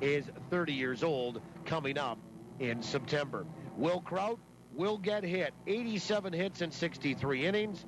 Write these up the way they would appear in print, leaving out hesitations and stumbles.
is 30 years old, coming up in September. Will Kraut will get hit. 87 hits in 63 innings,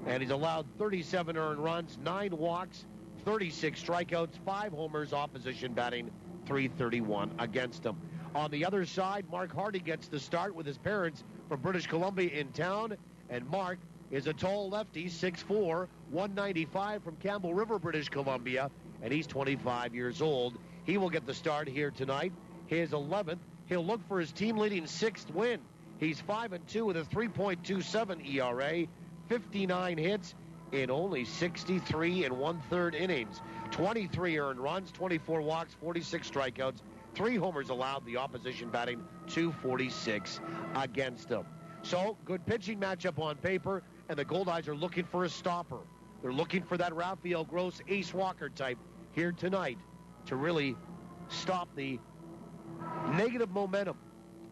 and he's allowed 37 earned runs, 9 walks, 36 strikeouts, 5 homers, opposition batting .331 against him. On the other side, Mark Hardy gets the start with his parents from British Columbia in town, and Mark is a tall lefty, 6'4", 195 from Campbell River, British Columbia, and he's 25 years old. He will get the start here tonight, his 11th. He'll look for his team-leading 6th win. He's 5-2 with a 3.27 ERA, 59 hits in only 63 1/3 innings, 23 earned runs, 24 walks, 46 strikeouts, 3 homers allowed, the opposition batting .246 against him. So, good pitching matchup on paper, and the Goldeyes are looking for a stopper. They're looking for that Rafael Gross, Ace Walker type here tonight to really stop the negative momentum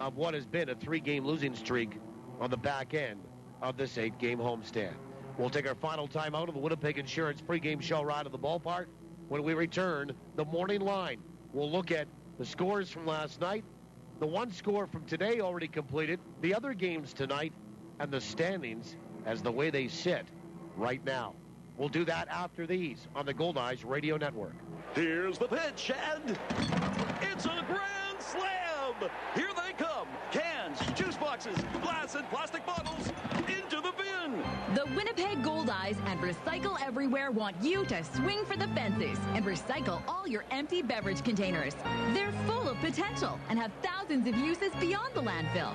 of what has been a 3-game losing streak on the back end of this 8-game homestand. We'll take our final time out of the Winnipeg Insurance pregame show right at the ballpark. When we return, the morning line. We'll look at the scores from last night, the one score from today already completed, the other games tonight, and the standings as the way they sit right now. We'll do that after these on the Goldeyes Radio Network. Here's the pitch, and it's a grand slam! Here they come. Cans, juice boxes, glass and plastic bottles into the bin. The Winnipeg Goldeyes and Recycle Everywhere want you to swing for the fences and recycle all your empty beverage containers. They're full of potential and have thousands of uses beyond the landfill.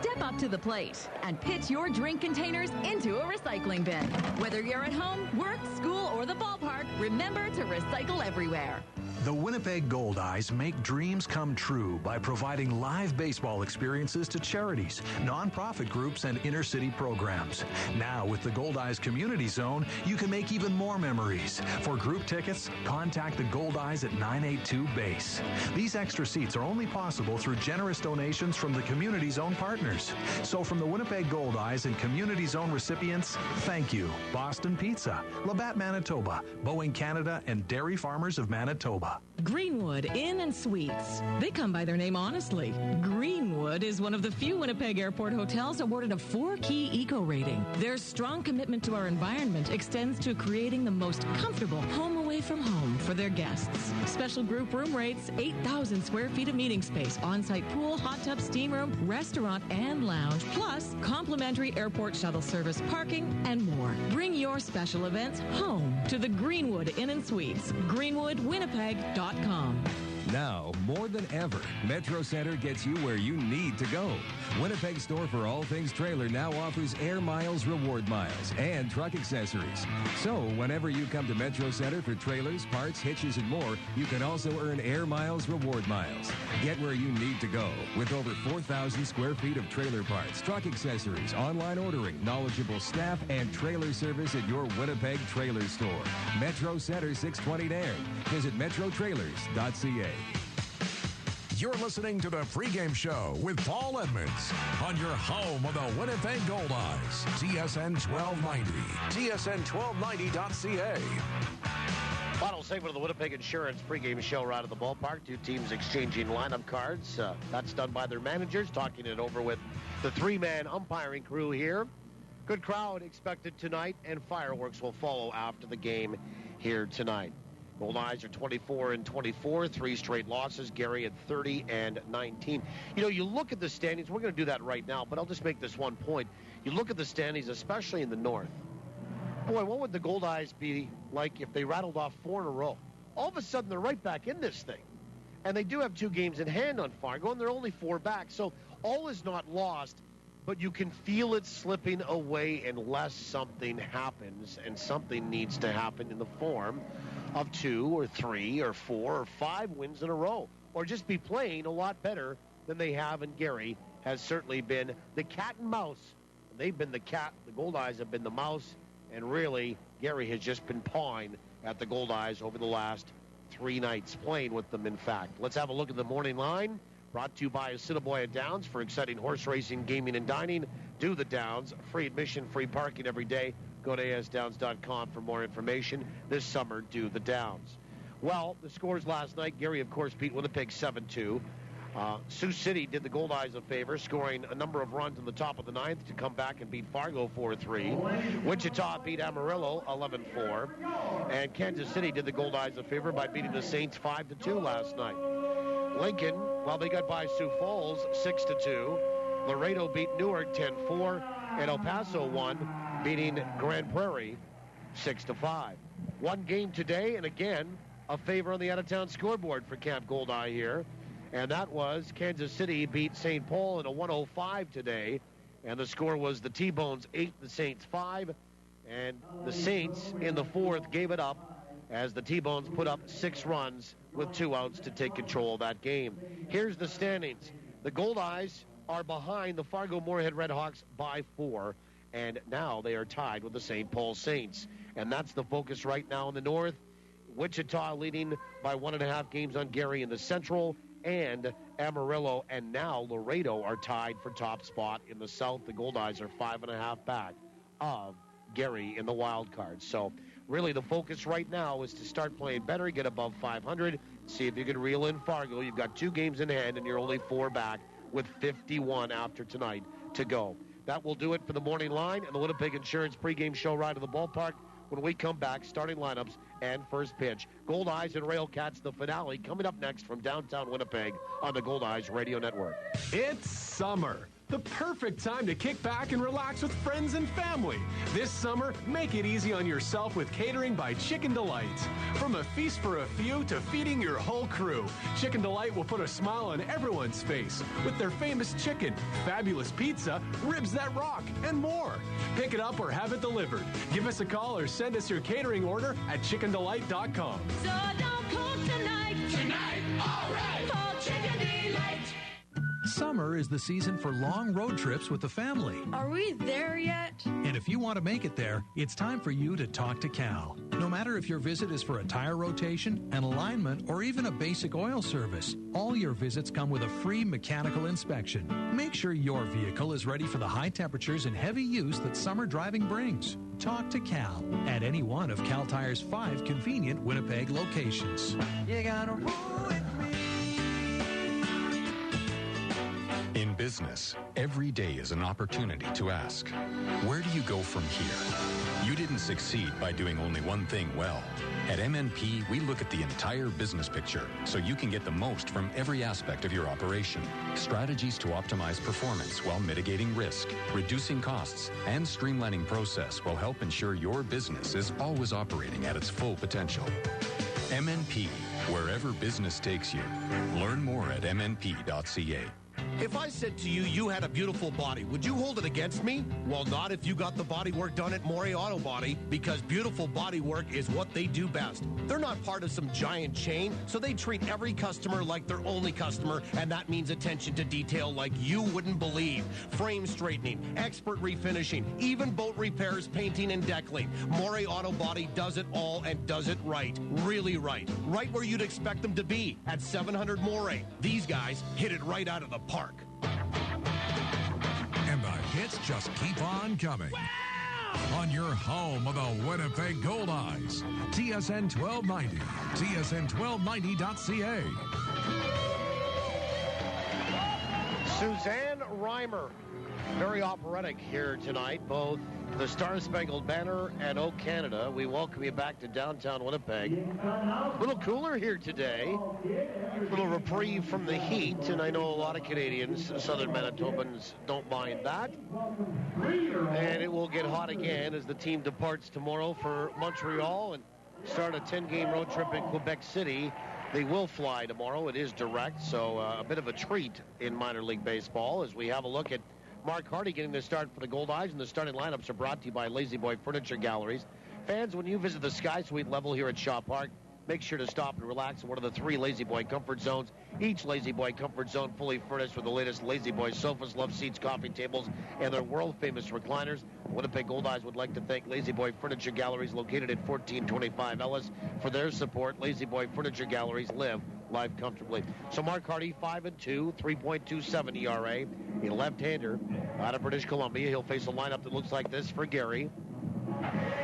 Step up to the plate and pitch your drink containers into a recycling bin. Whether you're at home, work, school, or the ballpark, remember to recycle everywhere. The Winnipeg Goldeyes make dreams come true by providing live baseball experiences to charities, nonprofit groups, and inner-city programs. Now, with the Goldeyes Community Zone, you can make even more memories. For group tickets, contact the Goldeyes at 982-BASE. These extra seats are only possible through generous donations from the Community Zone partners. So from the Winnipeg Goldeyes and Community Zone recipients, thank you. Boston Pizza, Labatt, Manitoba, Boeing Canada, and Dairy Farmers of Manitoba. Greenwood Inn and Suites. They come by their name honestly. Greenwood is one of the few Winnipeg Airport hotels awarded a 4-key eco rating. Their strong commitment to our environment extends to creating the most comfortable home away from home for their guests. Special group room rates, 8,000 square feet of meeting space, on-site pool, hot tub, steam room, restaurant, and lounge, plus complimentary airport shuttle service, parking, and more. Bring your special events home to the Greenwood Inn and Suites. GreenwoodWinnipeg.com. Now, more than ever, Metro Center gets you where you need to go. Winnipeg store for all things trailer now offers Air Miles Reward Miles and truck accessories. So, whenever you come to Metro Center for trailers, parts, hitches, and more, you can also earn Air Miles Reward Miles. Get where you need to go with over 4,000 square feet of trailer parts, truck accessories, online ordering, knowledgeable staff, and trailer service at your Winnipeg trailer store. Metro Center, 620 Nairn. Visit metrotrailers.ca. You're listening to the pregame show with Paul Edmonds on your home of the Winnipeg Goldeyes. TSN 1290. TSN1290.ca. Final segment of the Winnipeg Insurance pregame show right at the ballpark. Two teams exchanging lineup cards. That's done by their managers, talking it over with the 3-man umpiring crew here. Good crowd expected tonight, and fireworks will follow after the game here tonight. Goldeyes are 24-24, 3 straight losses. Gary at 30-19. You know, you look at the standings. We're going to do that right now, but I'll just make this one point. You look at the standings, especially in the north. Boy, what would the Goldeyes be like if they rattled off 4 in a row? All of a sudden, they're right back in this thing. And they do have 2 games in hand on Fargo, and they're only 4 back. So all is not lost, but you can feel it slipping away unless something happens, and something needs to happen in the form of 2 or 3 or 4 or 5 wins in a row, or just be playing a lot better than they have, and Gary has certainly been the cat and mouse. They've been the cat, the Goldeyes have been the mouse, and really, Gary has just been pawing at the Goldeyes over the last 3 nights, playing with them, in fact. Let's have a look at the morning line, brought to you by Assiniboia Downs for exciting horse racing, gaming, and dining. Do the Downs, free admission, free parking every day. Go to asdowns.com for more information. This summer, do the Downs. Well, the scores last night, Gary, of course, beat Winnipeg 7-2. Sioux City did the Goldeyes a favor, scoring a number of runs in the top of the ninth to come back and beat Fargo 4-3. Wichita beat Amarillo 11-4. And Kansas City did the Goldeyes a favor by beating the Saints 5-2 last night. Lincoln, well, they got by Sioux Falls 6-2. Laredo beat Newark 10-4. And El Paso won, beating Grand Prairie 6-5. One game today, and again, a favor on the out-of-town scoreboard for Camp Goldeye here. And that was Kansas City beat St. Paul in a 105 today. And the score was the T-Bones 8, the Saints 5. And the Saints in the fourth gave it up as the T-Bones put up 6 runs with 2 outs to take control of that game. Here's the standings. The Goldeyes are behind the Fargo-Moorhead Redhawks by 4. And now they are tied with the St. Paul Saints. And that's the focus right now in the north. Wichita leading by 1.5 games on Gary in the Central. And Amarillo and now Laredo are tied for top spot in the south. The Goldeyes are 5.5 back of Gary in the wild card. So really the focus right now is to start playing better, get above 500, see if you can reel in Fargo. You've got 2 games in hand and you're only 4 back with 51 after tonight to go. That will do it for the morning line and the Winnipeg Insurance pregame show ride to the ballpark. When we come back, starting lineups and first pitch. Goldeyes and RailCats, the finale, coming up next from downtown Winnipeg on the Goldeyes Radio Network. It's summer. The perfect time to kick back and relax with friends and family. This summer, make it easy on yourself with catering by Chicken Delight. From a feast for a few to feeding your whole crew, Chicken Delight will put a smile on everyone's face with their famous chicken, fabulous pizza, ribs that rock, and more. Pick it up or have it delivered. Give us a call or send us your catering order at chickendelight.com. So don't cook tonight. Tonight, all right. For Chicken Delight. Summer is the season for long road trips with the family. Are we there yet? And if you want to make it there, it's time for you to talk to Cal. No matter if your visit is for a tire rotation, an alignment, or even a basic oil service, all your visits come with a free mechanical inspection. Make sure your vehicle is ready for the high temperatures and heavy use that summer driving brings. Talk to Cal at any one of Cal Tire's 5 convenient Winnipeg locations. You gotta roll with me. In business, every day is an opportunity to ask, where do you go from here? You didn't succeed by doing only one thing well. At MNP, we look at the entire business picture so you can get the most from every aspect of your operation. Strategies to optimize performance while mitigating risk, reducing costs, and streamlining process will help ensure your business is always operating at its full potential. MNP, wherever business takes you. Learn more at mnp.ca. If I said to you, you had a beautiful body, would you hold it against me? Well, not if you got the body work done at Morey Auto Body, because beautiful body work is what they do best. They're not part of some giant chain, so they treat every customer like their only customer, and that means attention to detail like you wouldn't believe. Frame straightening, expert refinishing, even boat repairs, painting, and deckling. Morey Auto Body does it all and does it right. Really right. Right where you'd expect them to be, at 700 Morey. These guys hit it right out of the park. And the hits just keep on coming. Wow! On your home of the Winnipeg Goldeyes. TSN 1290. TSN1290.ca. Suzanne Reimer, very operatic here tonight, both the Star Spangled Banner and O Canada. We welcome you back to downtown Winnipeg. A little cooler here today. A little reprieve from the heat, and I know a lot of Canadians, southern Manitobans, don't mind that. And it will get hot again as the team departs tomorrow for Montreal and start a 10-game road trip in Quebec City. They will fly tomorrow. It is direct, so a bit of a treat in minor league baseball as we have a look at Mark Hardy getting the start for the Goldeyes, and the starting lineups are brought to you by Lazy Boy Furniture Galleries. Fans, when you visit the Sky Suite level here at Shaw Park, make sure to stop and relax in one of the 3 Lazy Boy Comfort Zones. Each Lazy Boy Comfort Zone fully furnished with the latest Lazy Boy sofas, love seats, coffee tables, and their world-famous recliners. Winnipeg Goldeyes would like to thank Lazy Boy Furniture Galleries, located at 1425 Ellis, for their support. Lazy Boy Furniture Galleries, live life comfortably. So Mark Hardy, 5-2, 3.27 ERA, a left-hander out of British Columbia. He'll face a lineup that looks like this for Gary.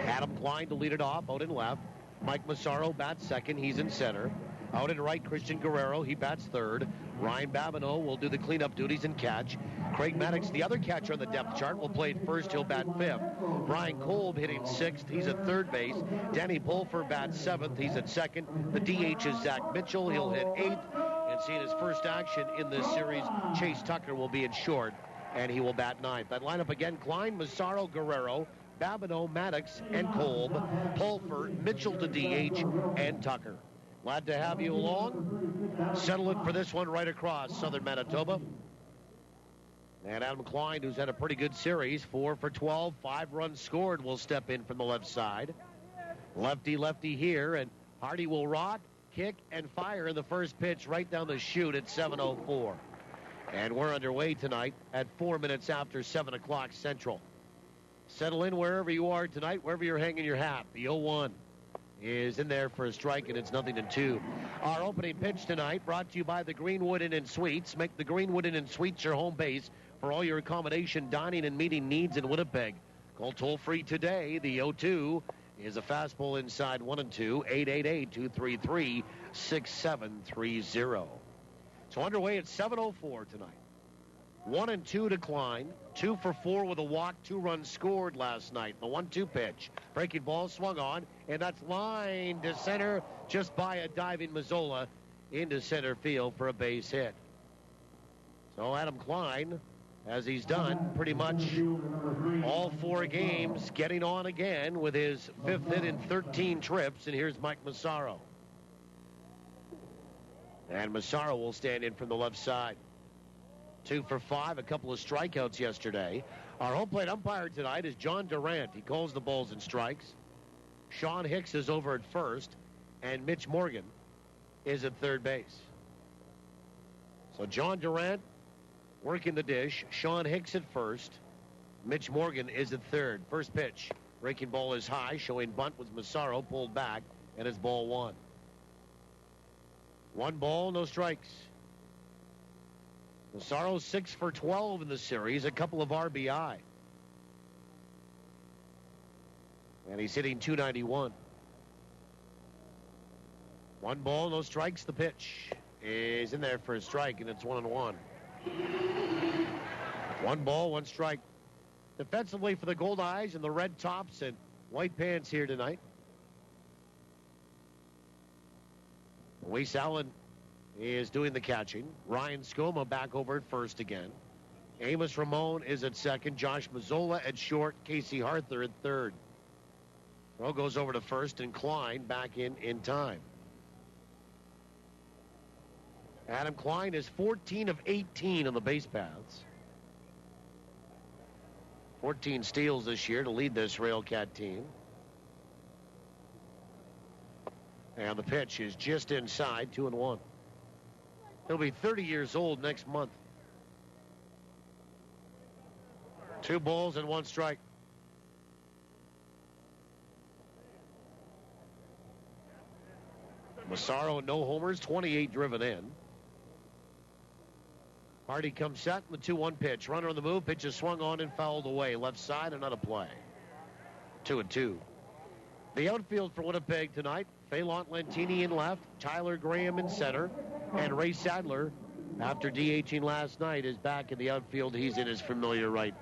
Adam Klein to lead it off, out in left. Mike Massaro bats second. He's in center. Out in right, Christian Guerrero. He bats third. Ryan Babineau will do the cleanup duties and catch. Craig Maddox, the other catcher on the depth chart, will play at first. He'll bat fifth. Brian Kolb hitting sixth. He's at third base. Danny Pulfer bats seventh. He's at second. The DH is Zach Mitchell. He'll hit eighth. And seeing his first action in this series, Chase Tucker will be in short, and he will bat ninth. That lineup again: Klein, Massaro, Guerrero, Babineau, Maddox, and Kolb, Pulfer, Mitchell to DH, and Tucker. Glad to have you along. Settle it for this one right across southern Manitoba. And Adam Klein, who's had a pretty good series, 4 for 12, 5 runs scored, will step in from the left side. Lefty here, and Hardy will rock, kick, and fire in the first pitch right down the chute at 7:04. And we're underway tonight at 4 minutes after 7 o'clock Central. Settle in wherever you are tonight, wherever you're hanging your hat. The 0-1 is in there for a strike, and it's 0-2. Our opening pitch tonight brought to you by the Greenwood Inn & Suites. Make the Greenwood Inn & Suites your home base for all your accommodation, dining, and meeting needs in Winnipeg. Call toll-free today. The 0-2 is a fastball inside 1-2, 888-233-6730. So underway at 7:04 tonight. 1-2 decline. 2 for 4 with a walk. 2 runs scored last night. The 1-2 pitch. Breaking ball swung on, and that's lined to center just by a diving Mazzola into center field for a base hit. So Adam Klein, as he's done pretty much all 4 games, getting on again with his 5th hit in 13 trips. And here's Mike Massaro. And Massaro will stand in from the left side. 2 for 5, a couple of strikeouts yesterday. Our home plate umpire tonight is John Durant. He calls the balls and strikes. Sean Hicks is over at first, and Mitch Morgan is at third base. So John Durant working the dish. Sean Hicks at first. Mitch Morgan is at third. First pitch. Breaking ball is high, showing bunt with Massaro pulled back, and it's ball 1. 1 ball, no strikes. Massaro 6 for 12 in the series, a couple of RBI. And he's hitting .291. 1 ball, no strikes. The pitch is in there for a strike, and it's 1-1. 1 ball, 1 strike. Defensively for the Goldeyes and the red tops and white pants here tonight. Luis Allen is doing the catching. Ryan Skoma back over at first again. Amos Ramon is at second. Josh Mazzola at short. Casey Arthur at third. Throw goes over to first, and Klein back in time. Adam Klein is 14 of 18 on the base paths. 14 steals this year to lead this RailCat team. And the pitch is just inside, 2-1. He'll be 30 years old next month. 2 balls and 1 strike. Massaro, no homers, 28 driven in. Hardy comes set in the 2-1 pitch. Runner on the move. Pitch is swung on and fouled away. Left side, another play. 2-2. The outfield for Winnipeg tonight. Phelan Lentini in left. Tyler Graham in center. And Ray Sadler, after DHing last night, is back in the outfield. He's in his familiar right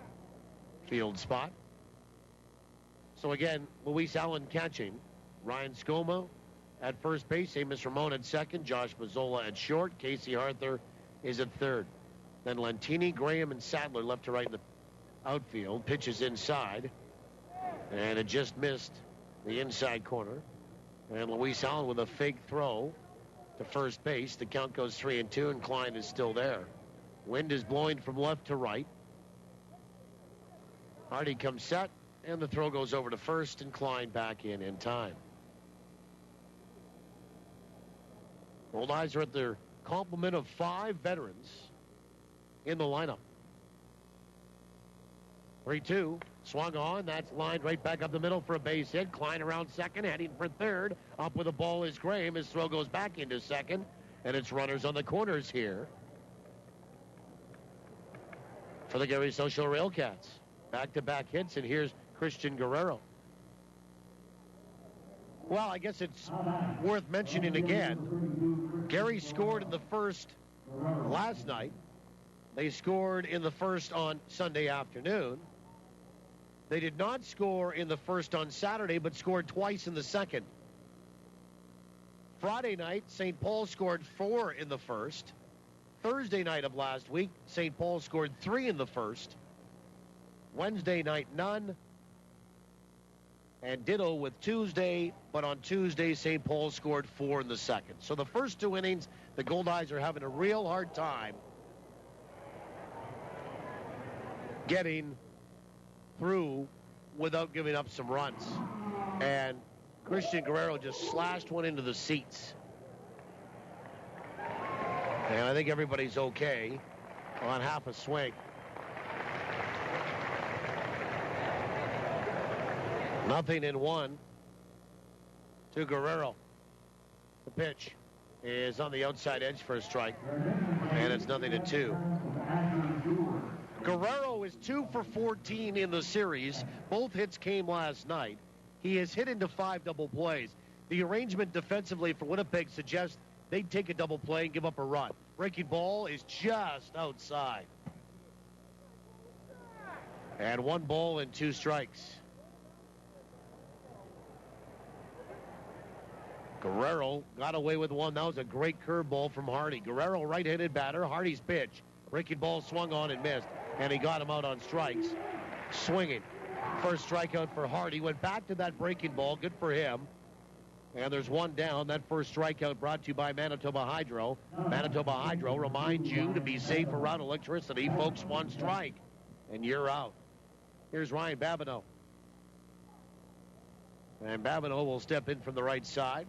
field spot. So again, Luis Allen catching. Ryan Skoma at first base. Amos Ramon at second. Josh Mazzola at short. Casey Arthur is at third. Then Lentini, Graham, and Sadler left to right in the outfield. Pitches inside. And it just missed the inside corner. And Luis Allen with a fake throw to first base. The count goes 3-2, and Klein is still there. Wind is blowing from left to right. Hardy comes set, and the throw goes over to first, and Klein back in time. Goldeyes are at their complement of 5 veterans in the lineup. 3-2. Swung on. That's lined right back up the middle for a base hit. Klein around second, heading for third. Up with the ball is Graham. His throw goes back into second. And it's runners on the corners here for the Gary SouthShore RailCats. Back-to-back hits, and here's Christian Guerrero. Well, I guess it's worth mentioning again. Gary scored in the first last night. They scored in the first on Sunday afternoon. They did not score in the first on Saturday, but scored twice in the second. Friday night, St. Paul scored 4 in the first. Thursday night of last week, St. Paul scored 3 in the first. Wednesday night, none. And ditto with Tuesday, but on Tuesday, St. Paul scored 4 in the second. So the first 2 innings, the Goldeyes are having a real hard time getting through without giving up some runs. And Christian Guerrero just slashed one into the seats. And I think everybody's okay on half a swing. Nothing in 1 to Guerrero. The pitch is on the outside edge for a strike, and it's 0-2. Guerrero is 2 for 14 in the series. Both hits came last night. He has hit into 5 double plays. The arrangement defensively for Winnipeg suggests they'd take a double play and give up a run. Breaking ball is just outside. And 1 ball and 2 strikes. Guerrero got away with 1. That was a great curveball from Hardy. Guerrero, right-handed batter. Hardy's pitch. Breaking ball swung on and missed. And he got him out on strikes. Swinging. First strikeout for Hardy. Went back to that breaking ball. Good for him. And there's 1 down. That first strikeout brought to you by Manitoba Hydro. Manitoba Hydro reminds you to be safe around electricity. Folks, 1 strike. And you're out. Here's Ryan Babineau. And Babineau will step in from the right side.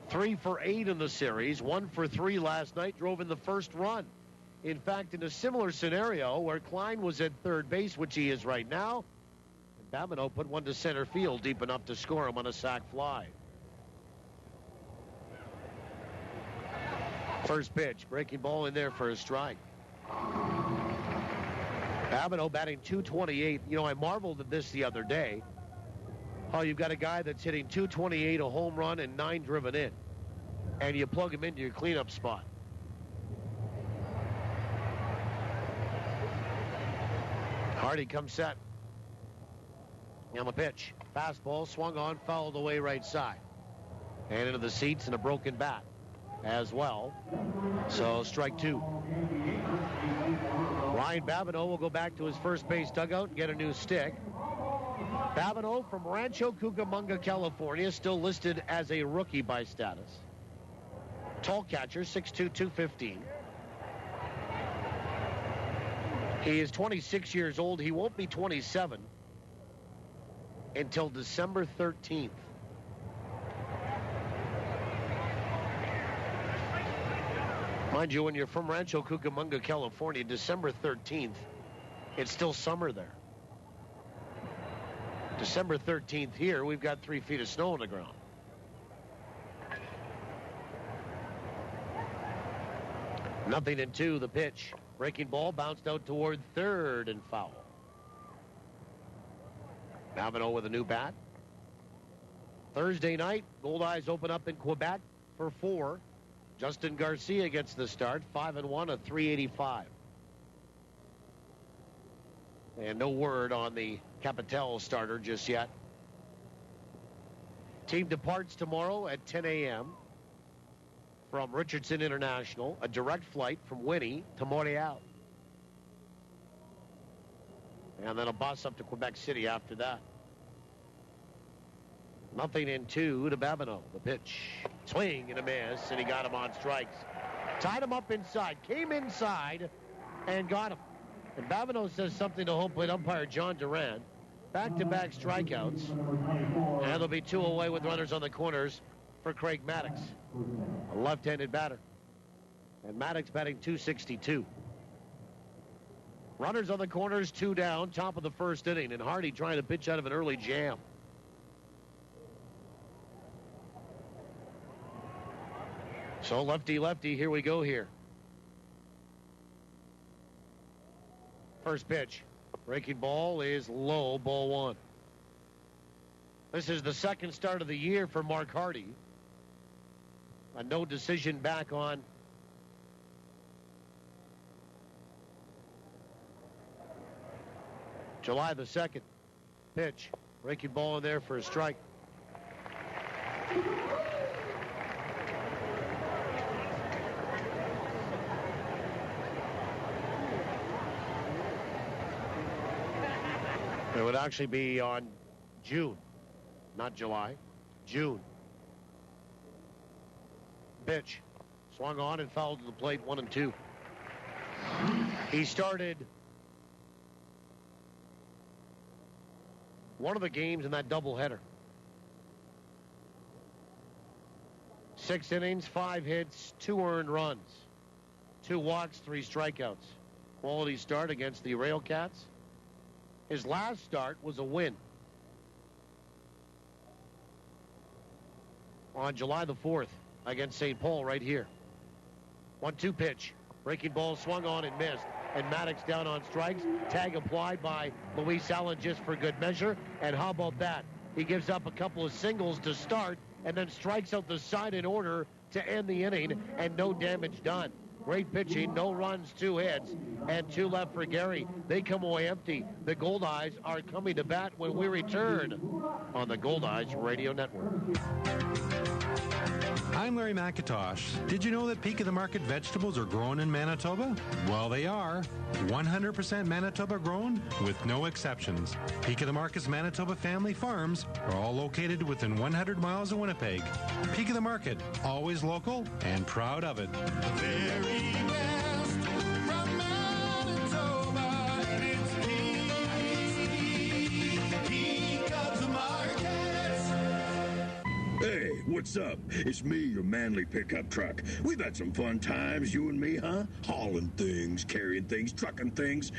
3 for 8 in the series. 1 for 3 last night. Drove in the first run. In fact, in a similar scenario where Klein was at third base, which he is right now, Babineau put 1 to center field deep enough to score him on a sac fly. First pitch. Breaking ball in there for a strike. Babineau batting .228. You know, I marveled at this the other day. How you've got a guy that's hitting .228, a home run, and 9 driven in. And you plug him into your cleanup spot. Hardy comes set. On the pitch. Fastball swung on, fouled away right side. And into the seats and a broken bat as well. So strike 2. Ryan Babineau will go back to his first base dugout and get a new stick. Babineau from Rancho Cucamonga, California, still listed as a rookie by status. Tall catcher, 6'2", 215. He is 26 years old. He won't be 27 until December 13th. Mind you, when you're from Rancho Cucamonga, California, December 13th, it's still summer there. December 13th here, we've got 3 feet of snow on the ground. Nothing in 2, the pitch. Breaking ball bounced out toward third and foul. Babineau with a new bat. Thursday night, Goldeyes open up in Quebec for 4. Justin Garcia gets the start, 5-1, a .385. And no word on the Capital starter just yet. Team departs tomorrow at 10 a.m. from Richardson International, a direct flight from Winnie to Montreal. And then a bus up to Quebec City after that. Nothing in 2 to Babineau. The pitch. Swing and a miss, and he got him on strikes. Tied him up inside. Came inside and got him. And Babineau says something to home plate umpire John Durant. Back-to-back strikeouts. And there'll be 2 away with runners on the corners for Craig Maddox, a left-handed batter. And Maddox batting .262. Runners on the corners, 2 down, top of the first inning. And Hardy trying to pitch out of an early jam. So lefty-lefty, here we go here. First pitch. Breaking ball is low, ball 1. This is the second start of the year for Mark Hardy. A no decision back on July the 2nd. Pitch. Breaking ball in there for a strike. It would actually be on June, not July. June. Pitch. Swung on and fouled to the plate, 1-2. He started one of the games in that doubleheader. 6 innings, 5 hits, 2 earned runs, 2 walks, 3 strikeouts. Quality start against the RailCats. His last start was a win on July the 4th against St. Paul right here. 1-2 pitch. Breaking ball swung on and missed. And Maddox down on strikes. Tag applied by Luis Allen just for good measure. And how about that? He gives up a couple of singles to start and then strikes out the side in order to end the inning, and no damage done. Great pitching, no runs, 2 hits, and 2 left for Gary. They come away empty. The Goldeyes are coming to bat when we return on the Goldeyes Radio Network. I'm Larry McIntosh. Did you know that Peak of the Market vegetables are grown in Manitoba? Well, they are. 100% Manitoba grown with no exceptions. Peak of the Market's Manitoba family farms are all located within 100 miles of Winnipeg. Peak of the Market, always local and proud of it. Very best from Manitoba, and it's Peak of the Market. Hey, what's up? It's me, your manly pickup truck. We've had some fun times, you and me, huh? Hauling things, carrying things, trucking things.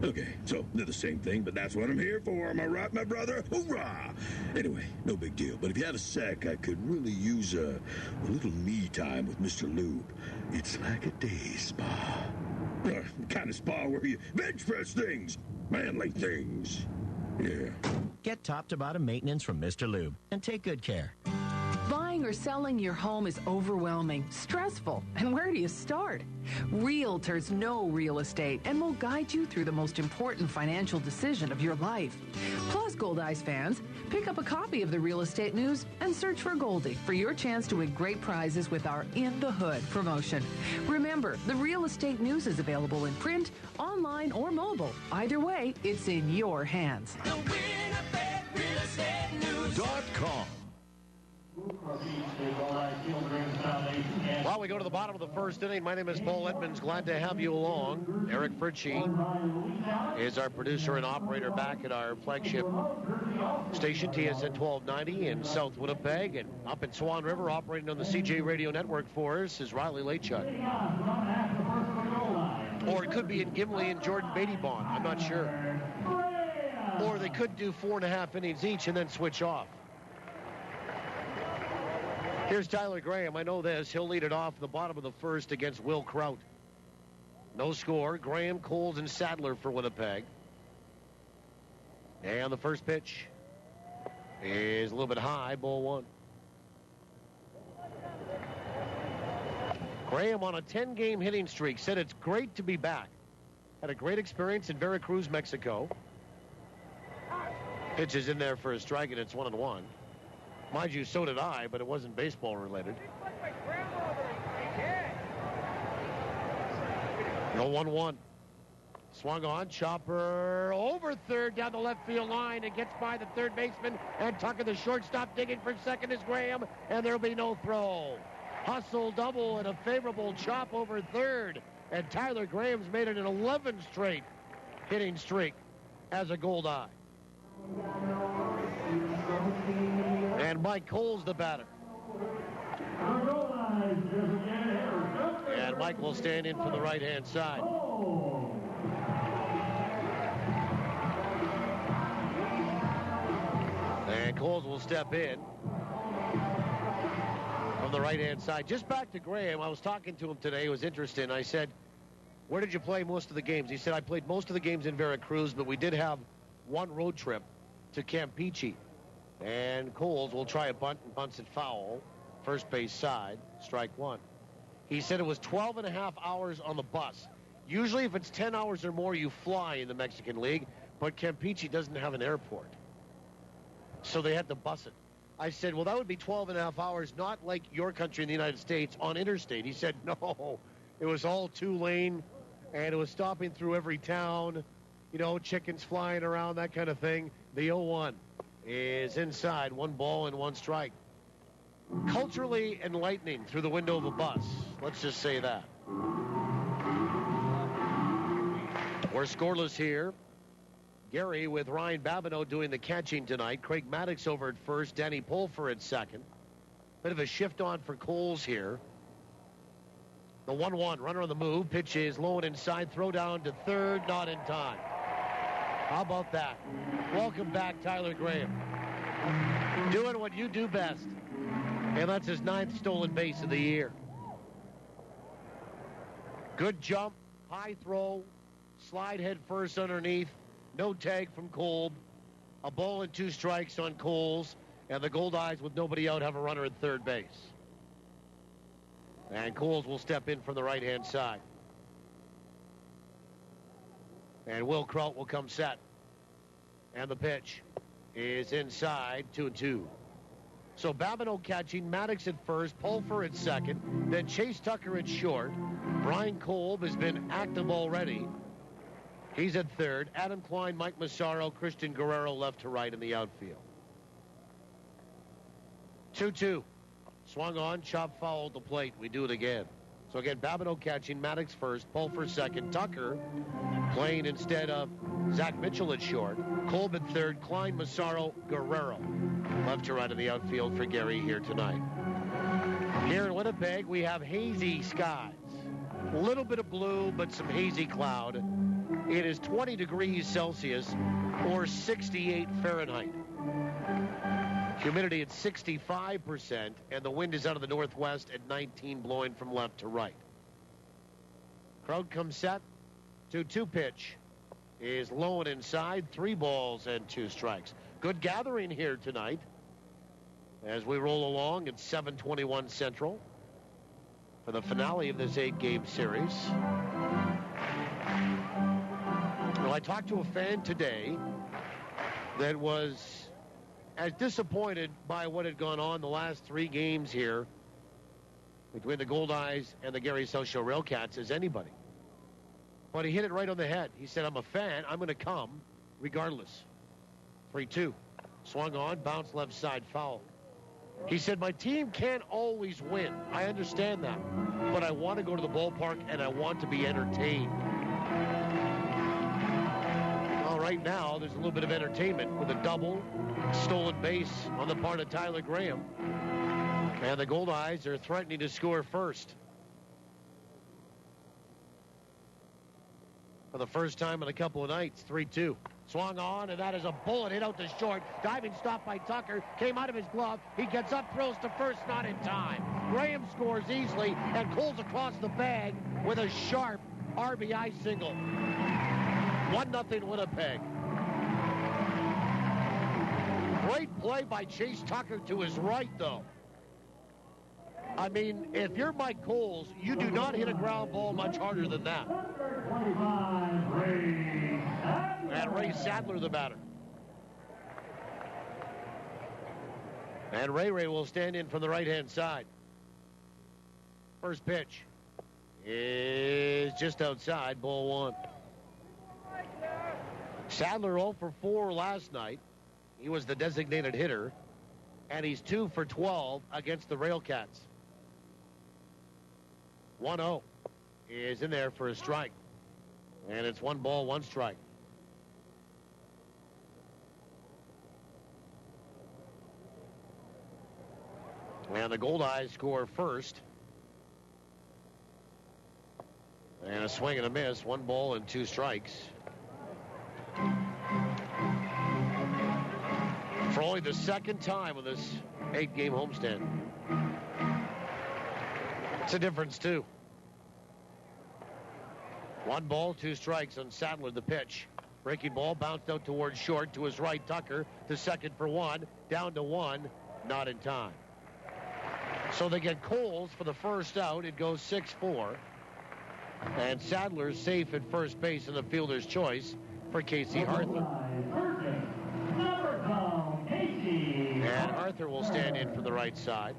Okay, so they're the same thing, but that's what I'm here for. Am I right, my brother? Hoorah! Anyway, no big deal. But if you had a sec, I could really use a little me time with Mr. Lube. It's like a day spa. The kind of spa where you bench press things, manly things. Yeah. Get top-to-bottom maintenance from Mr. Lube and take good care. Buying or selling your home is overwhelming, stressful, and where do you start? Realtors know real estate and will guide you through the most important financial decision of your life. Plus, Goldeyes fans, pick up a copy of the Real Estate News and search for Goldie for your chance to win great prizes with our In the Hood promotion. Remember, the Real Estate News is available in print, online, or mobile. Either way, it's in your hands. The Winnipeg Real Estate News.com. While we go to the bottom of the first inning, my name is Paul Edmonds. Glad to have you along. Eric Fritchie is our producer and operator back at our flagship station, TSN 1290 in South Winnipeg. And up in Swan River, operating on the CJ Radio Network for us, is Riley Lachuk. Or it could be in Gimli and Jordan Beatty-Bond. I'm not sure. Or they could do 4.5 innings each and then switch off. Here's Tyler Graham. I know this. He'll lead it off the bottom of the first against Will Kraut. No score. Graham, Coles, and Sadler for Winnipeg. And the first pitch is a little bit high. Ball 1. Graham on a 10-game hitting streak. Said it's great to be back. Had a great experience in Veracruz, Mexico. Pitch is in there for a strike, and it's 1-1. Mind you, so did I, but it wasn't baseball related. No 1-1. Swung on, chopper over third down the left field line. It gets by the third baseman and Tucker, the shortstop, digging for second is Graham, and there'll be no throw. Hustle double and a favorable chop over third. And Tyler Graham's made it an 11 straight hitting streak as a Goldeye. And Mike Cole's the batter. And Mike will stand in from the right-hand side. And Coles will step in from the right-hand side. Just back to Graham. I was talking to him today. It was interesting. I said, where did you play most of the games? He said, I played most of the games in Veracruz, but we did have one road trip to Campeche. And Coles will try a bunt and bunts it foul. First base side, strike one. He said it was 12 and a half hours on the bus. Usually if it's 10 hours or more, you fly in the Mexican League, but Campeche doesn't have an airport. So they had to bus it. I said, well, that would be 12 and a half hours, not like your country in the United States on interstate. He said, no, it was all two-lane, and it was stopping through every town, you know, chickens flying around, that kind of thing. The 0-1 is inside, 1 ball and 1 strike. Culturally enlightening through the window of a bus. Let's just say that. We're scoreless here. Gary with Ryan Babineau doing the catching tonight. Craig Maddox over at first. Danny Pulfer at second. Bit of a shift on for Coles here. The 1-1, runner on the move. Pitch is low and inside. Throw down to third, not in time. How about that? Welcome back, Tyler Graham. Doing what you do best. And that's his 9th stolen base of the year. Good jump, high throw, slide head first underneath. No tag from Kolb. A ball and 2 strikes on Coles. And the Goldeyes, with nobody out, have a runner at third base. And Coles will step in from the right-hand side. And Will Kraut will come set. And the pitch is inside, 2-2. So Babineau catching, Maddox at first, Pulfer at second, then Chase Tucker at short. Brian Kolb has been active already. He's at third. Adam Klein, Mike Massaro, Christian Guerrero left to right in the outfield. 2-2. Swung on, chop foul at the plate. We do it again. So again, Babineau catching, Maddox first, Pulfer second, Tucker playing instead of Zach Mitchell at short, Kolb at third, Klein, Massaro, Guerrero left to right in the outfield for Gary here tonight. Here in Winnipeg, we have hazy skies. A little bit of blue, but some hazy cloud. It is 20 degrees Celsius or 68 Fahrenheit. Humidity at 65%, and the wind is out of the northwest at 19, blowing from left to right. Crowd comes set. 2-2 pitch is low and inside. 3 balls and 2 strikes. Good gathering here tonight as we roll along at 7:21 Central for the finale of this 8-game series. Well, I talked to a fan today that was as disappointed by what had gone on the last 3 games here between the Goldeyes and the Gary SouthShore RailCats as anybody. But he hit it right on the head. He said, I'm a fan. I'm going to come regardless. 3-2. Swung on, bounced left side, foul. He said, my team can't always win. I understand that. But I want to go to the ballpark and I want to be entertained. Well, right now, there's a little bit of entertainment with a double stolen base on the part of Tyler Graham. And the Goldeyes are threatening to score first. For the first time in a couple of nights, 3-2. Swung on, and that is a bullet hit out to short. Diving stop by Tucker. Came out of his glove. He gets up, throws to first, not in time. Graham scores easily and pulls across the bag with a sharp RBI single. 1-0 Winnipeg. Great play by Chase Tucker to his right, though. I mean, if you're Mike Coles, you do not hit a ground ball much harder than that. And Ray Sadler, the batter. And Ray will stand in from the right-hand side. First pitch is just outside, ball 1. Sadler 0 for 4 last night. He was the designated hitter. And he's 2 for 12 against the RailCats. 1-0 is in there for a strike. And it's 1 ball, 1 strike. And the Goldeyes score first. And a swing and a miss. 1 ball and 2 strikes. For only the second time in this 8-game homestand. It's a difference, too. 1 ball, 2 strikes on Sadler, the pitch. Breaking ball bounced out towards short to his right. Tucker to second for one. Down to one. Not in time. So they get Coles for the first out. It goes 6-4. And Sadler's safe at first base in the fielder's choice for Casey Arthur. And Arthur will stand in for the right side.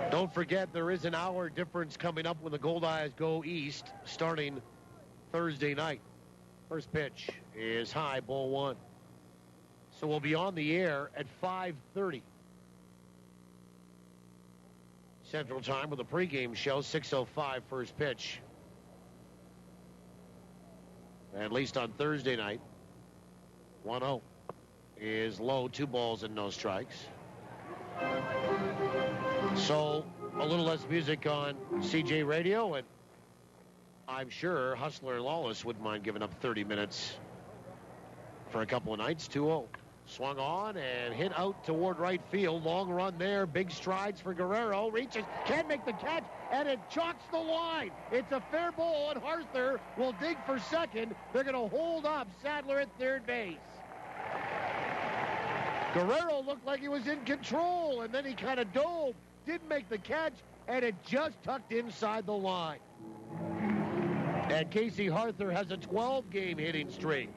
Don't forget, there is an hour difference coming up when the Goldeyes go east, starting Thursday night. First pitch is high, ball one. So we'll be on the air at 5:30 Central Time with a pregame show, 6:05 first pitch. At least on Thursday night, 1-0 is low, 2 balls and no strikes. So a little less music on CJ Radio, and I'm sure Hustler and Lawless wouldn't mind giving up 30 minutes for a couple of nights. 2-0. Swung on and hit out toward right field. Long run there. Big strides for Guerrero. Reaches, can't make the catch, and it chalks the line. It's a fair ball, and Arthur will dig for second. They're going to hold up Sadler at third base. Guerrero looked like he was in control, and then he kind of dove. Didn't make the catch, and it just tucked inside the line. And Casey Arthur has a 12-game hitting streak.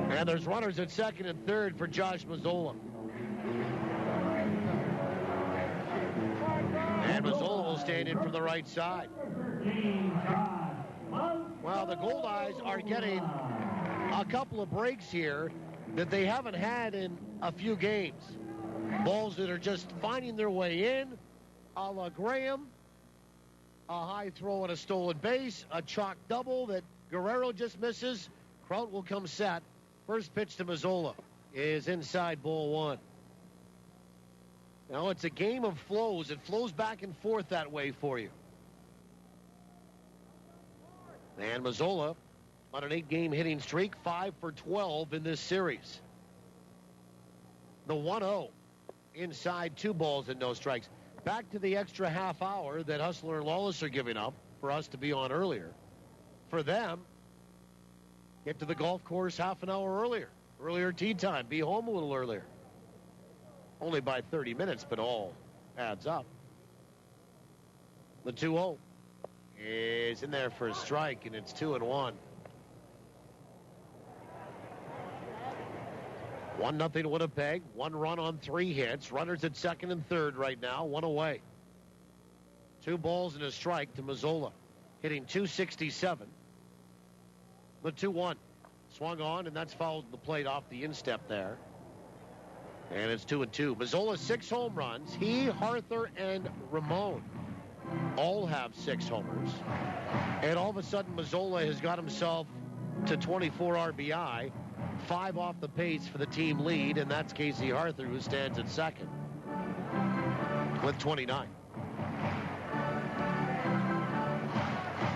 And there's runners at second and third for Josh Mazzola. And Mazzola will stand in from the right side. Well, the Goldeyes are getting a couple of breaks here that they haven't had in a few games. Balls that are just finding their way in, a la Graham, a high throw and a stolen base, a chalk double that Guerrero just misses. Kraut will come set. First pitch to Mazzola is inside, ball one. Now, it's a game of flows. It flows back and forth that way for you. And Mazzola on an 8-game hitting streak, 5 for 12 in this series. The 1-0 inside, 2 balls and no strikes. Back to the extra half hour that Hustler and Lawless are giving up for us to be on earlier. For them, get to the golf course half an hour earlier. Earlier tee time. Be home a little earlier. Only by 30 minutes, but all adds up. The 2-0 is in there for a strike, and it's 2-1. 1-0 Winnipeg. 1 run on 3 hits. Runners at second and third right now. 1 away. 2 balls and a strike to Mazzola. Hitting .267. The 2-1. Swung on, and that's fouled the plate off the instep there. And it's 2-2. Mazzola 6 home runs. He, Arthur, and Ramon all have 6 homers. And all of a sudden, Mazzola has got himself to 24 RBI. 5 off the pace for the team lead, and that's Casey Arthur, who stands at second with 29.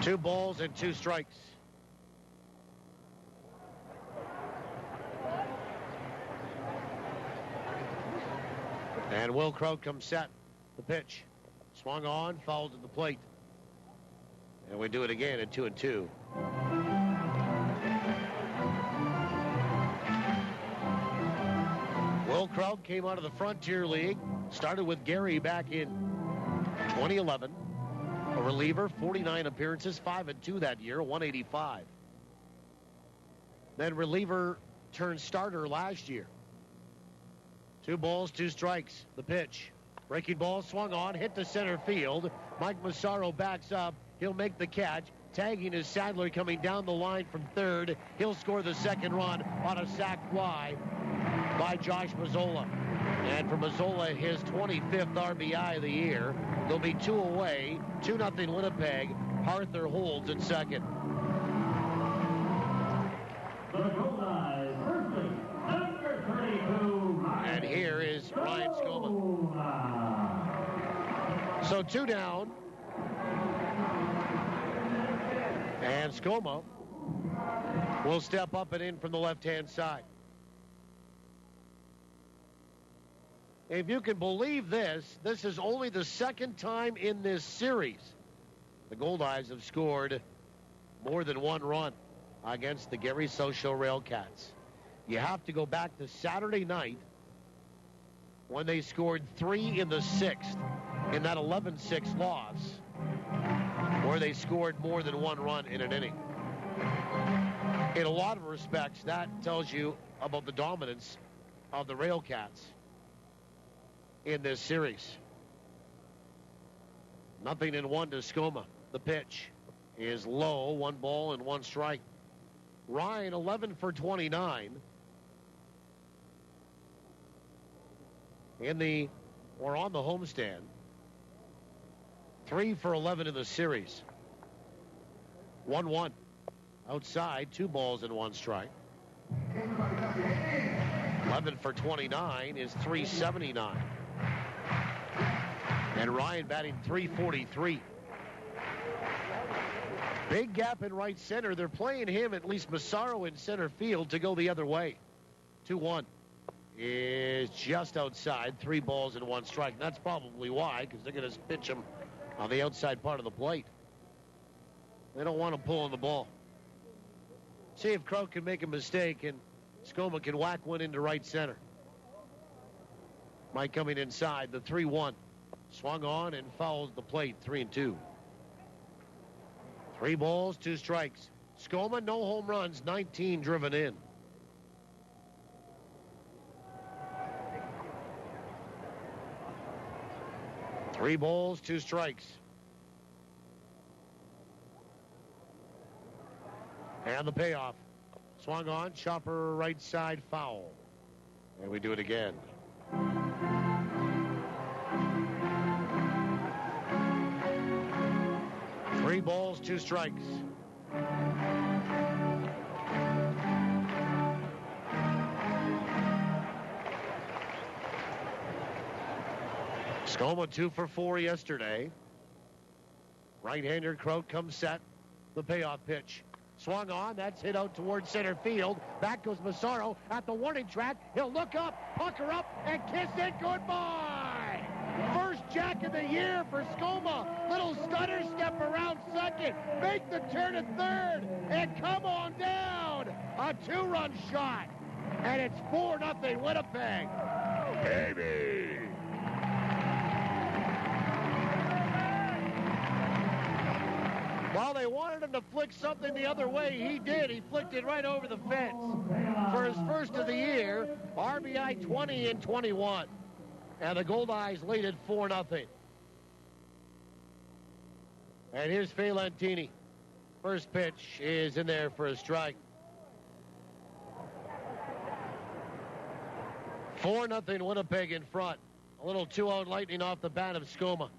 2 balls and 2 strikes. And Will Kraut comes set. The pitch. Swung on, fouled to the plate. And we do it again at 2-2. Will Kraut came out of the Frontier League. Started with Gary back in 2011. A reliever, 49 appearances, 5-2 that year, 185. Then reliever turned starter last year. 2 balls, 2 strikes. The pitch. Breaking ball swung on, hit to center field. Mike Massaro backs up. He'll make the catch. Tagging is Sadler coming down the line from third. He'll score the second run on a sac fly by Josh Mazzola. And for Mazzola, his 25th RBI of the year. There'll be 2 away. 2-0 Winnipeg. Arthur holds at second. And here is Ryan Skoma. So 2 down. And Skoma will step up and in from the left-hand side. If you can believe this, this is only the second time in this series the Goldeyes have scored more than one run against the Gary SouthShore RailCats. You have to go back to Saturday night when they scored 3 in the 6th in that 11-6 loss, where they scored more than one run in an inning. In a lot of respects, that tells you about the dominance of the RailCats in this series. 0-1 to Skoma. The pitch is low, 1 ball and 1 strike. Ryan, 11 for 29 on the homestand. 3 for 11 in the series. 1-1. Outside, 2 balls and 1 strike. 11 for 29 is 379. And Ryan batting 343. Big gap in right center. They're playing him, at least Massaro, in center field to go the other way. 2-1 is just outside. 3 balls and 1 strike. And that's probably why, because they're going to pitch him on the outside part of the plate. They don't want him pulling the ball. See if Kraut can make a mistake and Skoma can whack one into right center. Mike coming inside. The 3-1. Swung on and fouls the plate. 3-2. 3 balls, 2 strikes. Skoma, no home runs, 19 driven in. Three balls, 2 strikes. And the payoff. Swung on, chopper right side foul. And we do it again. Three balls, 2 strikes. Skoma 2 for 4 yesterday. Right-hander Kraut comes set. The payoff pitch. Swung on. That's hit out towards center field. Back goes Massaro at the warning track. He'll look up, pucker up, and kiss it goodbye. First jack of the year for Skoma. Little stutter step around second. Make the turn at third. And come on down. A 2-run shot. And it's 4-0 Winnipeg. Baby. While they wanted him to flick something the other way, he did. He flicked it right over the fence. For his first of the year, RBI 20 and 21. And the Goldeyes lead at 4-0. And here's Faylantini. First pitch is in there for a strike. 4-0 Winnipeg in front. A little 2-out lightning off the bat of Skoma.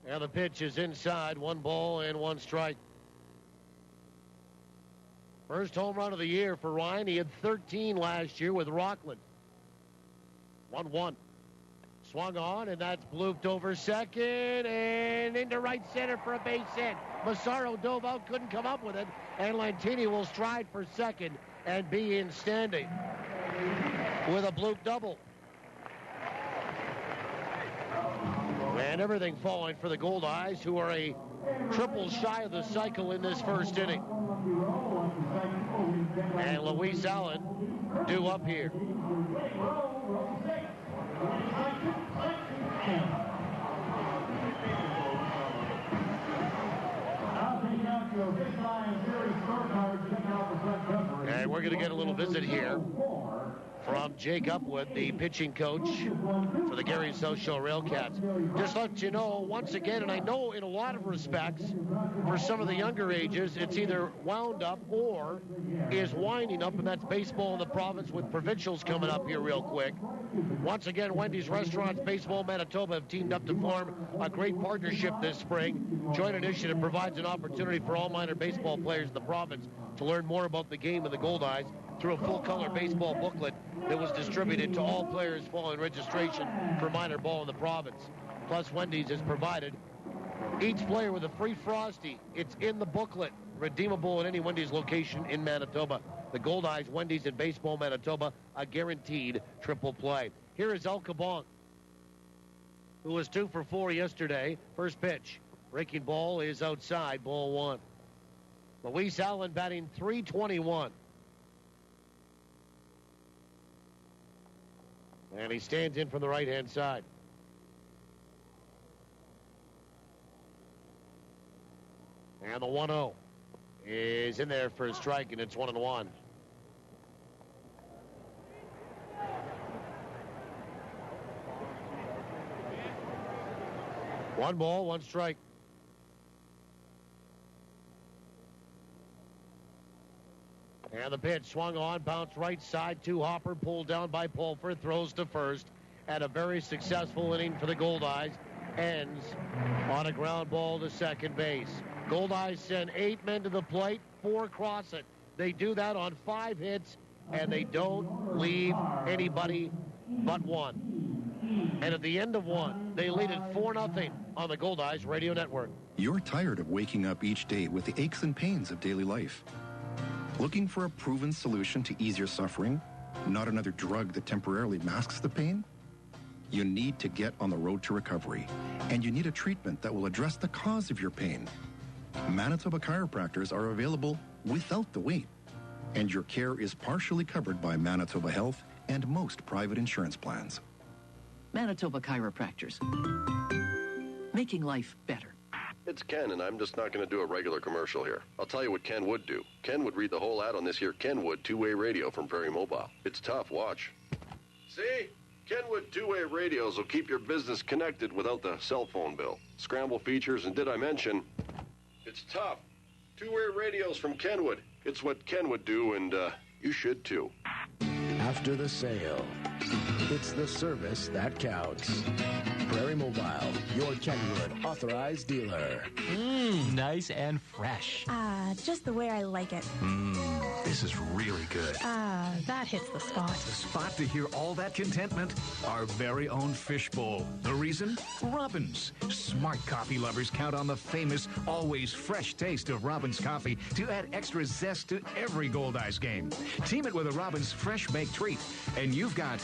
And the pitch is inside. 1 ball and 1 strike. First home run of the year for Ryan. He had 13 last year with Rockland. 1-1. Swung on, and that's blooped over second and into right center for a base hit. Massaro dove out, couldn't come up with it, and Lantini will stride for second and be in standing with a bloop double. And everything falling for the Goldeyes, who are a triple shy of the cycle in this first inning. And Luis Allen due up here. And we're going to get a little visit here from Jake Upwood, the pitching coach for the Gary SouthShore RailCats. Just let you know, once again, and I know in a lot of respects, for some of the younger ages, it's either wound up or is winding up, and that's baseball in the province with provincials coming up here real quick. Once again, Wendy's Restaurants, Baseball Manitoba have teamed up to form a great partnership this spring. Joint initiative provides an opportunity for all minor baseball players in the province to learn more about the game of the Goldeyes through a full-color baseball booklet that was distributed to all players following registration for minor ball in the province. Plus, Wendy's has provided each player with a free Frosty. It's in the booklet, redeemable at any Wendy's location in Manitoba. The Goldeyes, Wendy's, and Baseball Manitoba, a guaranteed triple play. Here is El Cabong who was 2 for 4 yesterday. First pitch. Breaking ball is outside, ball 1. Luis Allen batting .321. And he stands in from the right-hand side. And the 1-0 is in there for a strike, and it's 1-1. One ball, one strike. And the pitch swung on, bounced right side to Hopper, pulled down by Pulford, throws to first. And a very successful inning for the Goldeyes ends on a ground ball to second base. Goldeyes send 8 men to the plate, 4 cross it. They do that on 5 hits, and they don't leave anybody but 1. And at the end of 1, they lead it 4-0 on the Goldeyes Radio Network. You're tired of waking up each day with the aches and pains of daily life. Looking for a proven solution to ease your suffering, not another drug that temporarily masks the pain? You need to get on the road to recovery, and you need a treatment that will address the cause of your pain. Manitoba chiropractors are available without the wait, and your care is partially covered by Manitoba Health and most private insurance plans. Manitoba Chiropractors. Making life better. It's Ken, and I'm just not going to do a regular commercial here. I'll tell you what Ken would do. Ken would read the whole ad on this here Kenwood two-way radio from Prairie Mobile. It's tough, watch. See? Kenwood two-way radios will keep your business connected without the cell phone bill. Scramble features, and did I mention, it's tough. Two-way radios from Kenwood. It's what Ken would do, and you should too. After the sale, it's the service that counts. Prairie Mobile, your Kenwood authorized dealer. Nice and fresh. Just the way I like it. This is really good. That hits the spot. The spot to hear all that contentment? Our very own fishbowl. The reason? Robins. Smart coffee lovers count on the famous, always fresh taste of Robins coffee to add extra zest to every Goldeyes game. Team it with a Robins fresh baked treat, and you've got,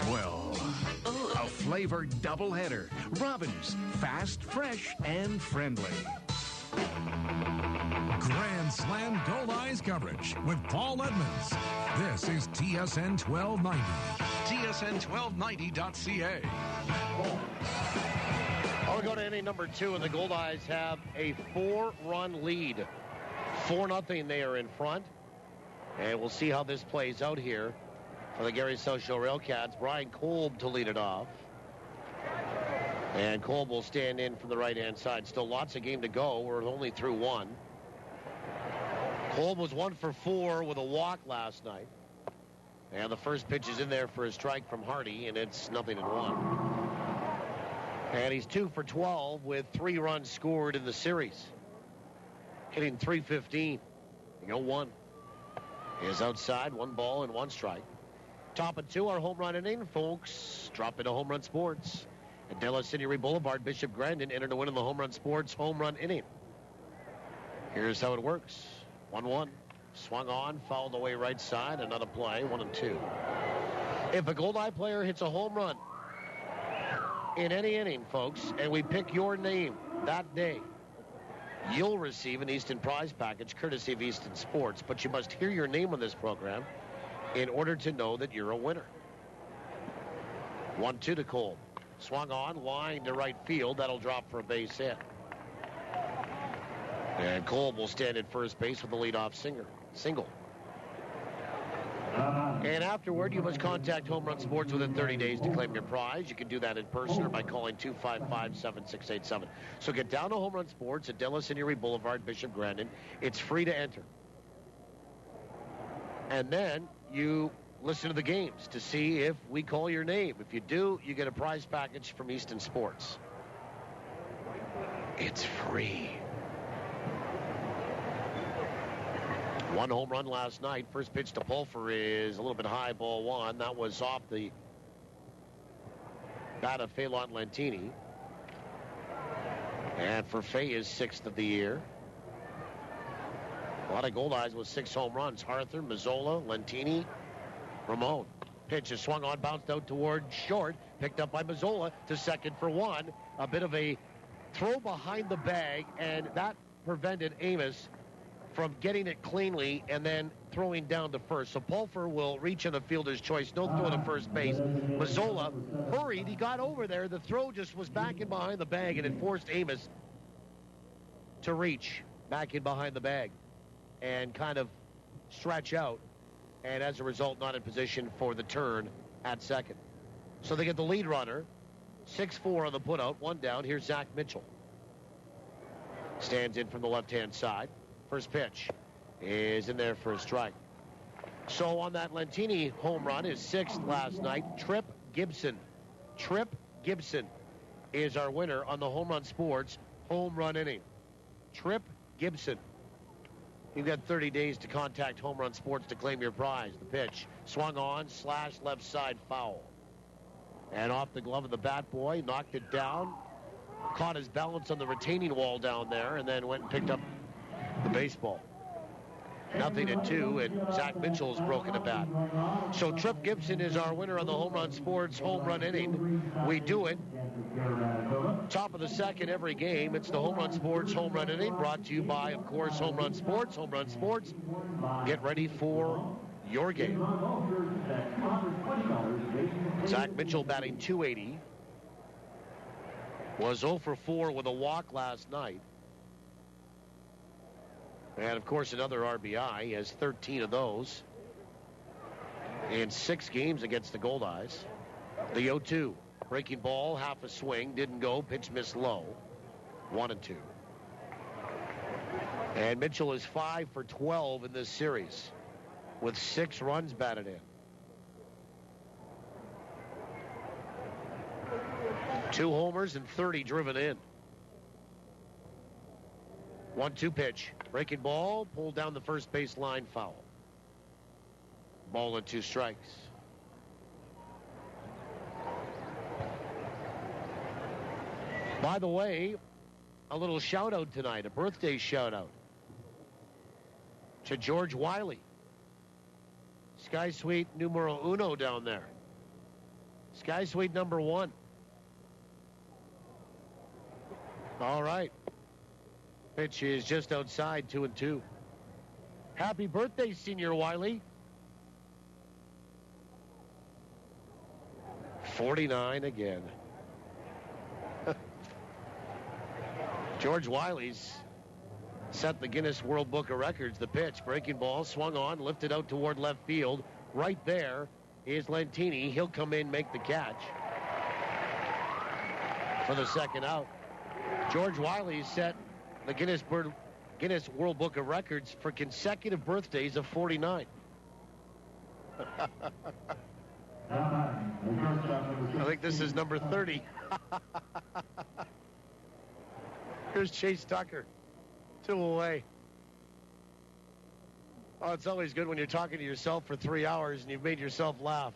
well, a flavored doubleheader. Robins. Fast, fresh, and friendly. Grand Slam Goldeyes coverage with Paul Edmonds. This is TSN 1290. TSN1290.ca. I'll go to inning number 2, and the Goldeyes have a 4-run lead. 4-0 they are in front. And we'll see how this plays out here for the Gary SouthShore RailCats. Brian Kolb to lead it off. And Kolb will stand in from the right-hand side. Still lots of game to go. We're only through 1. Kolb was 1 for 4 with a walk last night. And the first pitch is in there for a strike from Hardy, and it's 0-1. And he's 2 for 12 with 3 runs scored in the series. Hitting .315. 0-1 is outside. 1 ball and 1 strike. Top of 2, our home run inning, folks. Drop into Home Run Sports. At De La Cinieri Boulevard, Bishop Grandin entered to win in the Home Run Sports home run inning. Here's how it works. 1-1. Swung on, fouled away right side. Another play, 1-2. If a Goldeye player hits a home run in any inning, folks, and we pick your name that day, you'll receive an Easton prize package courtesy of Easton Sports. But you must hear your name on this program in order to know that you're a winner. 1-2 to Cole. Swung on, line to right field. That'll drop for a base hit. And Kolb will stand at first base with the leadoff single. And afterward, you must contact Home Run Sports within 30 days to claim your prize. You can do that in person or by calling 255-7687. So get down to Home Run Sports at De La Cinieri Boulevard, Bishop Grandin. It's free to enter. And then you listen to the games to see if we call your name. If you do, you get a prize package from Easton Sports. It's free. 1 home run last night. First pitch to Pulfer is a little bit high, ball 1. That was off the bat of Phelan Lentini. And for Fay, his 6th of the year. A lot of Goldeyes with 6 home runs. Harther, Mazzola, Lentini, Ramon. Pitch is swung on, bounced out toward short, picked up by Mazzola to second for one. A bit of a throw behind the bag, and that prevented Amos from getting it cleanly and then throwing down to first. So Pulfer will reach in a fielder's choice. No throw to first base. Mazzola hurried. He got over there. The throw just was back in behind the bag, and it forced Amos to reach back in behind the bag and kind of stretch out, and as a result, not in position for the turn at second. So they get the lead runner. 6-4 on the putout. One down. Here's Zach Mitchell. Stands in from the left-hand side. First pitch is in there for a strike. So on that Lentini home run, his sixth last night, Trip Gibson. Trip Gibson is our winner on the Home Run Sports home run inning. Trip Gibson. You've got 30 days to contact Home Run Sports to claim your prize. The pitch swung on, slash left side foul. And off the glove of the bat boy, knocked it down, caught his balance on the retaining wall down there, and then went and picked up the baseball. 0-2, and Zach Mitchell has broken a bat. So Trip Gibson is our winner on the Home Run Sports home run inning. We do it top of the second every game. It's the Home Run Sports home run inning, brought to you by, of course, Home Run Sports. Home Run Sports. Get ready for your game. Zach Mitchell batting .280. Was 0 for 4 with a walk last night. And, of course, another RBI. He has 13 of those in 6 games against the Goldeyes. The 0-2. Breaking ball, half a swing, didn't go, pitch missed low. 1-2. And Mitchell is 5 for 12 in this series with 6 runs batted in. 2 homers and 30 driven in. 1-2 pitch. Breaking ball, pulled down the first base line, foul. Ball and 2 strikes. By the way, a little shout out tonight, a birthday shout out to George Wiley. Sky Suite numero uno down there. Sky Suite number 1. All right. Pitch is just outside, 2-2. Happy birthday, Senior Wiley. 49 again. George Wiley's set the Guinness World Book of Records. The pitch, breaking ball, swung on, lifted out toward left field. Right there is Lentini. He'll come in, make the catch for the second out. George Wiley set the Guinness World Book of Records for consecutive birthdays of 49. I think this is number 30. Here's Chase Tucker. 2 away. Oh, it's always good when you're talking to yourself for 3 hours and you've made yourself laugh.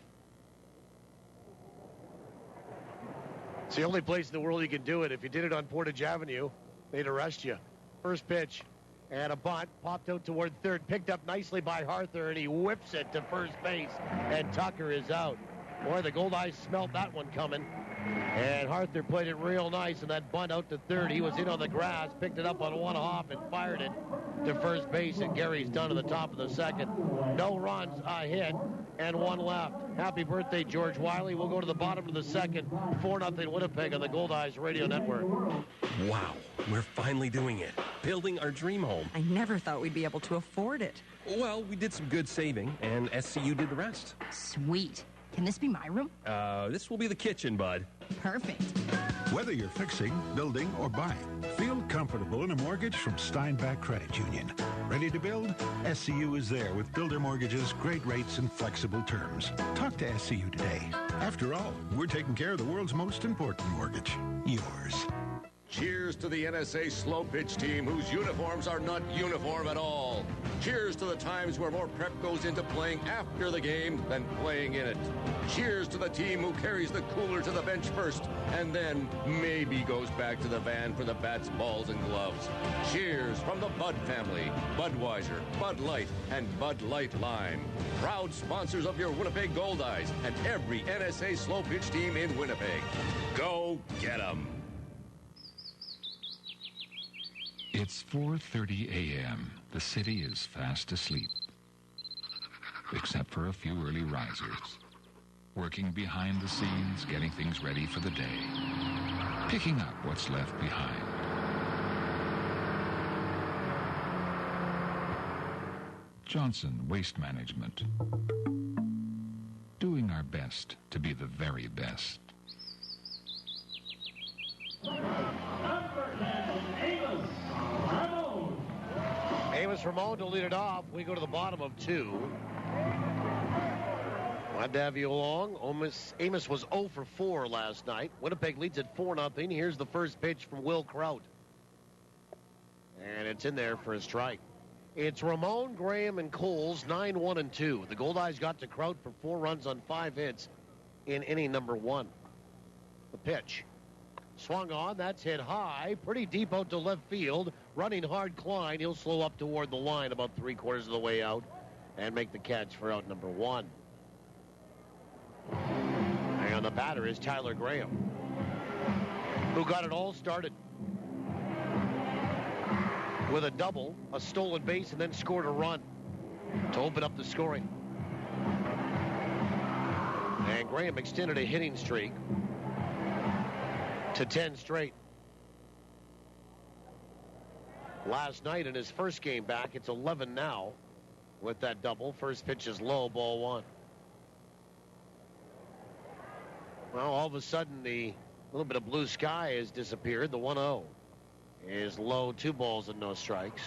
It's the only place in the world you can do it. If you did it on Portage Avenue, they'd arrest you. First pitch, and a bunt, popped out toward third, picked up nicely by Harther, and he whips it to first base, and Tucker is out. Boy, the Goldeyes smelled that one coming, and Harther played it real nice, and that bunt out to third. He was in on the grass, picked it up on one hop, and fired it to first base, and Gary's done to the top of the second. No runs, a hit, and 1 left. Happy birthday, George Wiley. We'll go to the bottom of the second. 4-0 Winnipeg on the Goldeyes Radio Network. Wow, we're finally doing it. Building our dream home. I never thought we'd be able to afford it. Well, we did some good saving, and SCU did the rest. Sweet. Can this be my room? This will be the kitchen, bud. Perfect. Whether you're fixing, building, or buying, feel comfortable in a mortgage from Steinbach Credit Union. Ready to build? SCU is there with builder mortgages, great rates, and flexible terms. Talk to SCU today. After all, we're taking care of the world's most important mortgage, yours. Cheers to the NSA slow pitch team whose uniforms are not uniform at all. Cheers to the times where more prep goes into playing after the game than playing in it. Cheers to the team who carries the cooler to the bench first and then maybe goes back to the van for the bats, balls, and gloves. Cheers from the Bud family, Budweiser, Bud Light, and Bud Light Lime. Proud sponsors of your Winnipeg Goldeyes and every NSA slow pitch team in Winnipeg. Go get 'em. It's 4:30 a.m. The city is fast asleep, except for a few early risers, working behind the scenes, getting things ready for the day, picking up what's left behind. Johnson Waste Management. Doing our best to be the very best. Amos Ramon to lead it off. We go to the bottom of 2. Glad to have you along. Amos was 0 for 4 last night. Winnipeg leads at 4-0. Here's the first pitch from Will Kraut. And it's in there for a strike. It's Ramon, Graham, and Coles, 9-1 and 2. The Goldeyes got to Kraut for 4 runs on 5 hits in inning number 1. The pitch. Swung on, that's hit high, pretty deep out to left field. Running hard Klein, he'll slow up toward the line about 3/4 of the way out and make the catch for out number 1. And the batter is Tyler Graham, who got it all started with a double, a stolen base, and then scored a run to open up the scoring. And Graham extended a hitting streak to 10 straight. Last night in his first game back, it's 11 now with that double. First pitch is low, ball 1. Well, all of a sudden, the little bit of blue sky has disappeared. The 1-0 is low, 2 balls and no strikes.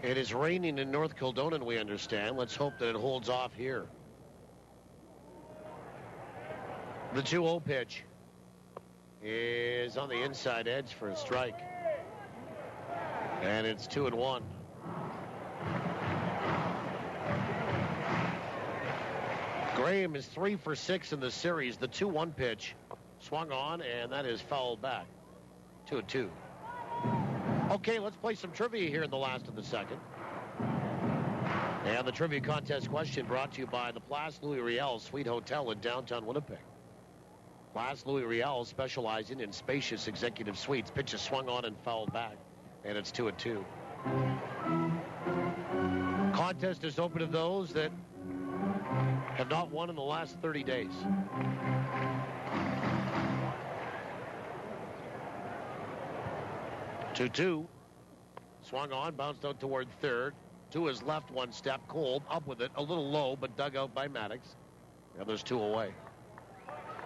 It is raining in North Kildonan, we understand. Let's hope that it holds off here. The 2-0 pitch is on the inside edge for a strike. And it's 2-1. Graham is 3 for 6 in the series. The 2-1 pitch swung on, and that is fouled back. 2-2. Okay, let's play some trivia here in the last of the second. And the trivia contest question brought to you by the Place Louis Riel Suite Hotel in downtown Winnipeg. Place Louis Riel specializing in spacious executive suites. Pitch is swung on and fouled back, and it's 2-2. Contest is open to those that have not won in the last 30 days. Two. Swung on, bounced out toward third. To his left, 1 step. Kolb up with it, a little low, but dug out by Maddox. And there's 2 away.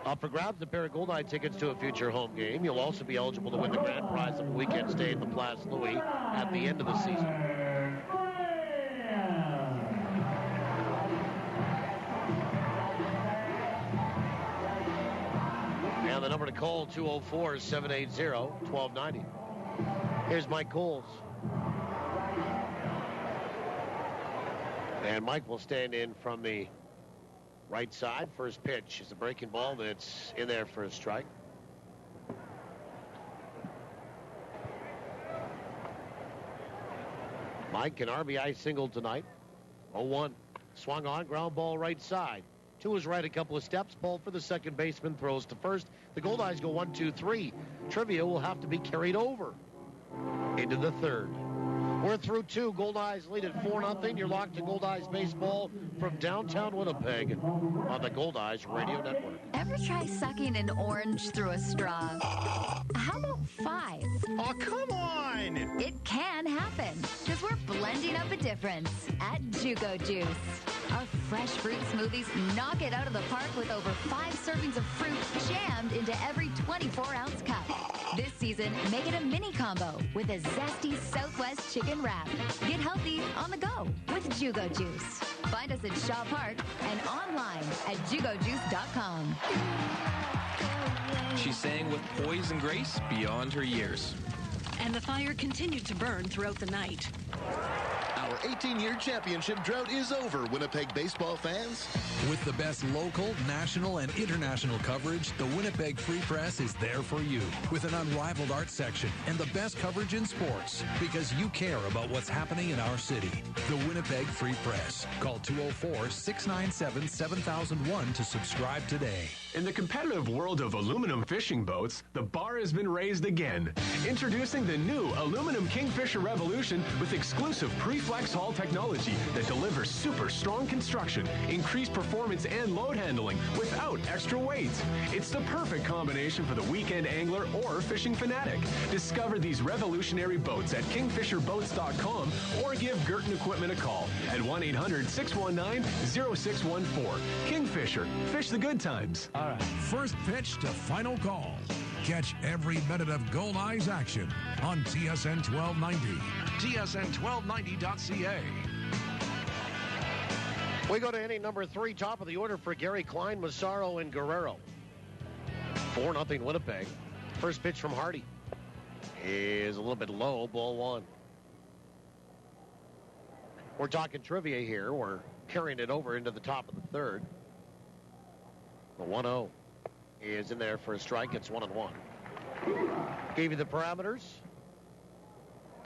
Up for grabs, a pair of Goldeye tickets to a future home game. You'll also be eligible to win the grand prize of a weekend stay at the Place Louis at the end of the season. And the number to call, 204-780-1290. Here's Mike Coles. And Mike will stand in from the right side. First pitch is a breaking ball that's in there for a strike. Mike, an RBI single tonight. 0-1. Swung on, ground ball right side. To his right a couple of steps. Ball for the second baseman. Throws to first. The Goldeyes go 1-2-3. Trivia will have to be carried over into the third. We're through 2. Goldeyes lead at 4-0. You're locked to Goldeyes baseball from downtown Winnipeg on the Goldeyes Radio Network. Ever try sucking an orange through a straw? How about 5? Oh, come on! It can happen, because we're blending up a difference at Jugo Juice. Our fresh fruit smoothies knock it out of the park with over 5 servings of fruit jammed into every 24-ounce cup. This season, make it a mini combo with a zesty Southwest chicken wrap. Get healthy on the go with Jugo Juice. Find us at Shaw Park and online at jugojuice.com. She sang with poise and grace beyond her years. And the fire continued to burn throughout the night. Our 18-year championship drought is over, Winnipeg baseball fans. With the best local, national, and international coverage, the Winnipeg Free Press is there for you. With an unrivaled art section and the best coverage in sports, because you care about what's happening in our city. The Winnipeg Free Press. Call 204-697-7001 to subscribe today. In the competitive world of aluminum fishing boats, the bar has been raised again. Introducing the new aluminum Kingfisher Revolution with exclusive pre-flex hull technology that delivers super strong construction, increased performance, and load handling without extra weight. It's the perfect combination for the weekend angler or fishing fanatic. Discover these revolutionary boats at kingfisherboats.com or give Girton Equipment a call at 1-800-619-0614. Kingfisher, fish the good times. All right. First pitch to final call. Catch every minute of Goldeyes action on TSN 1290. TSN1290.ca. We go to inning number 3, top of the order for Gary Klein, Massaro, and Guerrero. 4-0 Winnipeg. First pitch from Hardy is a little bit low, ball 1. We're talking trivia here. We're carrying it over into the top of the third. The 1-0 is in there for a strike. It's 1-1. Gave you the parameters.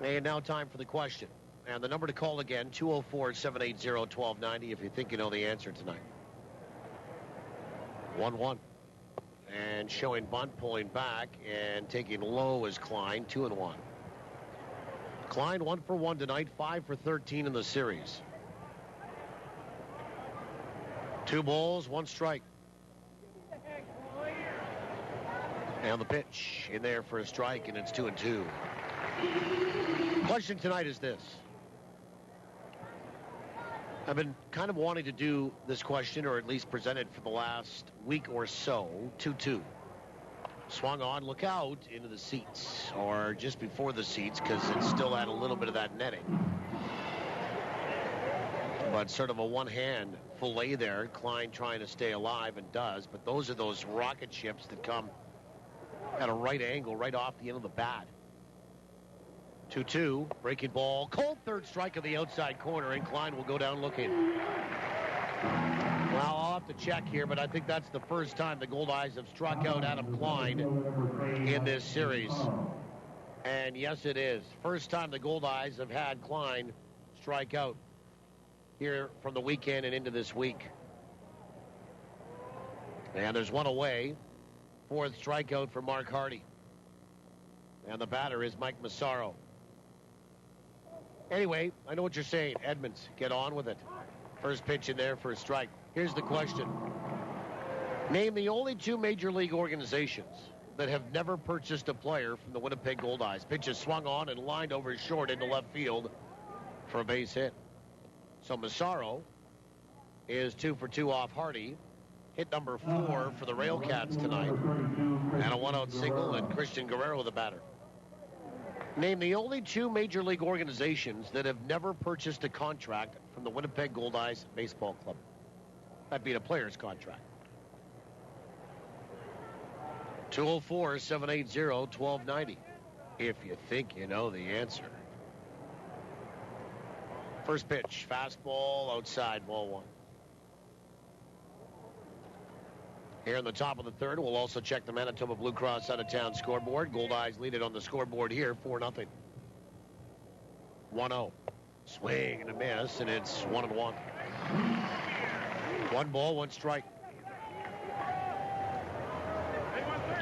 And now time for the question. And the number to call again, 204-780-1290, if you think you know the answer tonight. 1-1. And showing bunt, pulling back, and taking low is Klein, 2-1. Klein 1 for 1 tonight, 5 for 13 in the series. 2 balls, 1 strike. And the pitch in there for a strike, and it's 2-2. Question tonight is this. I've been kind of wanting to do this question, or at least present it for the last week or so. 2-2. Swung on, look out into the seats, or just before the seats, because it still had a little bit of that netting. But sort of a one-hand fillet there. Klein trying to stay alive, and does. But those are those rocket ships that come at a right angle, right off the end of the bat. 2-2, breaking ball. Cold third strike of the outside corner, and Klein will go down looking. Well, I'll have to check here, but I think that's the first time the Goldeyes have struck out Adam Klein in this series. And yes, it is. First time the Goldeyes have had Klein strike out here from the weekend and into this week. And there's one away. 4th strikeout for Mark Hardy. And the batter is Mike Massaro. Anyway, I know what you're saying. Edmonds, get on with it. First pitch in there for a strike. Here's the question. Name the only 2 major league organizations that have never purchased a player from the Winnipeg Goldeyes. Pitch is swung on and lined over short into left field for a base hit. So Massaro is 2 for 2 off Hardy. Hit number 4 for the RailCats tonight. And a 1-out single, and Christian Guerrero the batter. Name the only 2 major league organizations that have never purchased a contract from the Winnipeg Goldeyes Baseball Club. That'd be a player's contract. 204-780-1290. If you think you know the answer. First pitch, fastball outside, ball 1. Here in the top of the third, we'll also check the Manitoba Blue Cross out-of-town scoreboard. Goldeyes lead it on the scoreboard here, 4-0. 1-0. Swing and a miss, and it's 1-1. 1 ball, 1 strike.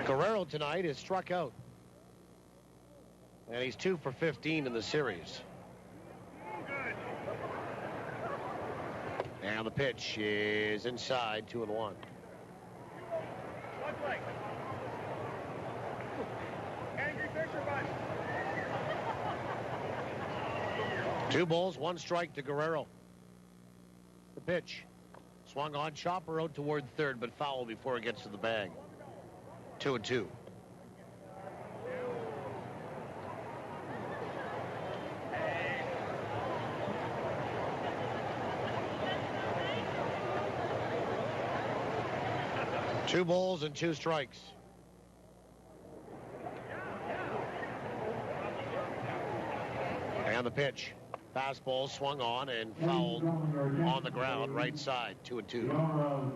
Guerrero tonight is struck out. And he's 2 for 15 in the series. And the pitch is inside, 2-1. 2 balls, 1 strike to Guerrero. The pitch. Swung on, chopper out toward third, but foul before it gets to the bag. 2-2. Two balls and 2 strikes. And the pitch. Fastball swung on and fouled on the ground, right side, 2-2.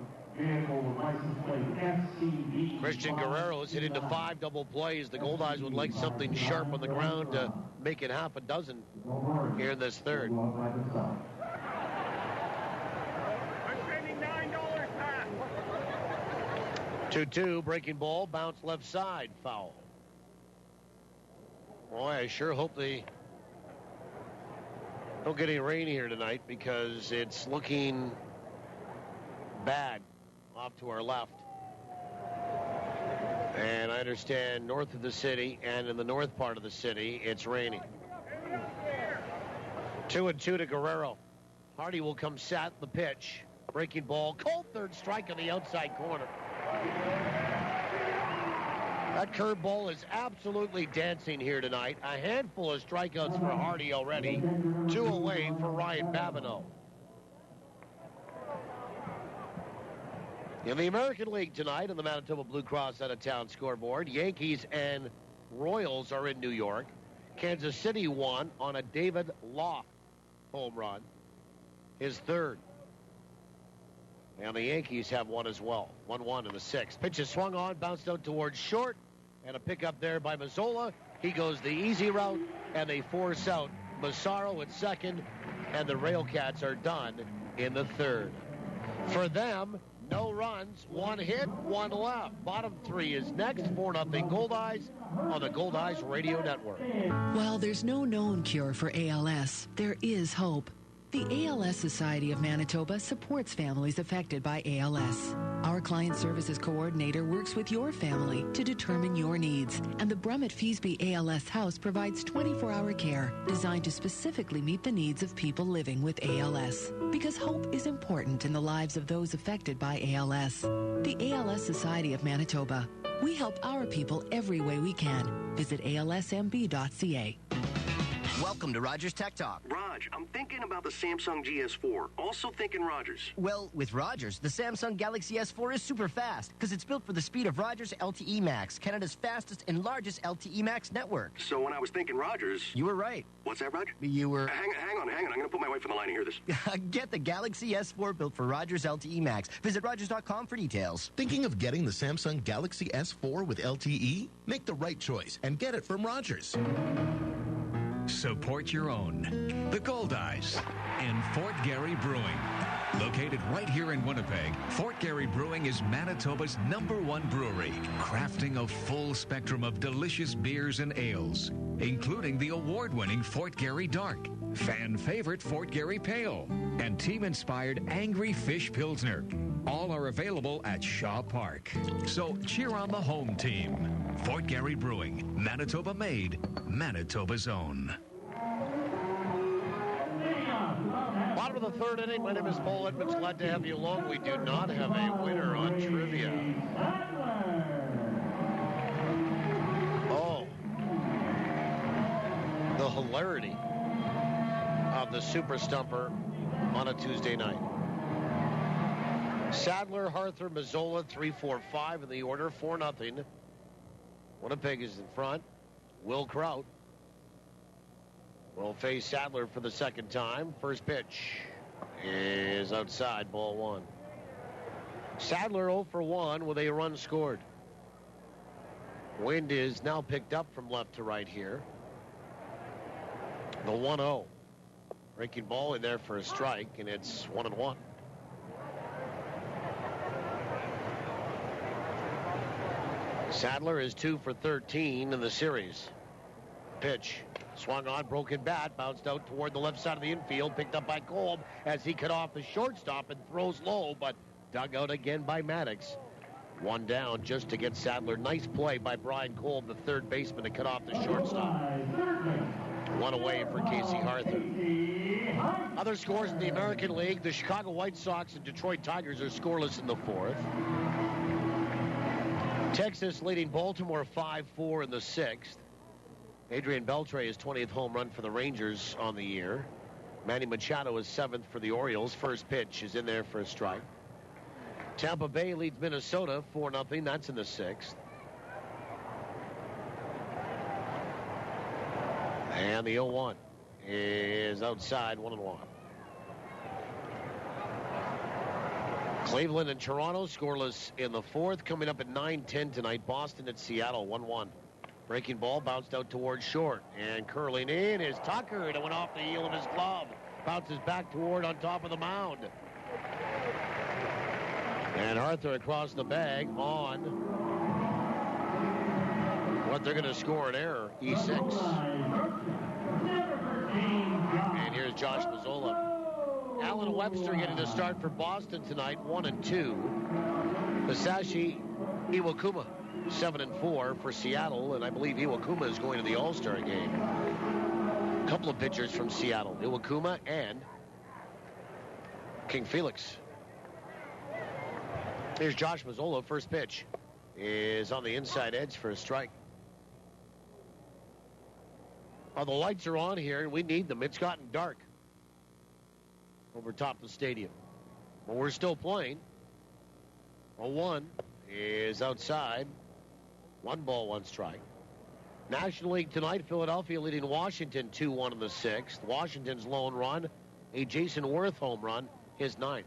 Christian Guerrero's hit into 5 double plays. The Goldeyes would like something sharp on the ground to make it half a dozen here in this third. 2-2, breaking ball, bounce left side, foul. Boy, I sure hope they don't get any rain here tonight because it's looking bad off to our left. And I understand north of the city and in the north part of the city, it's raining. 2-2 to Guerrero. Hardy will come set the pitch. Breaking ball, cold third strike on the outside corner. That curveball is absolutely dancing here tonight. A handful of strikeouts for Hardy already. 2 away for Ryan Babineau. In the American League tonight on the Manitoba Blue Cross out-of-town scoreboard, Yankees and Royals are in New York. Kansas City won on a David Law home run, his third. And the Yankees have one as well. 1-1 in the 6th. Pitch is swung on, bounced out towards short, and a pickup there by Mazzola. He goes the easy route, and they force out Massaro at second, and the RailCats are done in the third. For them, no runs, 1 hit, 1 left. Bottom 3 is next. 4-0 Goldeyes on the Goldeyes Radio Network. While there's no known cure for ALS, there is hope. The ALS Society of Manitoba supports families affected by ALS. Our Client Services Coordinator works with your family to determine your needs, and the Brummett Feasby ALS House provides 24-hour care designed to specifically meet the needs of people living with ALS. Because hope is important in the lives of those affected by ALS. The ALS Society of Manitoba. We help our people every way we can. Visit alsmb.ca. Welcome to Rogers Tech Talk. Raj, I'm thinking about the Samsung GS4. Also thinking Rogers. Well, with Rogers, the Samsung Galaxy S4 is super fast because it's built for the speed of Rogers LTE Max, Canada's fastest and largest LTE Max network. So when I was thinking Rogers... You were right. What's that, Raj? You were... Hang on. I'm going to put my wife on the line to hear this. Get the Galaxy S4 built for Rogers LTE Max. Visit Rogers.com for details. Thinking of getting the Samsung Galaxy S4 with LTE? Make the right choice and get it from Rogers. Support your own. The Goldeyes and Fort Garry Brewing. Located right here in Winnipeg, Fort Garry Brewing is Manitoba's #1 brewery, crafting a full spectrum of delicious beers and ales, including the award-winning Fort Garry Dark, fan favorite Fort Garry Pale, and team-inspired Angry Fish Pilsner. All are available at Shaw Park. So cheer on the home team. Fort Garry Brewing, Manitoba made, Manitoba's own. Bottom of the third inning. My name is Paul Edmonds. Glad to have you along. We do not have a winner on trivia. Oh. The hilarity of the Super Stumper on a Tuesday night. Sadler, Harther, Mazzola, 3-4-5 in the order, 4-0. Winnipeg is in front. Will Kraut will face Sadler for the second time. First pitch is outside, ball 1. Sadler 0 for 1 with a run scored. Wind is now picked up from left to right here. The 1-0. Breaking ball in there for a strike, and it's 1-1. Sadler is 2 for 13 in the series. Pitch swung on, broken bat, bounced out toward the left side of the infield, picked up by Kolb as he cut off the shortstop and throws low, but dug out again by Maddox. 1 down just to get Sadler. Nice play by Brian Kolb, the third baseman, to cut off the shortstop. 1 away for Casey Harther. Other scores in the American League, the Chicago White Sox and Detroit Tigers are scoreless in the 4th. Texas leading Baltimore 5-4 in the 6th. Adrian Beltre is 20th home run for the Rangers on the year. Manny Machado is 7th for the Orioles. First pitch is in there for a strike. Tampa Bay leads Minnesota 4-0. That's in the 6th. And the 0-1 is outside, 1-1. Cleveland and Toronto scoreless in the fourth. Coming up at 9:10 tonight, Boston at Seattle, 1-1. Breaking ball bounced out towards short, and curling in is Tucker. It went off the heel of his glove. Bounces back toward on top of the mound. And Arthur across the bag on what they're going to score an error, E6. And here's Josh Mazzola. Alan Webster getting the start for Boston tonight, 1-2. Masashi Iwakuma, 7-4 for Seattle, and I believe Iwakuma is going to the All-Star game. A couple of pitchers from Seattle, Iwakuma and King Felix. Here's Josh Mazzola. First pitch is on the inside edge for a strike. Oh, the lights are on here, and we need them. It's gotten dark over top of the stadium. But we're still playing. 0-1 is outside. 1 ball, 1 strike. National League tonight, Philadelphia leading Washington 2-1 in the 6th. Washington's lone run, a Jason Worth home run, his 9th.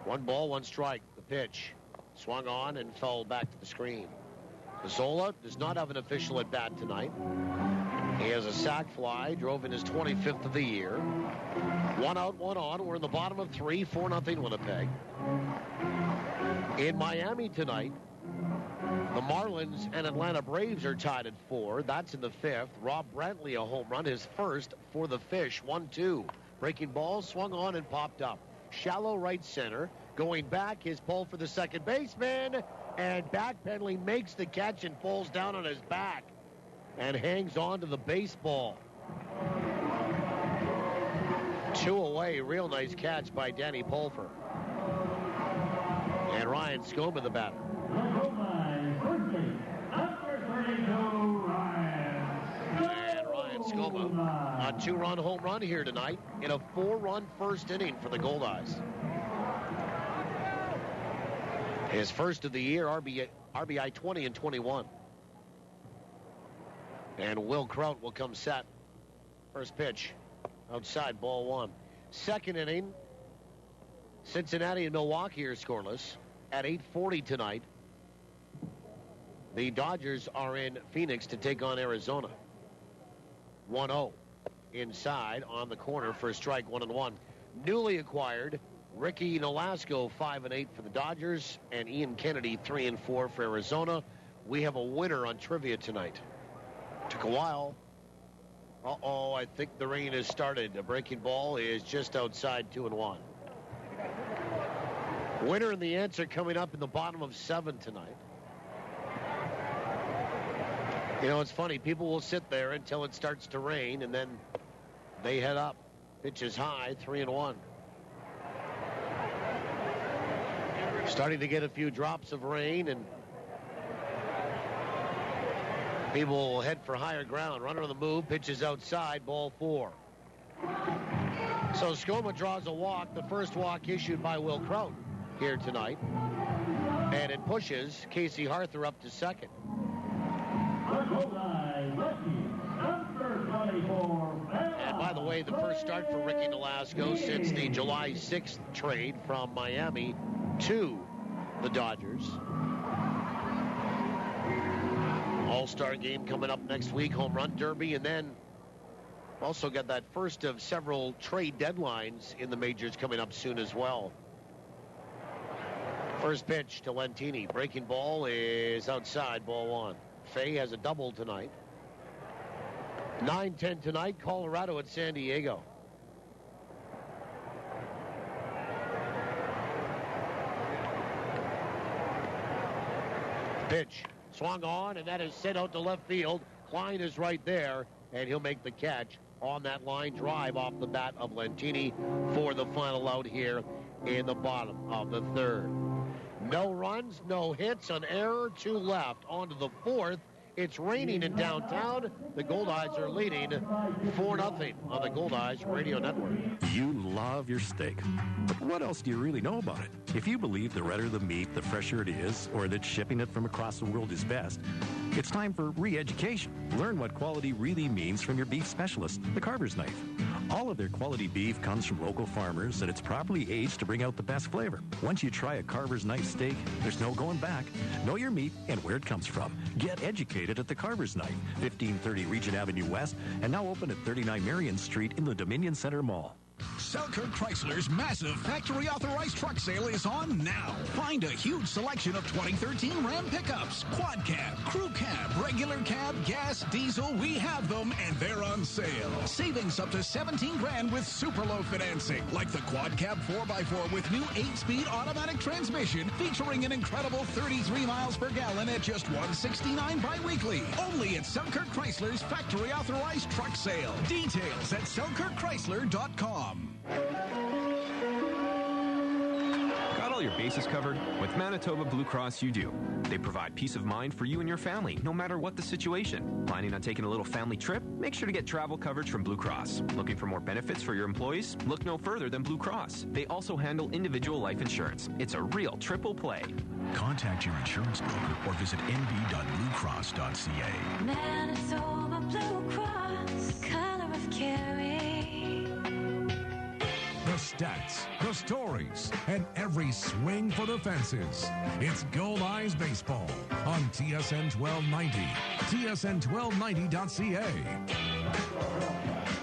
1 ball, 1 strike. The pitch swung on and fell back to the screen. Mazzola does not have an official at bat tonight. He has a sac fly, drove in his 25th of the year. 1 out, 1 on. We're in the bottom of 3, 4-0 Winnipeg. In Miami tonight, the Marlins and Atlanta Braves are tied at 4. That's in the 5th. Rob Brantley, a home run, his first for the Fish, 1-2. Breaking ball, swung on and popped up. Shallow right center. Going back, his pull for the second baseman. And backpedaling, makes the catch and falls down on his back. And hangs on to the baseball. 2 away. Real nice catch by Danny Pulfer. And Ryan Skoma, the batter. And Ryan Skoma, a 2-run home run here tonight in a 4-run first inning for the Goldeyes. His first of the year, RBI 20 and 21. And Will Kraut will come set. First pitch, outside, ball 1. Second inning, Cincinnati and Milwaukee are scoreless at 8:40 tonight. The Dodgers are in Phoenix to take on Arizona. 1-0 inside on the corner for a strike, 1-1. Newly acquired Ricky Nolasco, 5-8 for the Dodgers, and Ian Kennedy, 3-4 for Arizona. We have a winner on trivia tonight. Took a while. Uh-oh, I think the rain has started. The breaking ball is just outside, 2-1. Winner and the answer coming up in the bottom of 7 tonight. You know, it's funny. People will sit there until it starts to rain, and then they head up. Pitch is high, 3-1. Starting to get a few drops of rain, and people will head for higher ground. Runner on the move, pitches outside, ball 4. So Skoma draws a walk, the first walk issued by Will Kraut here tonight. And it pushes Casey Arthur up to second. And by the way, the first start for Ricky Nolasco since the July 6th trade from Miami to the Dodgers. All-Star game coming up next week, home run derby, and then also got that first of several trade deadlines in the majors coming up soon as well. First pitch to Lentini. Breaking ball is outside, ball 1. Fay has a double tonight. 9:10 tonight, Colorado at San Diego. Pitch swung on, and that is sent out to left field. Klein is right there, and he'll make the catch on that line drive off the bat of Lentini for the final out here in the bottom of the 3rd. No runs, no hits, an error, 2 left. On to the 4th, It's raining in downtown. The Goldeyes are leading 4-0 on the Goldeyes Radio Network. You love your steak. But what else do you really know about it? If you believe the redder the meat, the fresher it is, or that shipping it from across the world is best, it's time for re-education. Learn what quality really means from your beef specialist, the Carver's Knife. All of their quality beef comes from local farmers, and it's properly aged to bring out the best flavor. Once you try a Carver's Knife steak, there's no going back. Know your meat and where it comes from. Get educated at the Carver's Knife, 1530 Regent Avenue West, and now open at 39 Marion Street in the Dominion Center Mall. Selkirk Chrysler's massive factory-authorized truck sale is on now. Find a huge selection of 2013 Ram pickups, quad cab, crew cab, regular cab, gas, diesel. We have them, and they're on sale. Savings up to $17,000 with super low financing, like the quad cab 4x4 with new 8-speed automatic transmission, featuring an incredible 33 miles per gallon at just $169 bi-weekly. Only at Selkirk Chrysler's factory-authorized truck sale. Details at selkirkchrysler.com. Got all your bases covered? With Manitoba Blue Cross, you do. They provide peace of mind for you and your family, no matter what the situation. Planning on taking a little family trip? Make sure to get travel coverage from Blue Cross. Looking for more benefits for your employees? Look no further than Blue Cross. They also handle individual life insurance. It's a real triple play. Contact your insurance broker or visit nb.bluecross.ca. Manitoba Blue Cross, color of caring. The stats, the stories, and every swing for the fences. It's Goldeyes Baseball on TSN 1290, tsn1290.ca.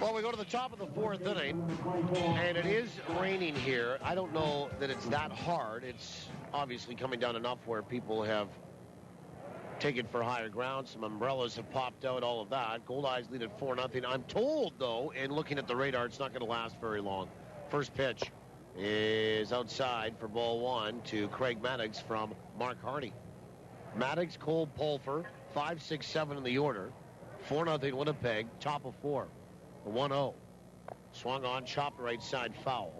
Well, we go to the top of the fourth inning, and it is raining here. I don't know that it's that hard. It's obviously coming down enough where people have taken for higher ground. Some umbrellas have popped out, all of that. Goldeyes lead at 4-0. I'm told, though, and looking at the radar, it's not going to last very long. First pitch is outside for ball one to Craig Maddox from Mark Harney. Maddox, Cole, Pulfer, 5, 6, 7 in the order. 4-0 Winnipeg, top of 4. 1-0. Swung on, chopped right side foul.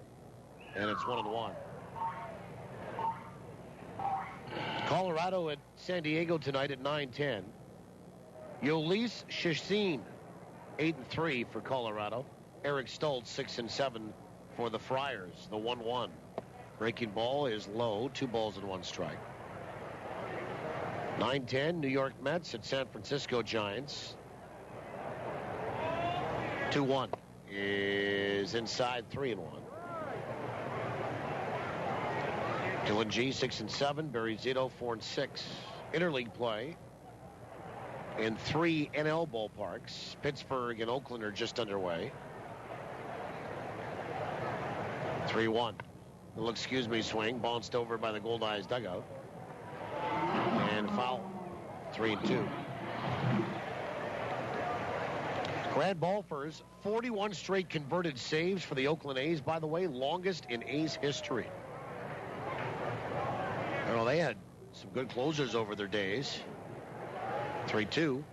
And it's 1-1. Colorado at San Diego tonight at 9:10. Yolis Shishine, 8-3 for Colorado. Eric Stoltz, 6-7 for the Friars, the 1-1. Breaking ball is low, 2 balls and 1 strike. 9:10, New York Mets at San Francisco Giants. 2-1 is inside, 3-1. Dylan G, 6-7. Barry Zito, 4-6. Interleague play in 3 NL ballparks. Pittsburgh and Oakland are just underway. 3-1. Little excuse me swing, bounced over by the Goldeyes dugout. And foul. 3-2. Grant Balfour's 41 straight converted saves for the Oakland A's. By the way, longest in A's history. Well, they had some good closers over their days. 3-2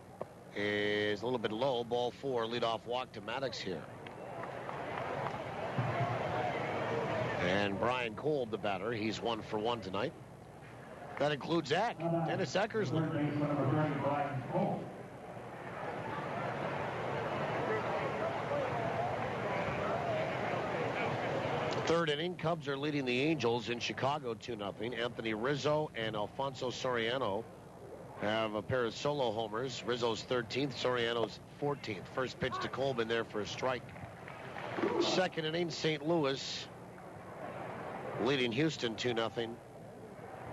is a little bit low. Ball 4, leadoff walk to Maddox here. And Brian Kolb, the batter, he's 1 for 1 tonight. That includes Eck, Dennis Eckersley. Third inning, Cubs are leading the Angels in Chicago 2-0. Anthony Rizzo and Alfonso Soriano have a pair of solo homers. Rizzo's 13th, Soriano's 14th. First pitch to Kolb in there for a strike. Second inning, St. Louis leading Houston 2-0.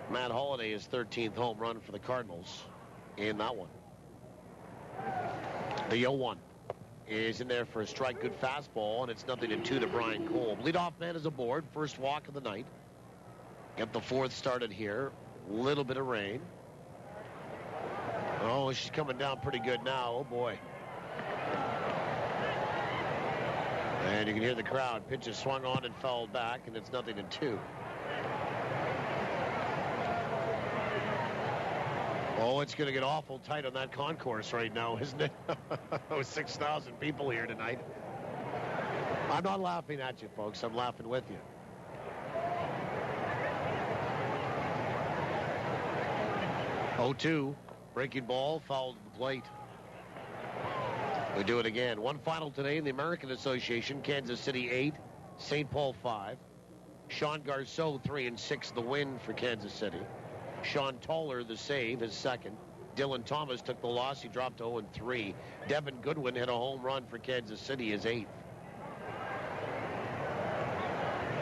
Matt Holliday, his 13th home run for the Cardinals in that one. The 0-1 is in there for a strike. Good fastball, and it's 0-2 to Brian Kolb. Leadoff man is aboard. First walk of the night. Get the fourth started here. Little bit of rain. Oh, she's coming down pretty good now. Oh, boy. And you can hear the crowd. Pitch is swung on and fouled back, and it's 0-2. Oh, it's going to get awful tight on that concourse right now, isn't it? 6,000 people here tonight. I'm not laughing at you, folks. I'm laughing with you. Oh, 2. Breaking ball, fouled at the plate. We do it again. One final today in the American Association. Kansas City 8, St. Paul 5. Sean Garceau 3 and 6, the win for Kansas City. Sean Toller, the save, his second. Dylan Thomas took the loss. He dropped 0 and 3. Devin Goodwin hit a home run for Kansas City, his 8th.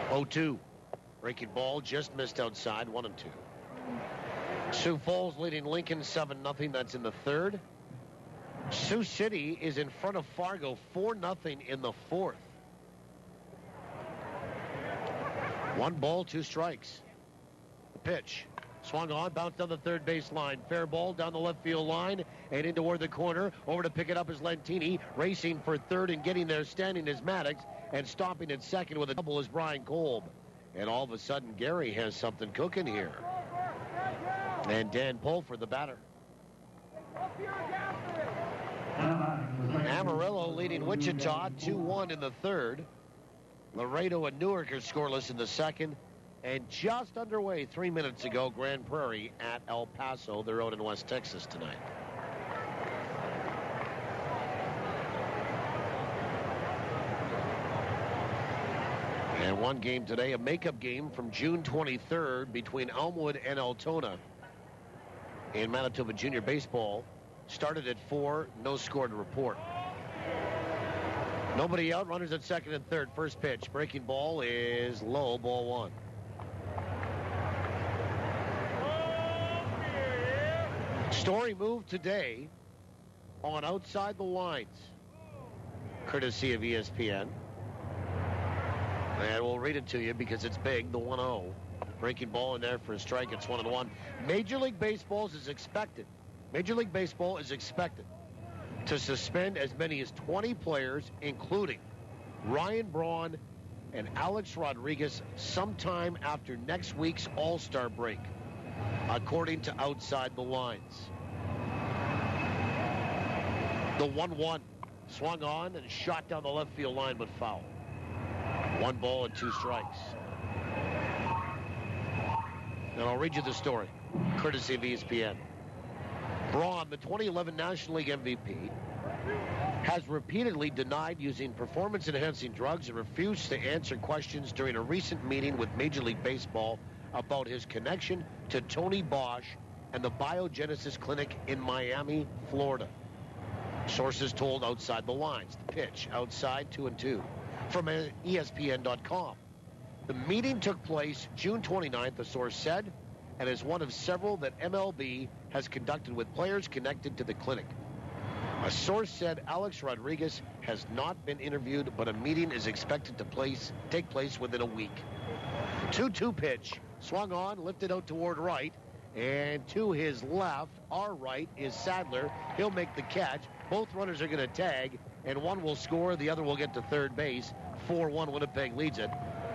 0-2. Breaking ball just missed outside, 1 and 2. Sioux Falls leading Lincoln 7-0. That's in the third. Sioux City is in front of Fargo 4-0 in the fourth. 1 ball, 2 strikes. The pitch. Swung on, bounced down the third base line. Fair ball down the left field line and in toward the corner. Over to pick it up is Lentini. Racing for third and getting there standing is Maddox. And stopping at second with a double is Brian Kolb. And all of a sudden, Gary has something cooking here. And Dan Pulford, the batter. Amarillo leading Wichita 2-1 in the third. Laredo and Newark are scoreless in the second. And just underway 3 minutes ago, Grand Prairie at El Paso. They're out in West Texas tonight. And one game today, a makeup game from June 23rd between Elmwood and Altona in Manitoba Junior Baseball. Started at 4, no score to report. Nobody out, runners at second and third. First pitch, breaking ball is low, ball 1. Story moved today on Outside the Lines, courtesy of ESPN. And we'll read it to you because it's big, the 1-0. Breaking ball in there for a strike. It's 1-1. Major League Baseball is expected to suspend as many as 20 players, including Ryan Braun and Alex Rodriguez, sometime after next week's All-Star break, according to Outside the Lines. The 1-1 swung on and shot down the left field line, but foul. 1 ball and 2 strikes. And I'll read you the story, courtesy of ESPN. Braun, the 2011 National League MVP, has repeatedly denied using performance-enhancing drugs and refused to answer questions during a recent meeting with Major League Baseball about his connection to Tony Bosch and the Biogenesis Clinic in Miami, Florida. Sources told Outside the Lines. The pitch, outside, 2-2. From ESPN.com. The meeting took place June 29th, the source said, and is one of several that MLB has conducted with players connected to the clinic. A source said Alex Rodriguez has not been interviewed, but a meeting is expected to take place within a week. 2-2 pitch, swung on, lifted out toward right, and to his left, our right, is Sadler. He'll make the catch. Both runners are going to tag, and one will score, the other will get to third base. 4-1, Winnipeg leads it.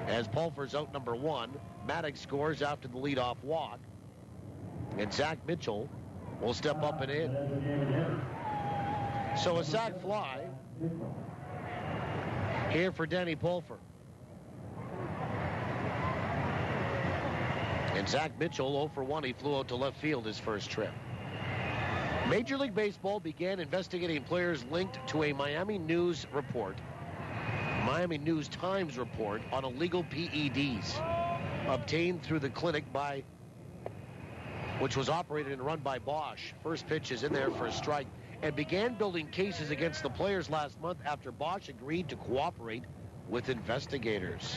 As Pulford's out number 1, Maddox scores after the leadoff walk, and Zach Mitchell will step up and in. So a sac fly here for Danny Pulford. And Zach Mitchell, 0 for 1, he flew out to left field his first trip. Major League Baseball began investigating players linked to a Miami News Times report on illegal PEDs obtained through the clinic which was operated and run by Bosch. First pitch is in there for a strike, and began building cases against the players last month after Bosch agreed to cooperate with investigators.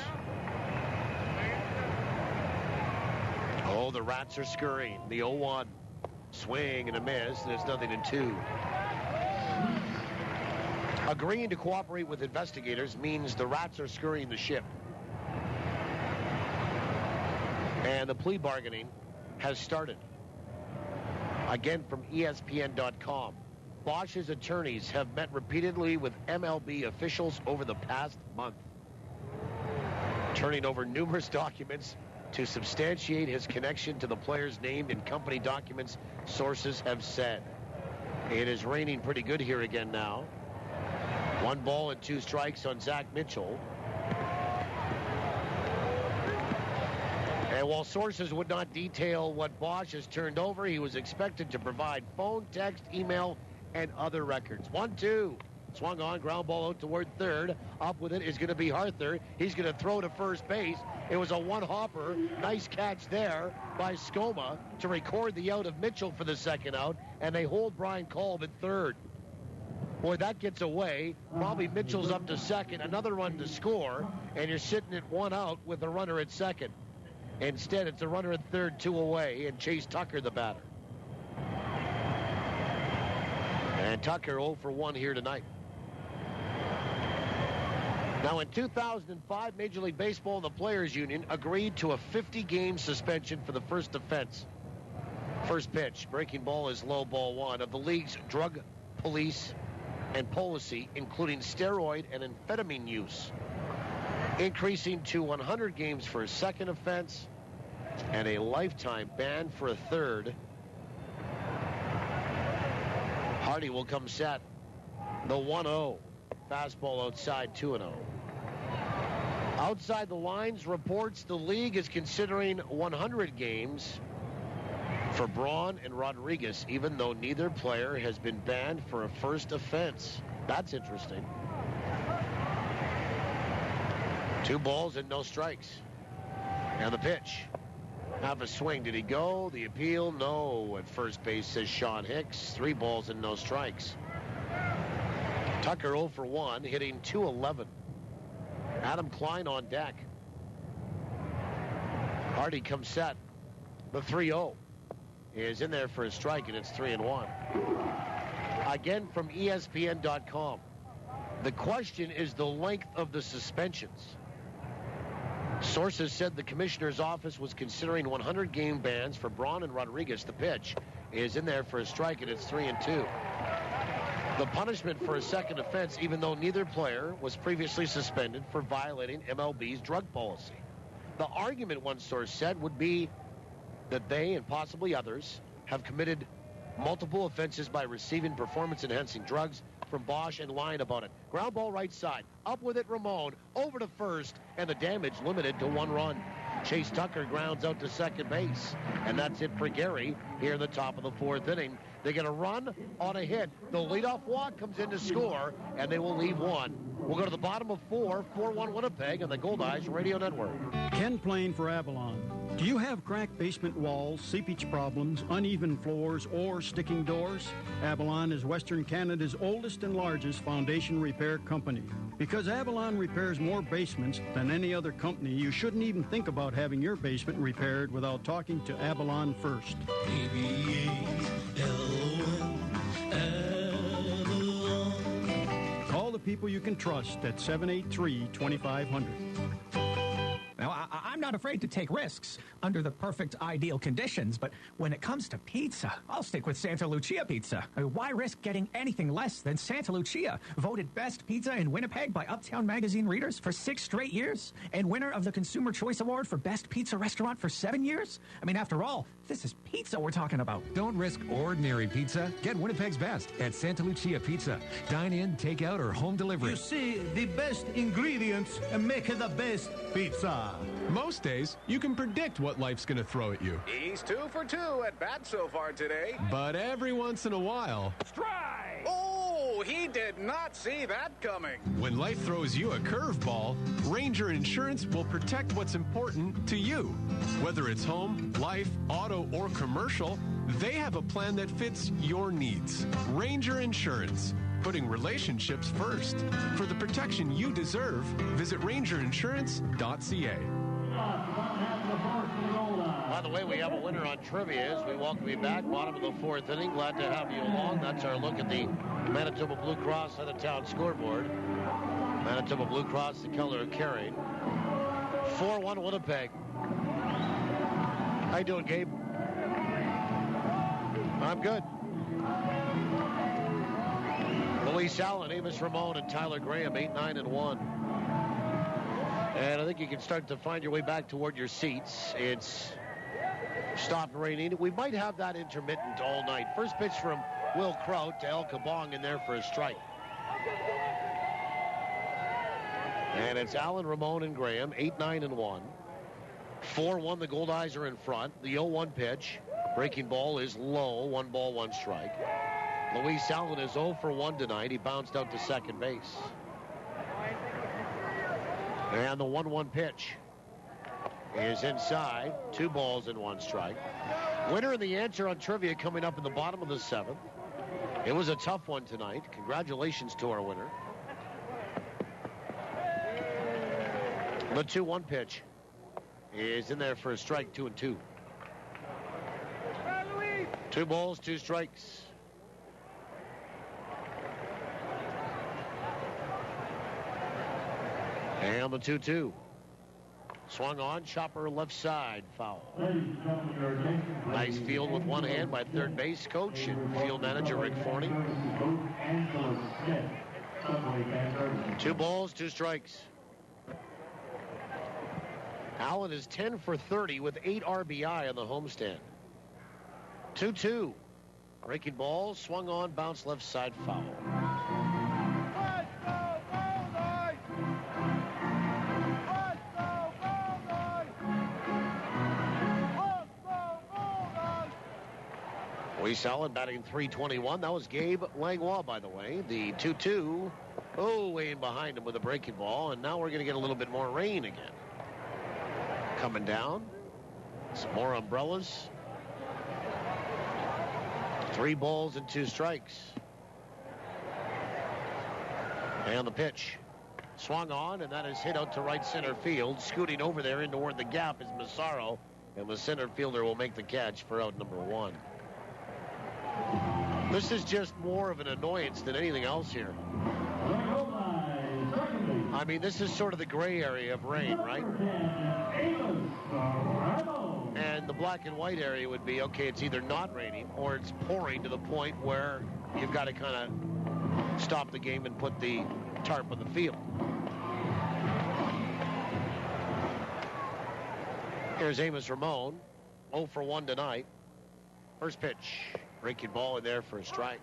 Oh, the Rats are scurrying. The 0-1. Swing and a miss, and it's 0-2. Agreeing to cooperate with investigators means the Rats are scurrying the ship. And the plea bargaining has started. Again, from ESPN.com. Bosch's attorneys have met repeatedly with MLB officials over the past month, turning over numerous documents to substantiate his connection to the players named in company documents, sources have said. It is raining pretty good here again now. 1 ball and 2 strikes on Zach Mitchell. And while sources would not detail what Bosch has turned over, he was expected to provide phone, text, email, and other records. 1-2. Swung on, ground ball out toward third. Up with it is going to be Arthur. He's going to throw to first base. It was a one-hopper. Nice catch there by Skoma to record the out of Mitchell for the second out, and they hold Brian Kolb at third. Boy, that gets away. Probably Mitchell's up to second. Another run to score, and you're sitting at one out with a runner at second. Instead, it's a runner at third, 2 away, and Chase Tucker the batter. And Tucker 0 for 1 here tonight. Now, in 2005, Major League Baseball and the Players Union agreed to a 50-game suspension for the first offense. First pitch, breaking ball is low, ball 1, of the league's drug police and policy, including steroid and amphetamine use, increasing to 100 games for a second offense and a lifetime ban for a third. Hardy will come set. The 1-0. Fastball outside, 2-0. Outside the Lines reports the league is considering 100 games for Braun and Rodriguez, even though neither player has been banned for a first offense. That's interesting. 2 balls and no strikes. And the pitch. Have a swing. Did he go? The appeal? No. At first base, says Sean Hicks. 3 balls and no strikes. Tucker 0 for 1, hitting .211. Adam Klein on deck. Hardy comes set. The 3-0 is in there for a strike, and it's 3-1. Again from ESPN.com. The question is the length of the suspensions. Sources said the commissioner's office was considering 100-game bans for Braun and Rodriguez. The pitch is in there for a strike, and it's 3-2. The punishment for a second offense, even though neither player was previously suspended for violating MLB's drug policy. The argument, one source said, would be that they and possibly others have committed multiple offenses by receiving performance-enhancing drugs from Bosch and lying about it. Ground ball right side. Up with it, Ramon. Over to first, and the damage limited to 1 run. Chase Tucker grounds out to second base. And that's it for Gary here in the top of the 4th inning. They get a run on a hit. The leadoff walk comes in to score, and they will leave 1. We'll go to the bottom of 4, 4-1 Winnipeg on the Goldeyes Radio Network. Ken Plain for Avalon. Do you have cracked basement walls, seepage problems, uneven floors, or sticking doors? Avalon is Western Canada's oldest and largest foundation repair company. Because Avalon repairs more basements than any other company, you shouldn't even think about having your basement repaired without talking to Avalon first. Call the people you can trust at 783-2500. Now, I'm not afraid to take risks under the perfect ideal conditions, but when it comes to pizza, I'll stick with Santa Lucia Pizza. Why risk getting anything less than Santa Lucia? Voted best pizza in Winnipeg by Uptown Magazine readers for 6 straight years, and winner of the Consumer Choice Award for best pizza restaurant for 7 years? I mean, after all, this is pizza we're talking about. Don't risk ordinary pizza. Get Winnipeg's best at Santa Lucia Pizza. Dine in, take out, or home delivery. You see, the best ingredients make the best pizza. Most days, you can predict what life's going to throw at you. He's 2 for 2 at bat so far today. But every once in a while... Strike! Oh, he did not see that coming. When life throws you a curveball, Ranger Insurance will protect what's important to you. Whether it's home, life, auto, or commercial, they have a plan that fits your needs. Ranger Insurance. Putting relationships first. For the protection you deserve, visit rangerinsurance.ca. By the way, we have a winner on trivia as we welcome you back. Bottom of the 4th inning. Glad to have you along. That's our look at the Manitoba Blue Cross on the town scoreboard. Manitoba Blue Cross, the color of caring. 4-1 Winnipeg. How you doing, Gabe? I'm good. Luis Allen, Amos Ramon, and Tyler Graham, 8-9-1. And I think you can start to find your way back toward your seats. It's stopped raining. We might have that intermittent all night. First pitch from Will Kraut to El Kabong in there for a strike. And it's Allen, Ramon, and Graham, 8-9-1. 4-1, the Goldeyes are in front. The 0-1 pitch. Breaking ball is low. 1 ball, 1 strike. Luis Allen is 0 for 1 tonight. He bounced out to second base. And the 1-1 pitch is inside. 2 balls and 1 strike. Winner and the answer on trivia coming up in the bottom of the 7th. It was a tough one tonight. Congratulations to our winner. The 2-1 pitch is in there for a strike, 2-2. 2 balls, 2 strikes. And the 2-2. Swung on, chopper left side, foul. Nice field with one hand by third base coach and field manager Rick Forney. 2 balls, 2 strikes. Allen is 10 for 30 with 8 RBI on the homestand. 2-2. Breaking ball, swung on, bounce left side, foul. Luis Allen batting .321. That was Gabe Langlois, by the way. The 2-2. Oh, way in behind him with a breaking ball. And now we're going to get a little bit more rain again. Coming down. Some more umbrellas. 3 balls and 2 strikes. And the pitch. Swung on, and that is hit out to right center field. Scooting over there in toward the gap is Massaro. And the center fielder will make the catch for out number 1. This is just more of an annoyance than anything else here. I mean, this is sort of the gray area of rain, right? And the black and white area would be, okay, it's either not raining or it's pouring to the point where you've got to kind of stop the game and put the tarp on the field. Here's Amos Ramon, 0 for 1 tonight. First pitch. Breaking ball in there for a strike.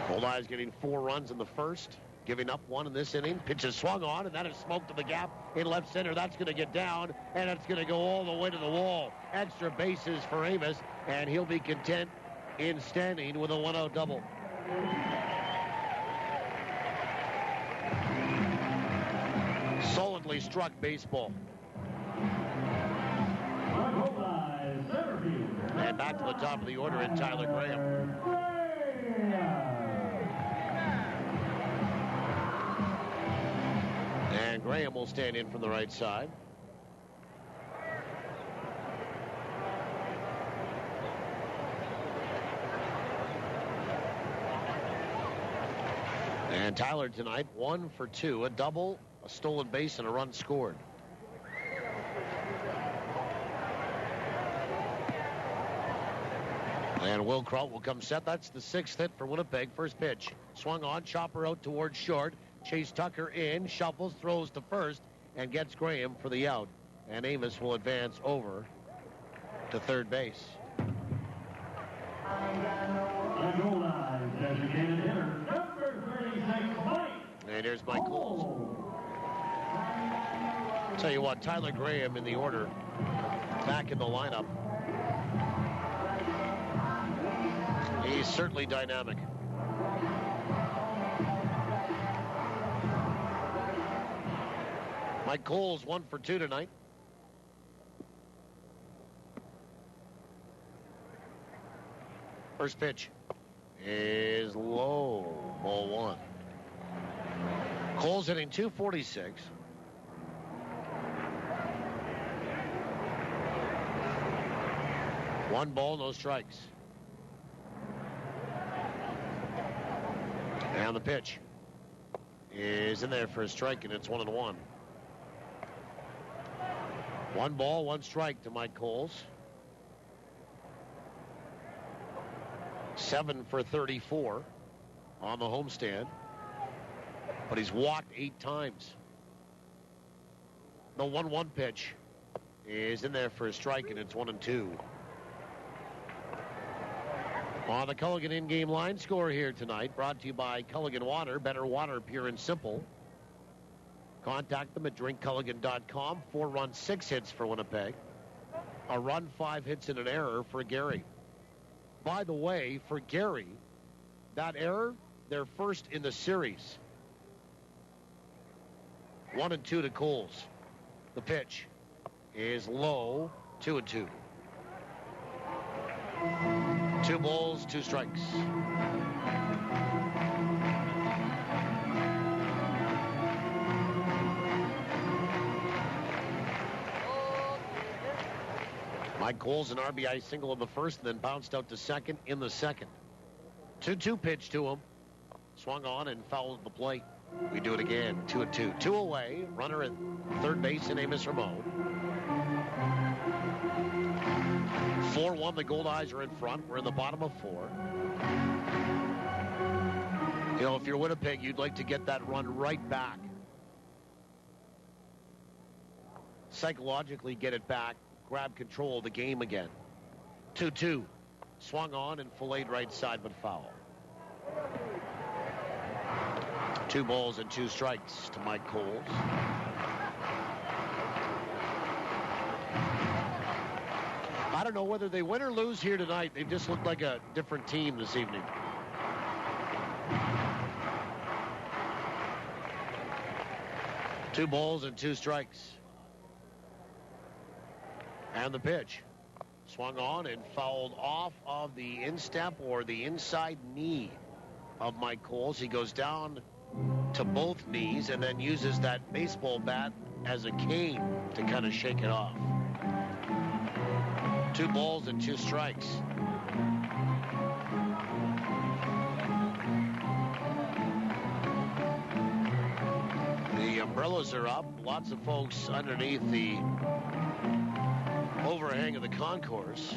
Goldeyes getting 4 runs in the first, giving up 1 in this inning. Pitch is swung on, and that is smoked to the gap in left center. That's going to get down, and it's going to go all the way to the wall. Extra bases for Amos, and he'll be content in standing with a 1-0 double. Solidly struck baseball. And back to the top of the order in Tyler Graham. And Graham will stand in from the right side. And Tyler tonight, 1 for 2, a double, a stolen base, and a run scored. And Will Kraut will come set. That's the 6th hit for Winnipeg. First pitch. Swung on, chopper out towards short. Chase Tucker in, shuffles, throws to first, and gets Graham for the out. And Amos will advance over to third base. And here's Mike Coles. Tell you what, Tyler Graham in the order, back in the lineup. He's certainly dynamic. Mike Coles 1 for 2 tonight. First pitch is low, ball 1. Coles hitting .246. One ball, no strikes. And the pitch is in there for a strike, and it's 1-1. 1 ball, 1 strike to Mike Coles. 7 for 34 on the homestand, but he's walked 8 times. The 1-1 pitch is in there for a strike, and it's 1-2. On the Culligan in-game line score here tonight, brought to you by Culligan Water. Better water, pure and simple. Contact them at drinkculligan.com. 4 runs, 6 hits for Winnipeg. A run, 5 hits, and an error for Gary. By the way, for Gary, that error, they're first in the series. 1-2 to Coles. The pitch is low, 2-2. 2 balls, 2 strikes. Mike Coles, an RBI single in the first, and then bounced out to second in the second. 2-2 pitch to him. Swung on and fouled the plate. We do it again. 2-2. 2 away. Runner at third base in Amos Ramon. 4-1. The Goldeyes are in front. We're in the bottom of 4. You know, if you're Winnipeg, you'd like to get that run right back. Psychologically get it back. Grab control of the game again. 2-2. Swung on and filleted right side, but foul. 2 balls and 2 strikes to Mike Coles. I don't know whether they win or lose here tonight. They've just looked like a different team this evening. Two balls and 2 strikes. And the pitch. Swung on and fouled off of the instep or the inside knee of Mike Coles. He goes down to both knees and then uses that baseball bat as a cane to kind of shake it off. 2 balls and 2 strikes. The umbrellas are up. Lots of folks underneath the overhang of the concourse.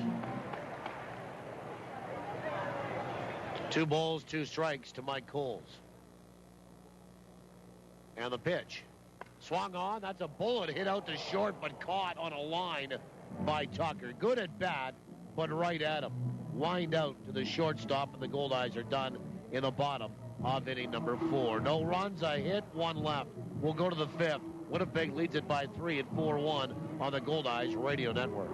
2 balls, 2 strikes to Mike Coles. And the pitch. Swung on. That's a bullet hit out to short, but caught on a line by Tucker. Good at bat, but right at him. Wind out to the shortstop, and the Goldeyes are done in the bottom of inning number 4. No runs, a hit, 1 left. We'll go to the 5th. Winnipeg leads it by 3 at 4-1 on the Goldeyes Radio Network.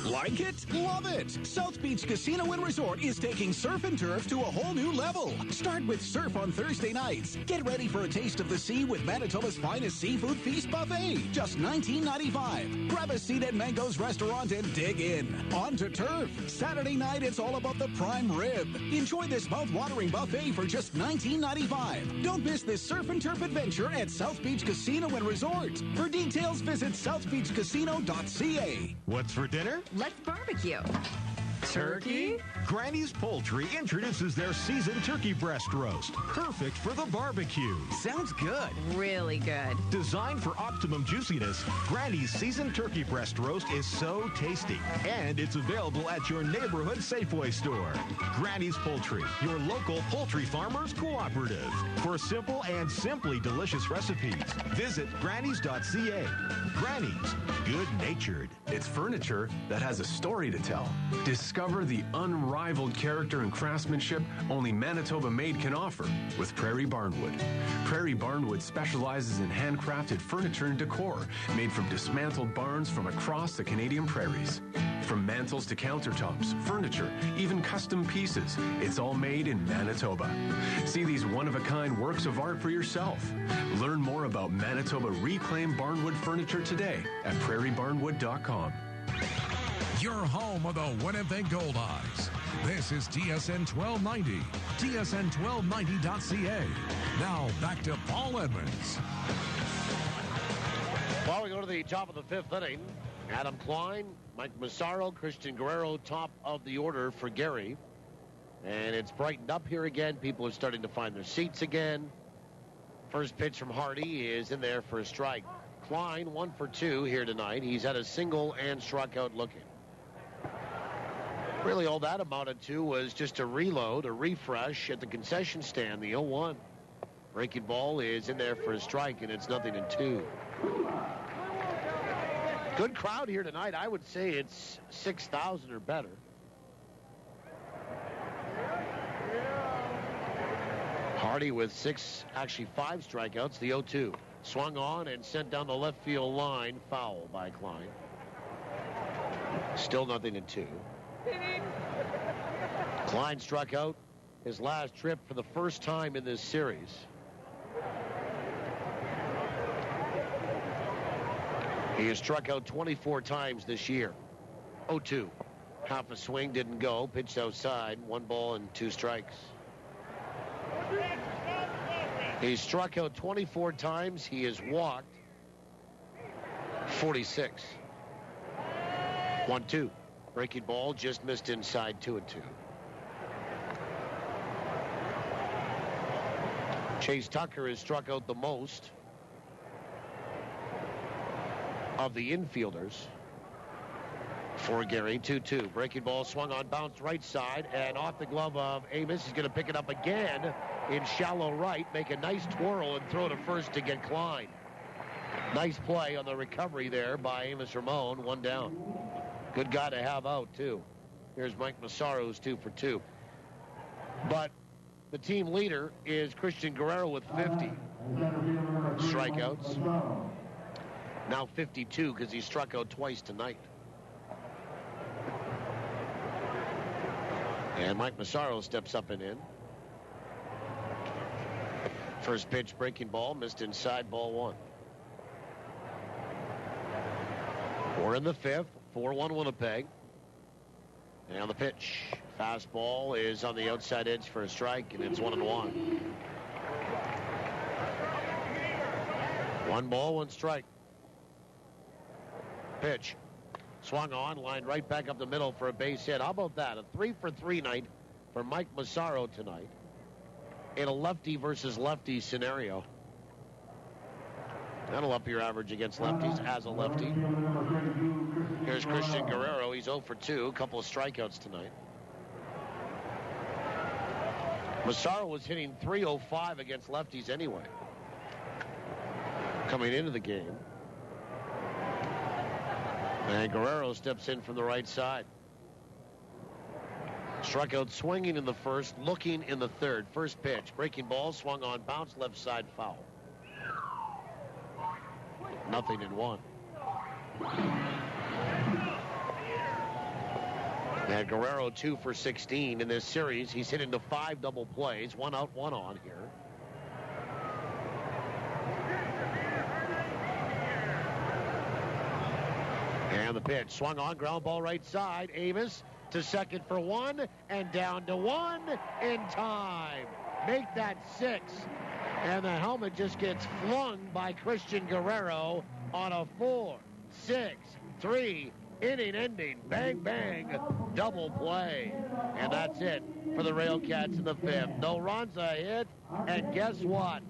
Like it? Love it! South Beach Casino and Resort is taking surf and turf to a whole new level. Start with surf on Thursday nights. Get ready for a taste of the sea with Manitoba's finest seafood feast buffet. Just $19.95. Grab a seat at Mango's restaurant and dig in. On to turf. Saturday night, it's all about the prime rib. Enjoy this mouth-watering buffet for just $19.95. Don't miss this surf and turf adventure at South Beach Casino and Resort. For details, visit southbeachcasino.ca. What's for dinner? Let's barbecue. Turkey? Granny's Poultry introduces their seasoned turkey breast roast. Perfect for the barbecue. Sounds good. Really good. Designed for optimum juiciness, Granny's seasoned turkey breast roast is so tasty. And it's available at your neighborhood Safeway store. Granny's Poultry, your local poultry farmers cooperative. For simple and simply delicious recipes, visit grannys.ca. Granny's, good-natured. It's furniture that has a story to tell. Discover the unrivaled character and craftsmanship only Manitoba Made can offer with Prairie Barnwood. Prairie Barnwood specializes in handcrafted furniture and decor made from dismantled barns from across the Canadian prairies. From mantels to countertops, furniture, even custom pieces, it's all made in Manitoba. See these one-of-a-kind works of art for yourself. Learn more about Manitoba Reclaimed Barnwood furniture today at prairiebarnwood.com. Your home of the Winnipeg Goldeyes. This is TSN 1290, tsn1290.ca. Now back to Paul Edmonds. Well, we go to the top of the 5th inning. Adam Klein, Mike Massaro, Christian Guerrero, top of the order for Gary. And it's brightened up here again. People are starting to find their seats again. First pitch from Hardy is in there for a strike. Klein, 1 for 2 here tonight. He's had a single and struck out looking. Really all that amounted to was just a reload, a refresh at the concession stand, the 0-1. Breaking ball is in there for a strike, and it's 0-2. Good crowd here tonight. I would say it's 6,000 or better. Hardy with 5 strikeouts, the 0-2. Swung on and sent down the left field line. Foul by Klein. Still 0-2. Klein struck out his last trip for the first time in this series. He has struck out 24 times this year. 0-2. Half a swing, didn't go. Pitched outside. 1 ball and 2 strikes. He struck out 24 times. He has walked 46. 1-2. Breaking ball just missed inside. 2-2. Chase Tucker has struck out the most of the infielders for Gary. 2-2. Breaking ball swung on, bounced right side, and off the glove of Amos. He's going to pick it up again in shallow right, make a nice twirl, and throw to first to get Klein. Nice play on the recovery there by Amos Ramon. 1 down. Good guy to have out, too. Here's Mike Massaro, who's 2 for 2. But the team leader is Christian Guerrero with 50 strikeouts. Now 52 because he struck out twice tonight. And Mike Massaro steps up and in. First pitch, breaking ball, missed inside, ball 1. We're in the 5th, 4-1 Winnipeg. And on the pitch, fastball is on the outside edge for a strike, and it's 1-1. 1 ball, 1 strike. Pitch. Swung on, lined right back up the middle for a base hit. How about that? A 3 for 3 night for Mike Massaro tonight in a lefty versus lefty scenario. That'll up your average against lefties as a lefty. Here's Christian Guerrero. He's 0 for 2. A couple of strikeouts tonight. Massaro was hitting .305 against lefties anyway, coming into the game. And Guerrero steps in from the right side. Struck out swinging in the first, looking in the third. First pitch, breaking ball, swung on, bounce left side, foul. 0-1. And Guerrero 2 for 16 in this series. He's hit into 5 double plays, 1 out, 1 on here. And the pitch, swung on, ground ball right side. Amos to second for 1, and down to 1 in time. Make that 6. And the helmet just gets flung by Christian Guerrero on a 4-6-3 inning-ending bang-bang double play. And that's it for the RailCats in the 5th. No runs, a hit, and guess what?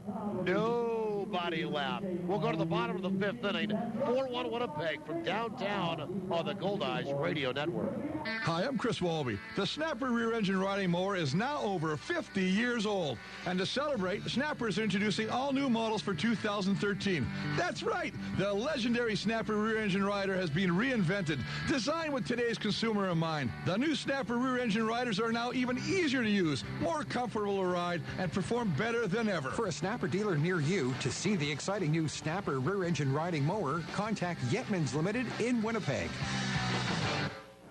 Nobody left. We'll go to the bottom of the 5th inning. 4-1 Winnipeg from downtown on the Goldeyes Radio Network. Hi, I'm Chris Walby. The Snapper rear-engine riding mower is now over 50 years old. And to celebrate, Snapper is introducing all new models for 2013. That's right! The legendary Snapper rear-engine rider has been reinvented, designed with today's consumer in mind. The new Snapper rear-engine riders are now even easier to use, more comfortable to ride, and perform better than ever. For a Snapper dealer near you to see the exciting new Snapper rear-engine riding mower, contact Yetmans Limited in Winnipeg.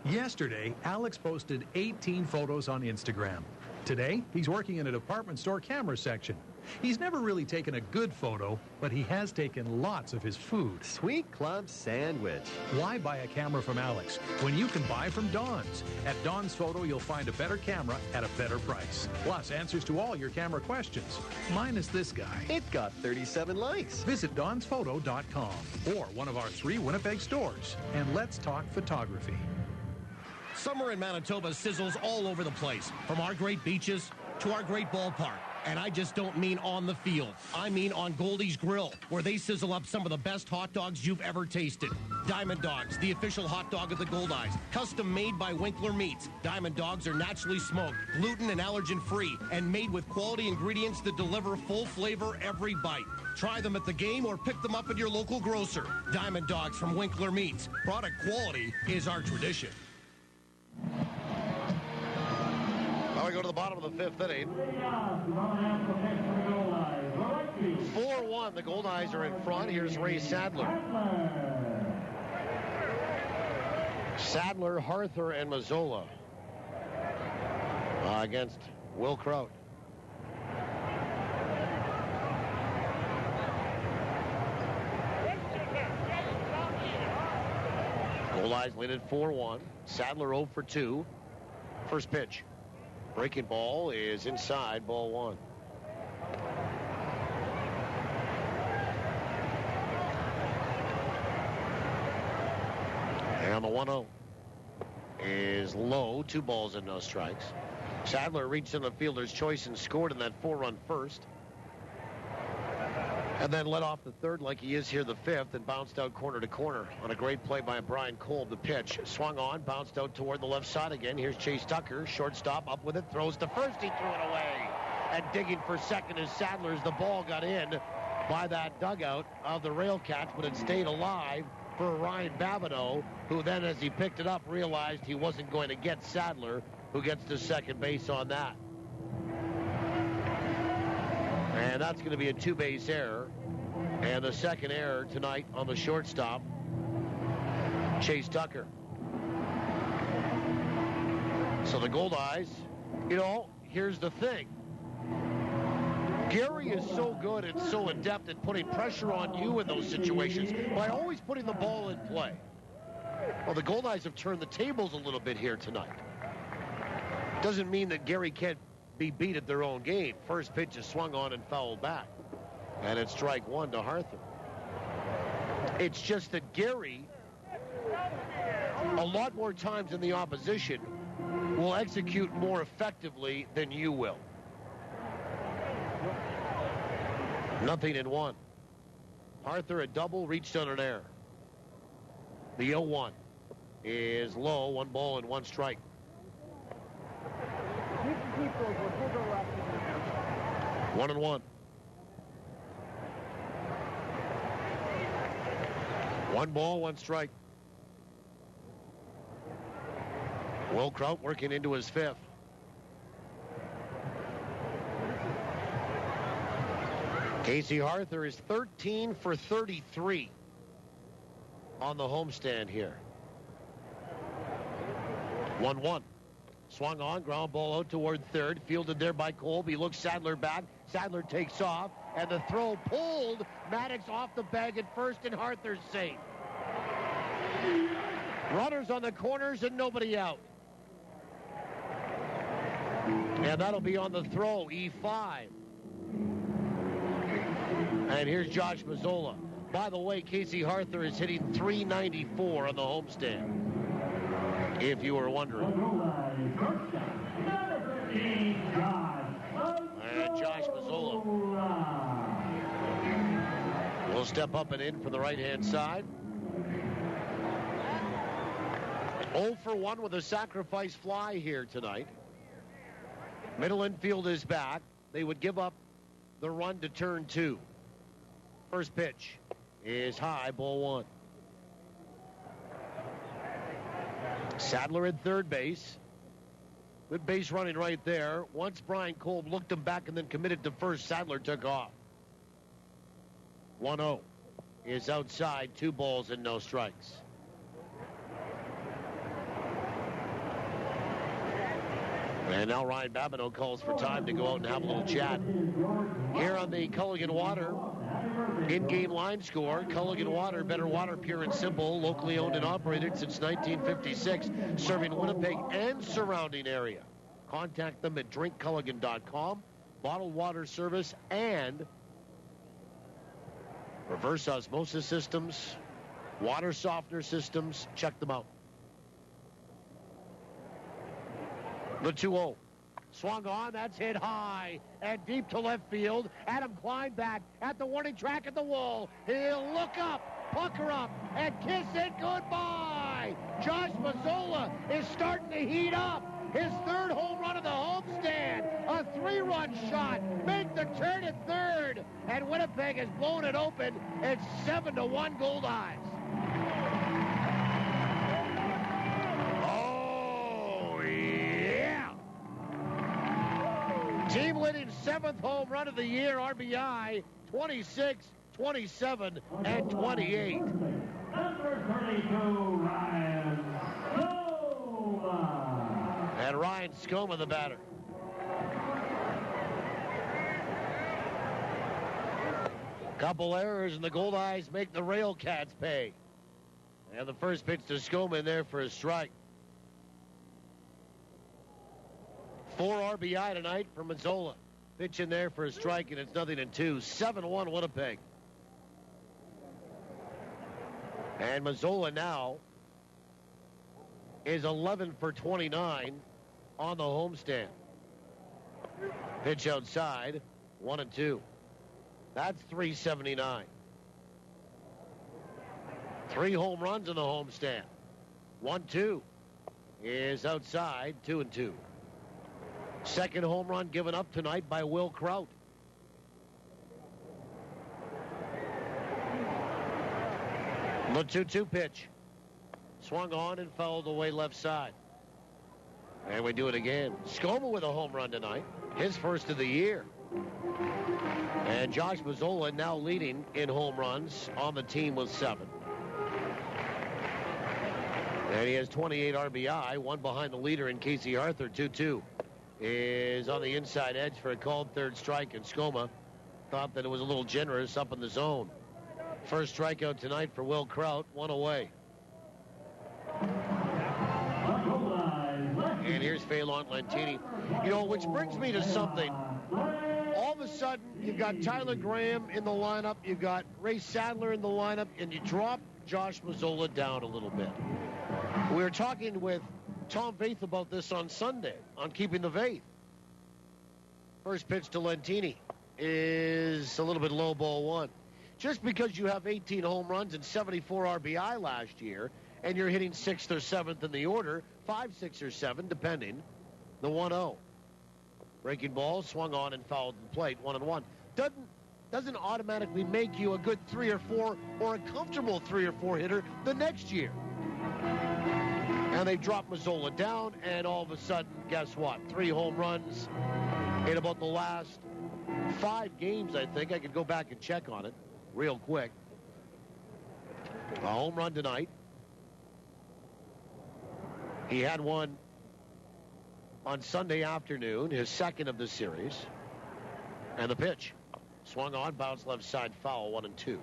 Yesterday, Alex posted 18 photos on Instagram. Today, he's working in a department store camera section. He's never really taken a good photo, but he has taken lots of his food. Sweet Club sandwich. Why buy a camera from Alex when you can buy from Don's? At Don's Photo, you'll find a better camera at a better price. Plus, answers to all your camera questions. Minus this guy. It got 37 likes. Visit donsphoto.com or one of our 3 Winnipeg stores, and let's talk photography. Summer in Manitoba sizzles all over the place, from our great beaches to our great ballpark. And I just don't mean on the field. I mean on Goldeyes Grill, where they sizzle up some of the best hot dogs you've ever tasted. Diamond Dogs, the official hot dog of the Goldeyes. Custom made by Winkler Meats. Diamond Dogs are naturally smoked, gluten and allergen free, and made with quality ingredients that deliver full flavor every bite. Try them at the game or pick them up at your local grocer. Diamond Dogs from Winkler Meats. Product quality is our tradition. Now we go to the bottom of the 5th inning. 4-1, the Goldeyes are in front. Here's Ray Sadler. Sadler, Harther, and Mazzola against Will Kraut. Goldeyes lead at 4-1. Sadler 0 for 2. First pitch. Breaking ball is inside, ball one. And the 1-0 is low. 2 balls and no strikes. Sadler reached in the fielder's choice and scored in that 4-run first. And then led off the third like he is here the fifth and bounced out corner to corner on a great play by Brian Kolb. The pitch swung on, bounced out toward the left side again. Here's Chase Tucker, shortstop, up with it, throws to first. He threw it away. And digging for second is Sadler as the ball got in by that dugout of the RailCats, but it stayed alive for Ryan Babineau, who then, as he picked it up, realized he wasn't going to get Sadler, who gets to second base on that. And that's going to be a 2-base error. And the second error tonight on the shortstop, Chase Tucker. So the Goldeyes, here's the thing. Gary is so good and so adept at putting pressure on you in those situations by always putting the ball in play. Well, the Goldeyes have turned the tables a little bit here tonight. Doesn't mean that Gary can't be beat at their own game. First pitch is swung on and fouled back. And it's strike one to Harther. It's just that Gary, a lot more times than the opposition, will execute more effectively than you will. 0-1. Harther a double, reached on an error. The 0-1 is low, 1 ball and 1 strike. One and one. 1 ball, 1 strike. Will Kraut working into his 5th. Casey Harther is 13 for 33 on the homestand here. 1-1. Swung on, ground ball out toward third. Fielded there by Kolb. He looks Sadler back. Sadler takes off, and the throw pulled. Maddox off the bag at first, and Harther's safe. Runners on the corners and nobody out. And that'll be on the throw, E5. And here's Josh Mazzola. By the way, Casey Harther is hitting .394 on the homestand, if you were wondering. And Josh Mazzola will step up and in for the right-hand side. 0 for 1 with a sacrifice fly here tonight. Middle infield is back. They would give up the run to turn 2. First pitch is high, ball 1. Sadler at third base. Good base running right there. Once Brian Kolb looked him back and then committed to first, Sadler took off. 1-0 is outside, 2 balls and no strikes. And now Ryan Babineau calls for time to go out and have a little chat. Here on the Culligan Water in-game line score, Culligan Water, better water, pure and simple, locally owned and operated since 1956, serving Winnipeg and surrounding area. Contact them at drinkculligan.com, bottled water service, and reverse osmosis systems, water softener systems. Check them out. The 2-0. Swung on, that's hit high and deep to left field. Adam Klein back at the warning track at the wall. He'll look up, pucker up, and kiss it goodbye. Josh Mazzola is starting to heat up. His 3rd home run of the homestand. A 3-run shot. Make the turn at third. And Winnipeg has blown it open. It's 7-1 Goldeyes. Team leading 7th home run of the year, RBI, 26, 27, and 28. Number 32, Ryan Scoma. And Ryan Scoma, the batter. Couple errors, and the Goldeyes make the RailCats pay. And the first pitch to Scoma in there for a strike. 4 RBI tonight for Mazzola. Pitch in there for a strike, and it's 0-2. 7-1 Winnipeg. And Mazzola now is 11 for 29 on the homestand. Pitch outside, 1-2. That's 379. 3 home runs in the homestand. 1-2 is outside, 2-2. Second home run given up tonight by Will Kraut. The 2-2 pitch. Swung on and fouled away left side. And we do it again. Scoma with a home run tonight. His first of the year. And Josh Mazzola now leading in home runs on the team with 7. And he has 28 RBI, one behind the leader in Casey Arthur. 2-2 is on the inside edge for a called third strike, and Scoma thought that it was a little generous up in the zone. First strikeout tonight for Will Kraut, 1 away. And here's Phelan Lentini. You know, which brings me to something. All of a sudden, you've got Tyler Graham in the lineup, you've got Ray Sadler in the lineup, and you drop Josh Mazzola down a little bit. We were talking with Tom Vaith about this on Sunday, on Keeping the Vaith. First pitch to Lentini is a little bit low, ball 1. Just because you have 18 home runs and 74 RBI last year, and you're hitting 6th or 7th in the order, 5, 6, or 7, depending, the 1-0. Breaking ball, swung on and fouled the plate, 1-1. Doesn't automatically make you a good 3 or 4 or a comfortable 3 or 4 hitter the next year. And they drop Mazzola down, and all of a sudden, guess what? 3 home runs in about the last 5 games, I think. I could go back and check on it real quick. A home run tonight. He had one on Sunday afternoon, his second of the series. And the pitch. Swung on, bounced left side, foul, 1-2.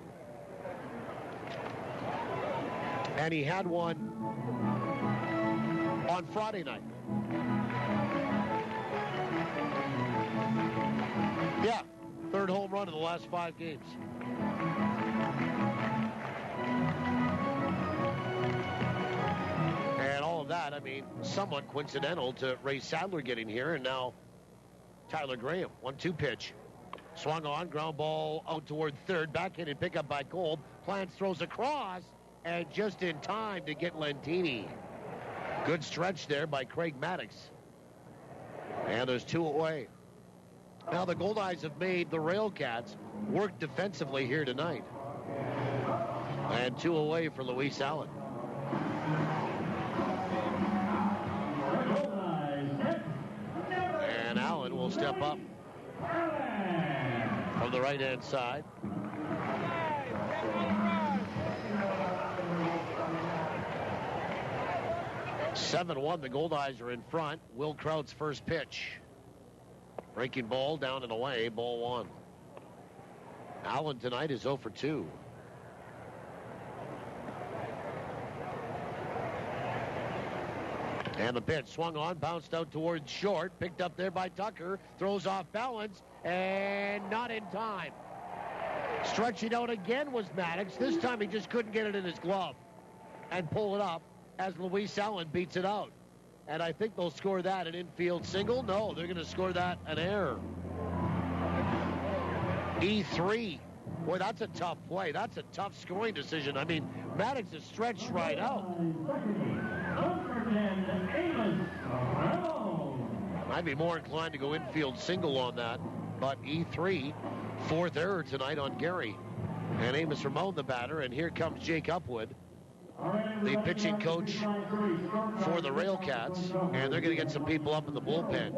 And he had one on Friday night. Yeah, 3rd home run in the last 5 games. And all of that, I mean, somewhat coincidental to Ray Sadler getting here, and now Tyler Graham. 1-2 pitch. Swung on, ground ball out toward third, backhanded pickup by Gold. Plants throws across, and just in time to get Lentini. Good stretch there by Craig Maddox. And there's 2 away. Now the Goldeyes have made the RailCats work defensively here tonight. And 2 away for Luis Allen. And Allen will step up from the right-hand side. (7-1), the Goldeyes are in front. Will Kraut's first pitch. Breaking ball down and away, ball 1. Allen tonight is 0 for 2. And the pitch swung on, bounced out towards short, picked up there by Tucker, throws off balance, and not in time. Stretching out again was Maddox. This time he just couldn't get it in his glove and pull it up as Luis Allen beats it out. And I think they'll score that an infield single. No, they're going to score that an error. E3. Boy, that's a tough play. That's a tough scoring decision. I mean, Maddox is stretched right out. I'd be more inclined to go infield single on that. But E3, 4th error tonight on Gary. And Amos Ramon, the batter. And here comes Jake Upwood, the pitching coach for the RailCats, and they're going to get some people up in the bullpen.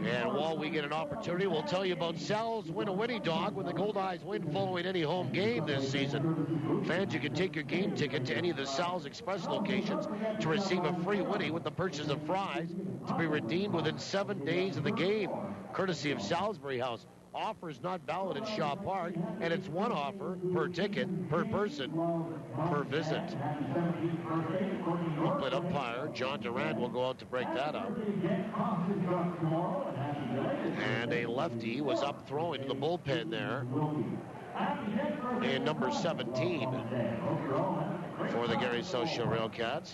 And while we get an opportunity, we'll tell you about Sal's Win a Winnie Dog when the Goldeyes win following any home game this season. Fans, you can take your game ticket to any of the Sal's Express locations to receive a free Winnie with the purchase of fries to be redeemed within 7 days of the game, courtesy of Salisbury House. Offers not valid at Shaw Park, and it's one offer per ticket, per person, per visit. But umpire John Durant will go out to break that up. And a lefty was up throwing to the bullpen there in number 17 for the Gary SouthShore RailCats.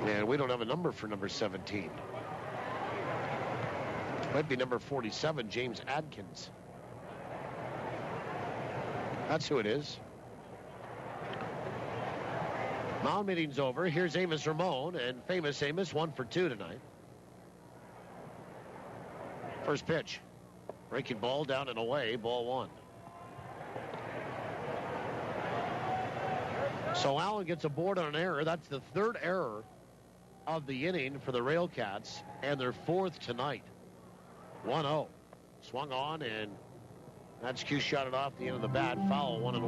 And we don't have a number for number 17. Might be number 47, James Adkins. That's who it is. Mound meeting's over. Here's Amos Ramon, and famous Amos, 1 for 2 tonight. First pitch. Breaking ball down and away, ball 1. So Allen gets a board on an error. That's the third error of the inning for the RailCats, and their fourth tonight. 1-0. Swung on, and that's Q shot it off the end of the bat. Foul, 1-1.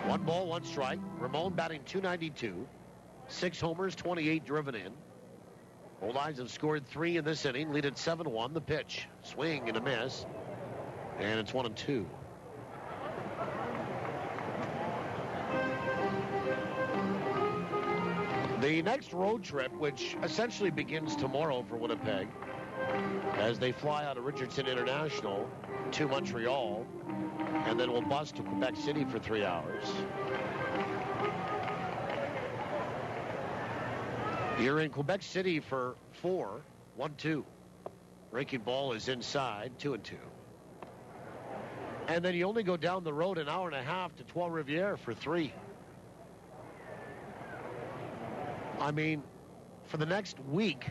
One ball, one strike. Ramon batting .292. 6 homers, 28 driven in. Goldeyes have scored 3 in this inning. Lead at 7-1. The pitch. Swing and a miss. And it's 1-2. The next road trip, which essentially begins tomorrow for Winnipeg, as they fly out of Richardson International to Montreal, and then will bus to Quebec City for 3 hours. You're in Quebec City for 4, 1-2. Breaking ball is inside, 2-2. And then you only go down the road an hour and a half to Trois-Rivières for 3. I mean, for the next week,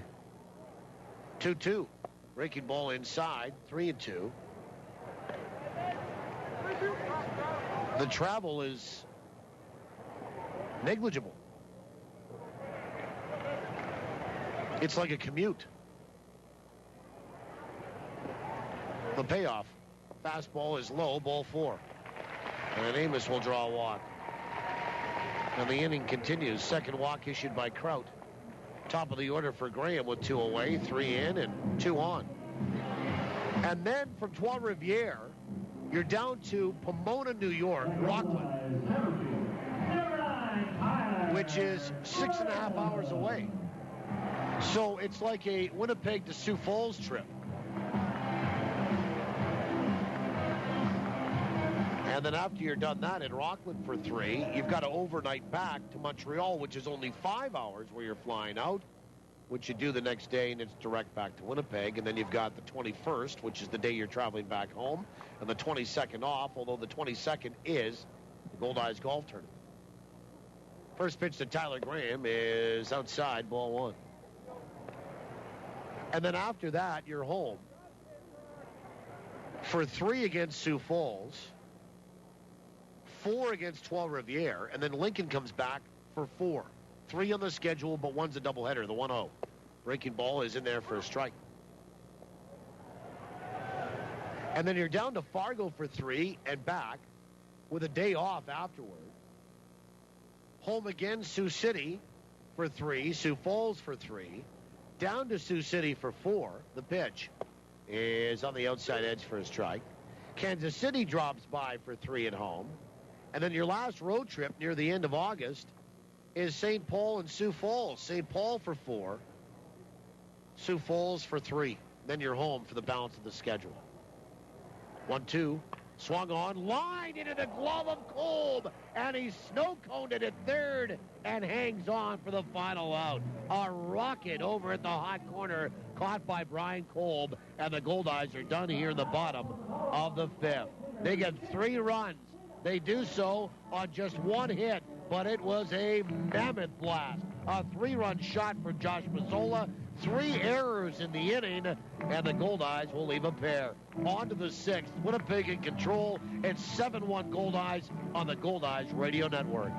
2-2. Breaking ball inside, 3-2. The travel is negligible. It's like a commute. The payoff. Fastball is low, ball 4. And Amos will draw a walk. And the inning continues. Second walk issued by Kraut. Top of the order for Graham with 2 away, 3 in, and 2 on. And then from Trois-Rivières, you're down to Pomona, New York, Rockland, which is 6.5 hours away. So it's like a Winnipeg to Sioux Falls trip. And then after you're done that in Rockland for 3, you've got to overnight back to Montreal, which is only 5 hours where you're flying out, which you do the next day, and it's direct back to Winnipeg. And then you've got the 21st, which is the day you're traveling back home, and the 22nd off, although the 22nd is the Goldeyes Golf Tournament. First pitch to Tyler Graham is outside, ball 1. And then after that, you're home for 3 against Sioux Falls, 4 against Trois-Rivières, and then Lincoln comes back for 4. 3 on the schedule, but 1's a doubleheader, the 1-0. Breaking ball is in there for a strike. And then you're down to Fargo for 3 and back with a day off afterward. Home again, Sioux City for 3, Sioux Falls for 3, down to Sioux City for 4. The pitch is on the outside edge for a strike. Kansas City drops by for 3 at home. And then your last road trip near the end of August is St. Paul and Sioux Falls. St. Paul for 4, Sioux Falls for 3. Then you're home for the balance of the schedule. 1-2. Swung on, line into the glove of Kolb, and he snow-coned it at third and hangs on for the final out. A rocket over at the hot corner, caught by Brian Kolb, and the Goldeyes are done here in the bottom of the 5th. They get 3 runs They do so on just one hit, but it was a mammoth blast. A 3-run shot for Josh Mazzola, 3 errors in the inning, and the Goldeyes will leave a pair. On to the 6th. Winnipeg in control. It's 7-1 Goldeyes on the Goldeyes Radio Network.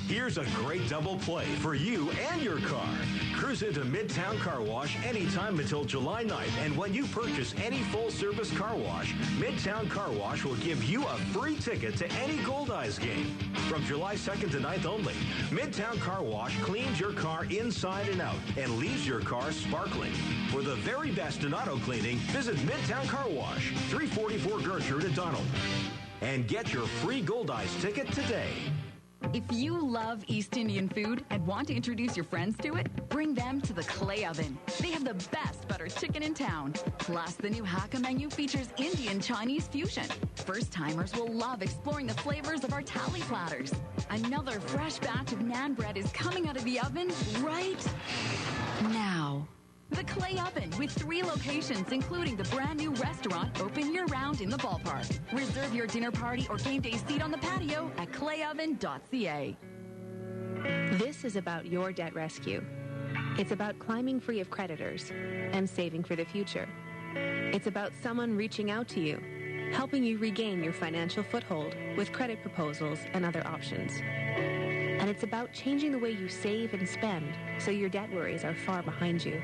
Here's a great double play for you and your car. Cruise into Midtown Car Wash anytime until July 9th, and when you purchase any full-service car wash, Midtown Car Wash will give you a free ticket to any Goldeyes game. From July 2nd to 9th only, Midtown Car Wash cleans your car inside and out and leaves your car sparkling. For the very best in auto cleaning, visit Midtown Car Wash, 344 Gertrude at Donald. And get your free Goldeyes ticket today. If you love East Indian food and want to introduce your friends to it, bring them to the Clay Oven. They have the best butter chicken in town. Plus, the new Hakka menu features Indian Chinese fusion. First-timers will love exploring the flavors of our thali platters. Another fresh batch of naan bread is coming out of the oven right now. The Clay Oven with 3 locations, including the brand new restaurant open year-round in the ballpark. Reserve your dinner party or game day seat on the patio at clayoven.ca. This is about your debt rescue. It's about climbing free of creditors and saving for the future. It's about someone reaching out to you, helping you regain your financial foothold with credit proposals and other options. And it's about changing the way you save and spend so your debt worries are far behind you.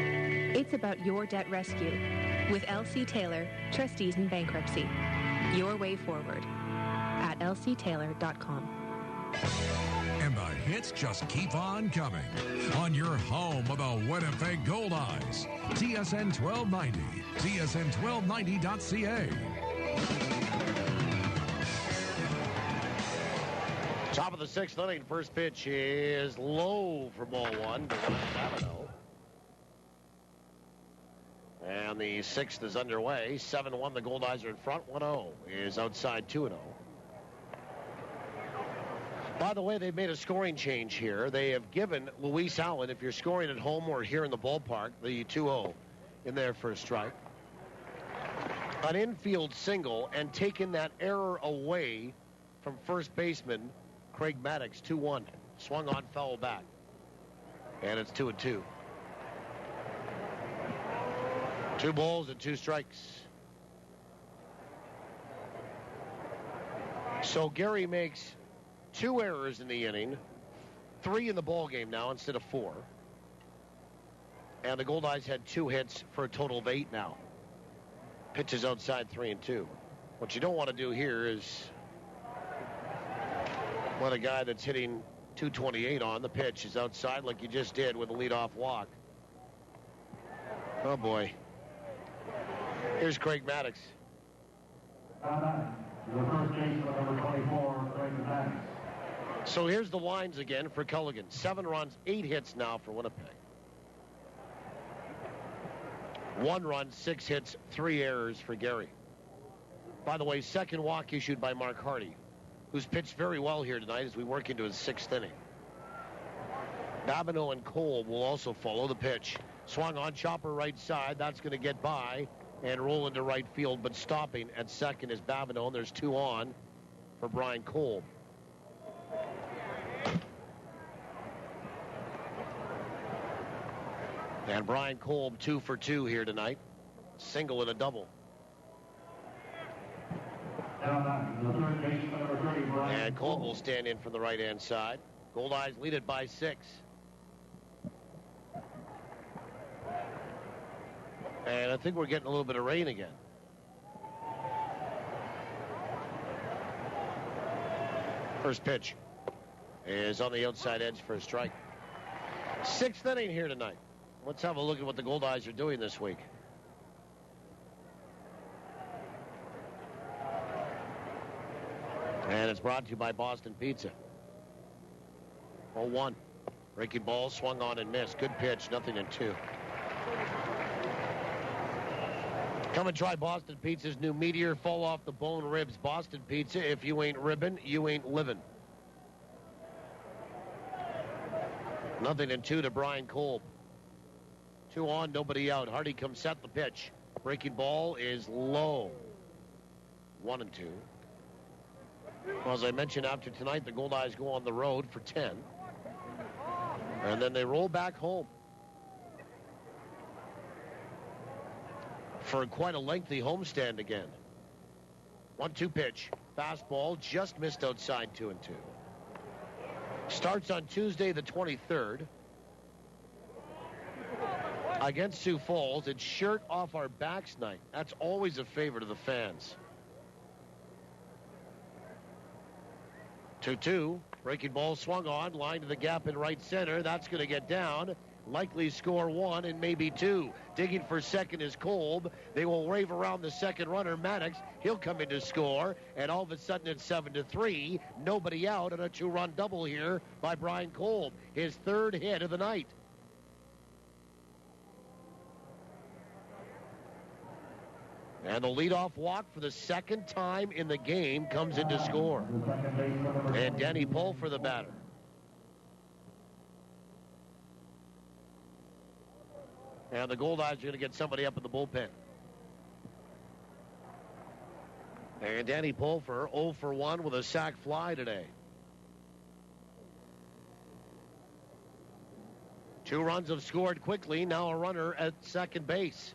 It's about your debt rescue with L.C. Taylor, Trustees in Bankruptcy. Your way forward at lctaylor.com. And the hits just keep on coming on your home of the Winnipeg Goldeyes. TSN 1290, tsn1290.ca. Top of the 6th inning. First pitch is low for ball 1 to Babineau. And the 6th is underway. 7-1, the Goldeyes are in front. 1-0 is outside 2-0. By the way, they've made a scoring change here. They have given Luis Allen, if you're scoring at home or here in the ballpark, the 2-0 in there for a strike. An infield single and taken that error away from first baseman Craig Maddox. 2-1. Swung on, foul back. And it's 2-2. 2 balls and 2 strikes. So Gary makes 2 errors in the inning, 3 in the ball game now instead of 4. And the Goldeyes had 2 hits for a total of 8 now. Pitches outside 3-2. What you don't want to do here is let a guy that's hitting 228 on the pitch is outside like you just did with a leadoff walk. Oh boy. Here's Craig Maddox. So here's the lines again for Culligan. 7 runs, 8 hits now for Winnipeg. 1 run, 6 hits, 3 errors for Gary. By the way, second walk issued by Mark Hardy, who's pitched very well here tonight as we work into his 6th inning. Babineau and Cole will also follow the pitch. Swung on, chopper right side. That's going to get by and roll into right field, but stopping at second is Babineau, and there's 2 on for Brian Cole. And Brian Kolb 2 for 2 here tonight. Single and a double. And Kolb will stand in from the right-hand side. Goldeyes lead it by 6. And I think we're getting a little bit of rain again. First pitch is on the outside edge for a strike. 6th inning here tonight. Let's have a look at what the Goldeyes are doing this week. And it's brought to you by Boston Pizza. 0-1. Breaking ball, swung on and missed. Good pitch, nothing in 2. Come and try Boston Pizza's new Meteor Fall Off the Bone Ribs. Boston Pizza, if you ain't ribbon, you ain't living. Nothing in 2 to Brian Kolb. 2 on, nobody out. Hardy comes set the pitch. Breaking ball is low. 1-2. Well, as I mentioned, after tonight, the Goldeyes go on the road for 10. And then they roll back home for quite a lengthy homestand again. 1-2 pitch. Fastball just missed outside 2-2. Starts on Tuesday the 23rd. Against Sioux Falls, it's shirt off our backs night. That's always a favorite of the fans. 2-2. Breaking ball swung on. Line to the gap in right center. That's going to get down. Likely score 1 and maybe 2. Digging for second is Kolb. They will wave around the second runner, Maddox. He'll come in to score. And all of a sudden it's 7-3. Nobody out on a 2-run double here by Brian Kolb. His third hit of the night. And the leadoff walk for the second time in the game comes in to score. And Danny Pohl for the batter. And the Goldeyes are going to get somebody up in the bullpen. And Danny Pulfer 0 for 1 with a sac fly today. 2 runs have scored quickly. Now a runner at second base.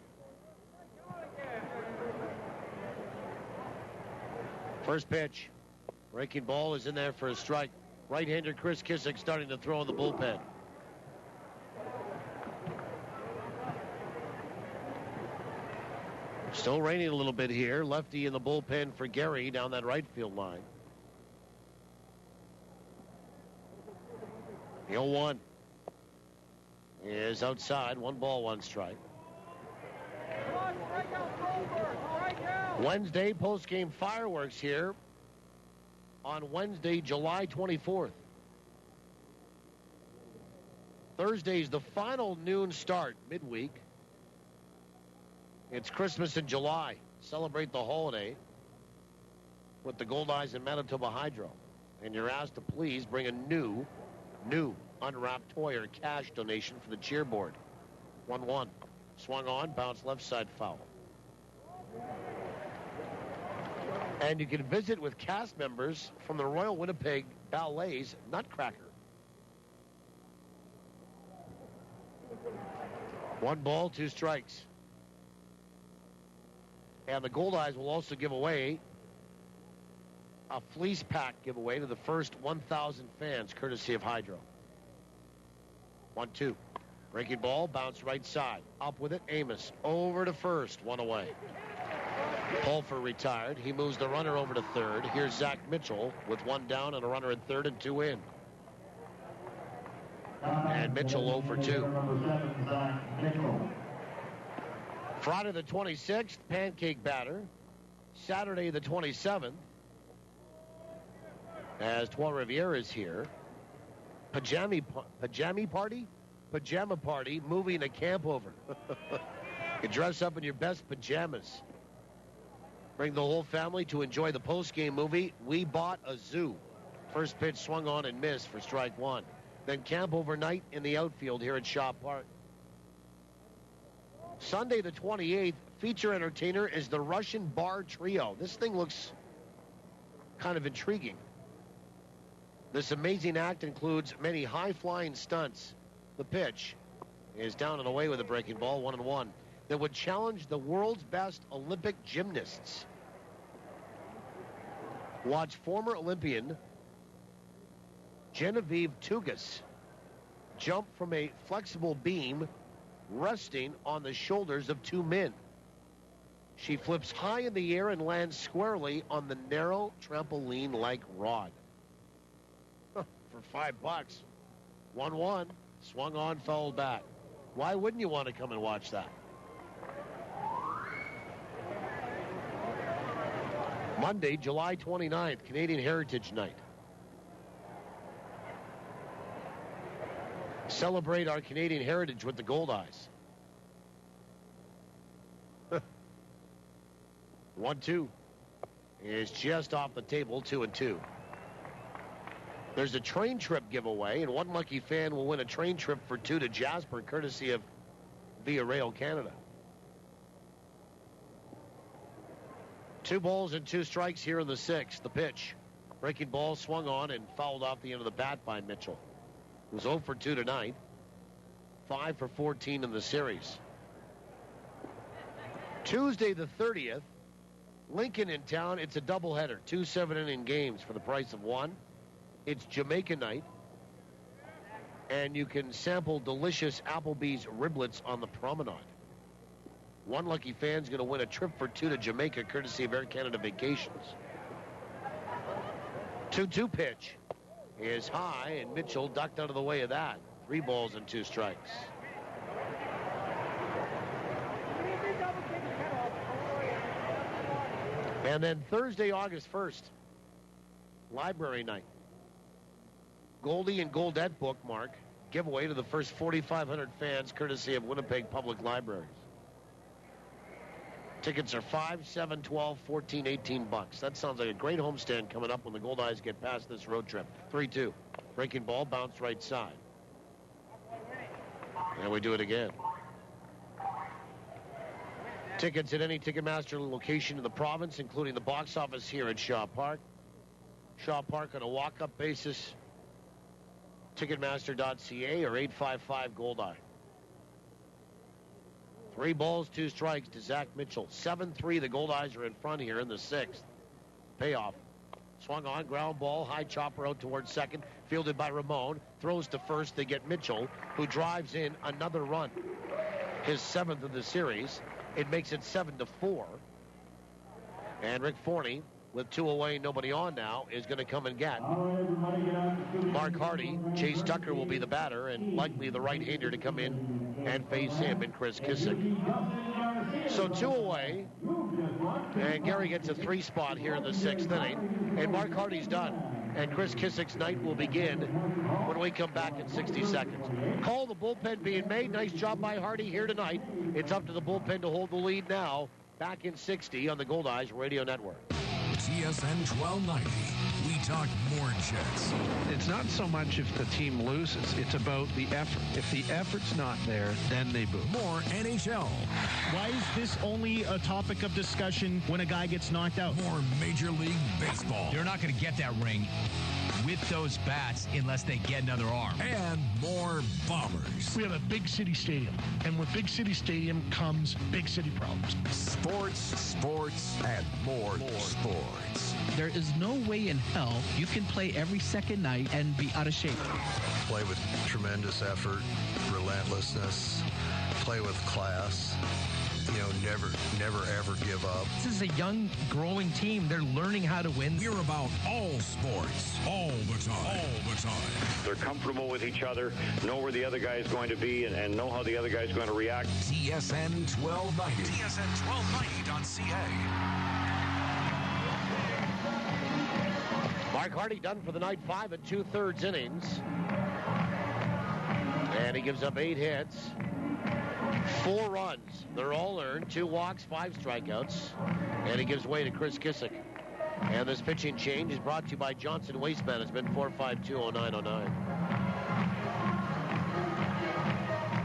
First pitch. Breaking ball is in there for a strike. Right-hander Chris Kissick starting to throw in the bullpen. Still raining a little bit here. Lefty in the bullpen for Gary down that right field line. The 0-1 is outside. 1 ball, 1 strike. Wednesday, post-game fireworks here on Wednesday, July 24th. Thursday's the final noon start midweek. It's Christmas in July. Celebrate the holiday with the Goldeyes and Manitoba Hydro. And you're asked to please bring a new unwrapped toy or cash donation for the cheerboard. 1-1. Swung on, bounced left side foul. And you can visit with cast members from the Royal Winnipeg Ballet's Nutcracker. 1 ball, 2 strikes. And the Goldeyes will also give away a fleece pack giveaway to the first 1,000 fans, courtesy of Hydro. 1-2. Breaking ball, bounce right side. Up with it, Amos. Over to first, 1 away. Pulfer retired. He moves the runner over to third. Here's Zach Mitchell with 1 down and a runner at third and 2 in. And Mitchell 0 for 2. Friday the 26th, pancake batter. Saturday the 27th, as Trois Rivières is here. Pajama party, moving a camp over. You dress up in your best pajamas. Bring the whole family to enjoy the post-game movie, We Bought a Zoo. First pitch swung on and missed for strike 1. Then camp overnight in the outfield here at Shaw Park. Sunday the 28th, feature entertainer is the Russian Bar Trio. This thing looks kind of intriguing. This amazing act includes many high-flying stunts. The pitch is down and away with a breaking ball, 1-1. That would challenge the world's best Olympic gymnasts. Watch former Olympian Genevieve Tugas jump from a flexible beam resting on the shoulders of 2 men. She flips high in the air and lands squarely on the narrow trampoline-like rod. For $5. 1-1. Swung on, fouled back. Why wouldn't you want to come and watch that? Monday, July 29th, Canadian Heritage Night. Celebrate our Canadian heritage with the Goldeyes. 1-2 is just off the table, 2-2. There's a train trip giveaway, and one lucky fan will win a train trip for 2 to Jasper, courtesy of Via Rail Canada. 2 balls and 2 strikes here in the 6th. The pitch. Breaking ball swung on and fouled off the end of the bat by Mitchell. He was 0 for 2 tonight. 5 for 14 in the series. Tuesday the 30th, Lincoln in town. It's a doubleheader. 2 7-inning games for the price of one. It's Jamaica night. And you can sample delicious Applebee's riblets on the promenade. One lucky fan's going to win a trip for two to Jamaica, courtesy of Air Canada Vacations. 2-2 pitch is high, and Mitchell ducked out of the way of that. 3 balls and 2 strikes. And then Thursday, August 1st, Library Night. Goldie and Goldette bookmark giveaway to the first 4,500 fans, courtesy of Winnipeg Public Libraries. Tickets are $5, $7, $12, $14, $18. That sounds like a great homestand coming up when the Goldeyes get past this road trip. 3-2. Breaking ball, bounce right side. And we do it again. Tickets at any Ticketmaster location in the province, including the box office here at Shaw Park. Shaw Park on a walk-up basis. Ticketmaster.ca or 855-GOLDEYE. 3 balls, 2 strikes to Zach Mitchell. 7-3, the Goldeyes are in front here in the 6th. Payoff. Swung on, ground ball, high chopper out towards second. Fielded by Ramon. Throws to first. They get Mitchell, who drives in another run. His 7th of the series. It makes it 7-4. And Rick Forney, with 2 away, nobody on now, is going to come and get Mark Hardy. Chase Tucker will be the batter, and likely the right-hander to come in and face him and Chris Kissick. So 2 away, and Gary gets a 3 spot here in the 6th inning, and Mark Hardy's done. And Chris Kissick's night will begin when we come back in 60 seconds. Call the bullpen being made. Nice job by Hardy here tonight. It's up to the bullpen to hold the lead now. Back in 60 on the Goldeyes Radio Network. TSN 1290. We talk more Jets. It's not so much if the team loses. It's about the effort. If the effort's not there, then they boo. More NHL. Why is this only a topic of discussion when a guy gets knocked out? More Major League Baseball. They're not going to get that ring with those bats unless they get another arm. And more Bombers. We have a big city stadium. And with big city stadium comes big city problems. Sports, and more sports. There is no way in hell you can play every second night and be out of shape. Play with tremendous effort, relentlessness, play with class. You know, never, ever give up. This is a young, growing team. They're learning how to win. We're about all sports, all the time. They're comfortable with each other, know where the other guy is going to be, and know how the other guy is going to react. TSN 1290. TSN1290.ca. Mark Hardy done for the night, 5 2/3 innings. And he gives up 8 hits. 4 runs. They're all earned. 2 walks, 5 strikeouts. And he gives way to Chris Kissick. And this pitching change is brought to you by Johnson Waste Management, 452-0909.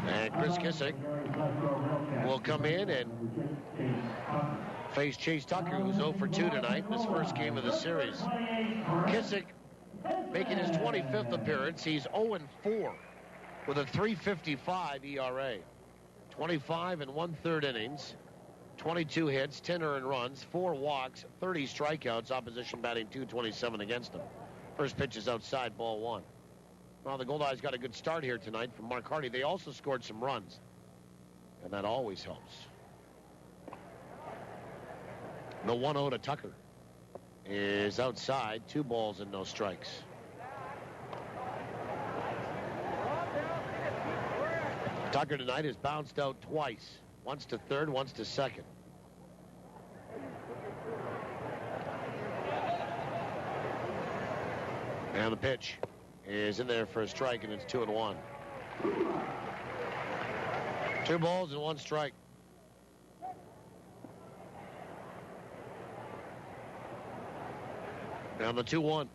And Chris Kissick will come in and face Chase Tucker, who's 0 for 2 tonight in his first game of the series. Kissick making his 25th appearance. He's 0-4 with a 3.55 ERA. 25 1/3 innings, 22 hits, 10 earned runs, 4 walks, 30 strikeouts, opposition batting .227 against him. First pitch is outside, ball 1. Well, the Goldeyes got a good start here tonight from Mark Hardy. They also scored some runs, and that always helps. The 1-0 to Tucker is outside, 2 balls and no strikes. Tucker tonight has bounced out twice. Once to third, once to second. And the pitch is in there for a strike, and it's 2-1. 2 balls and 1 strike. Now the 2-1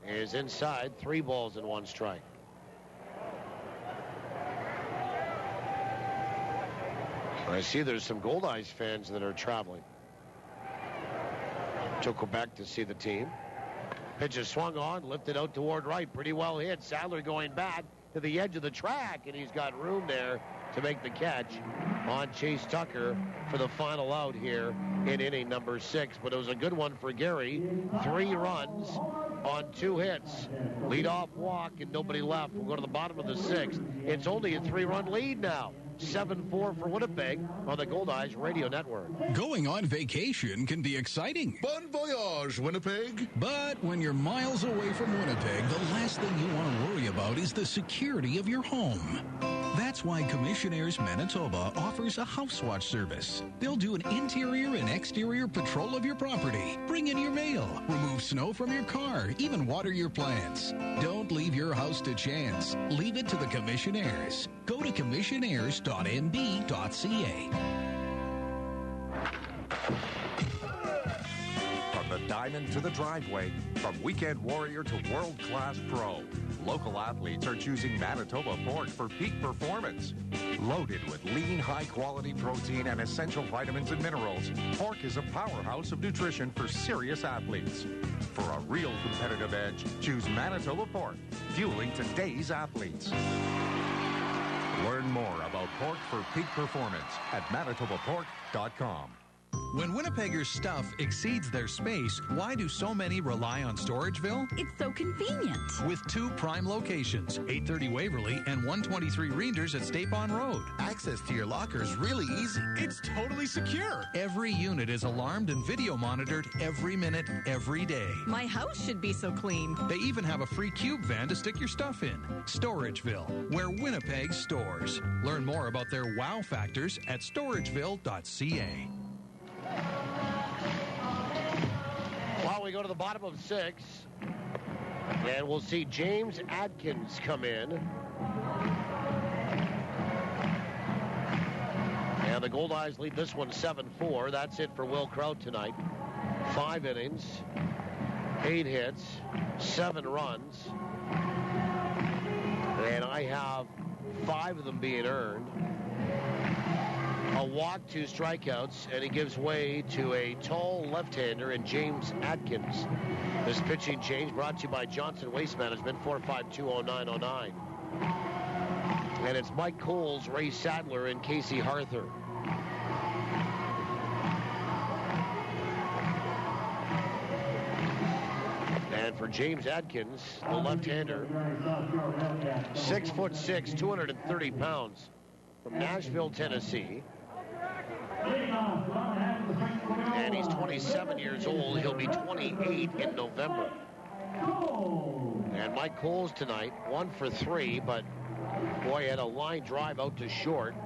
is inside, 3 balls and 1 strike. I see there's some Goldeyes fans that are traveling to Quebec to see the team. Pitch is swung on, lifted out toward right. Pretty well hit. Sadler going back to the edge of the track, and he's got room there to make the catch on Chase Tucker for the final out here in inning number 6. But it was a good one for Gary. 3 runs on 2 hits. Leadoff walk and nobody left. We'll go to the bottom of the 6th. It's only a 3-run lead now. 7-4 for Winnipeg on the Goldeyes Radio Network. Going on vacation can be exciting. Bon voyage, Winnipeg. But when you're miles away from Winnipeg, the last thing you want to worry about is the security of your home. That's why Commissionaires Manitoba offers a house watch service. They'll do an interior and exterior patrol of your property, bring in your mail, remove snow from your car, even water your plants. Don't leave your house to chance. Leave it to the Commissionaires. Go to commissionaires.nb.ca. From the diamond to the driveway, from weekend warrior to world-class pro, local athletes are choosing Manitoba pork for peak performance. Loaded with lean, high-quality protein and essential vitamins and minerals, pork is a powerhouse of nutrition for serious athletes. For a real competitive edge, choose Manitoba pork, fueling today's athletes. Learn more about pork for peak performance at manitobapork.com. When Winnipeggers' stuff exceeds their space, why do so many rely on Storageville? It's so convenient. With 2 prime locations, 830 Waverly and 123 Reinders at Stapon Road. Access to your locker is really easy. It's totally secure. Every unit is alarmed and video monitored every minute, every day. My house should be so clean. They even have a free cube van to stick your stuff in. Storageville, where Winnipeg stores. Learn more about their wow factors at storageville.ca. Well, we go to the bottom of 6, and we'll see James Adkins come in. And the Goldeyes lead this one 7-4. That's it for Will Kraut tonight. 5 innings, 8 hits, 7 runs. And I have 5 of them being earned. A walk, 2 strikeouts, and he gives way to a tall left-hander in James Adkins. This pitching change brought to you by Johnson Waste Management, 4520909. And it's Mike Coles, Ray Sadler, and Casey Harther. And for James Adkins, the left-hander, 6'6", 230 pounds, from Nashville, Tennessee. And he's 27 years old. He'll be 28 in November. And Mike Coles tonight, 1 for 3, but boy, had a line drive out to short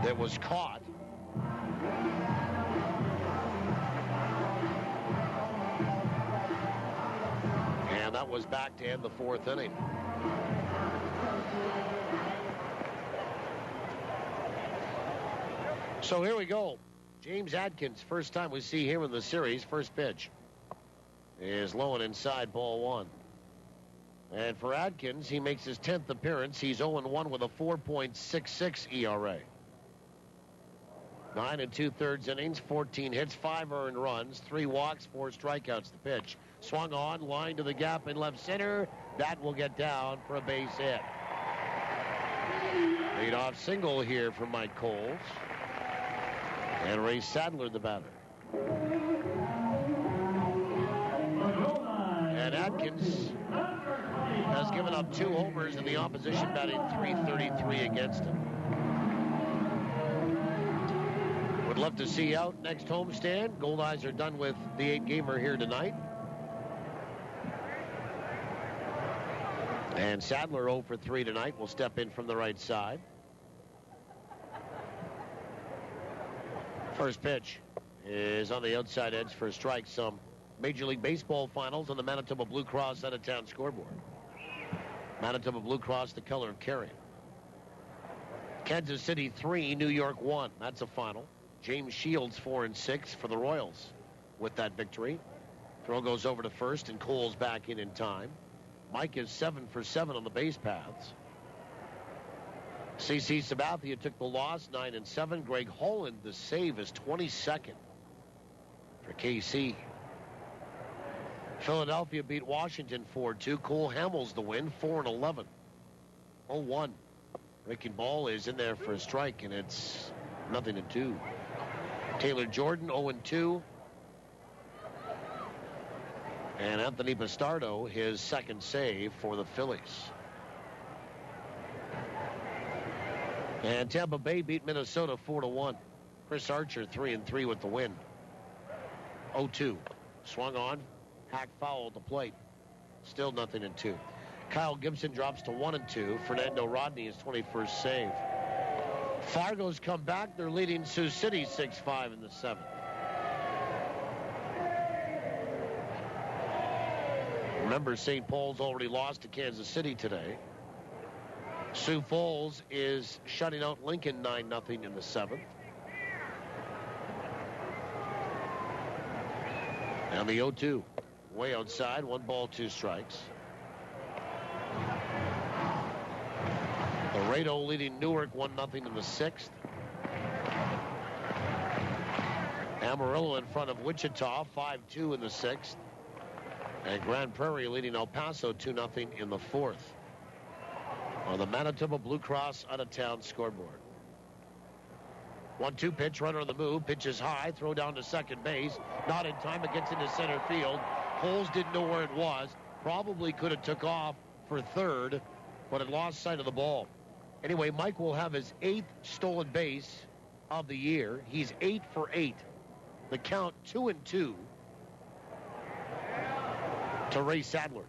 that was caught. And that was back to end the 4th inning. So here we go. James Adkins, first time we see him in the series. First pitch is low and inside, ball 1. And for Adkins, he makes his 10th appearance. He's 0-1 with a 4.66 ERA. 9 2/3 innings, 14 hits, 5 earned runs, 3 walks, 4 strikeouts. The pitch swung on, line to the gap in left center. That will get down for a base hit. Leadoff single here for Mike Coles. And Ray Sadler, the batter. And Adkins has given up 2 homers, and the opposition batting .333 against him. Would love to see out next homestand. Goldeyes are done with the 8-gamer here tonight. And Sadler 0 for 3 tonight will step in from the right side. First pitch is on the outside edge for a strike. Some Major League Baseball finals on the Manitoba Blue Cross out-of-town scoreboard. Manitoba Blue Cross, the color of carrion. Kansas City 3, New York 1. That's a final. James Shields 4 and 6 for the Royals with that victory. Throw goes over to first, and Cole's back in time. Mike is 7 for 7 on the base paths. C.C. Sabathia took the loss, 9 and 7. Greg Holland, the save, is 22nd for KC. Philadelphia beat Washington 4-2. Cole Hamels the win, 4-11. 0-1. Breaking ball is in there for a strike, and it's 0-2. Taylor Jordan 0-2. And Anthony Bastardo, his second save for the Phillies. And Tampa Bay beat Minnesota 4-1. Chris Archer 3-3 with the win. 0-2. Swung on. Hack foul at the plate. Still 0-2. Kyle Gibson drops to 1-2. Fernando Rodney his 21st save. Fargo's come back. They're leading Sioux City 6-5 in the 7th. Remember, St. Paul's already lost to Kansas City today. Sioux Falls is shutting out Lincoln 9-0 in the 7th. And the 0-2. Way outside, 1 ball, 2 strikes. Laredo leading Newark 1-0 in the 6th. Amarillo in front of Wichita 5-2 in the 6th. And Grand Prairie leading El Paso 2-0 in the 4th. On the Manitoba Blue Cross out-of-town scoreboard. 1-2 pitch, runner on the move. Pitch is high, throw down to second base. Not in time, it gets into center field. Holes didn't know where it was. Probably could have took off for third, but had lost sight of the ball. Anyway, Mike will have his 8th stolen base of the year. He's 8 for 8. The count 2-2 to Ray Sadler.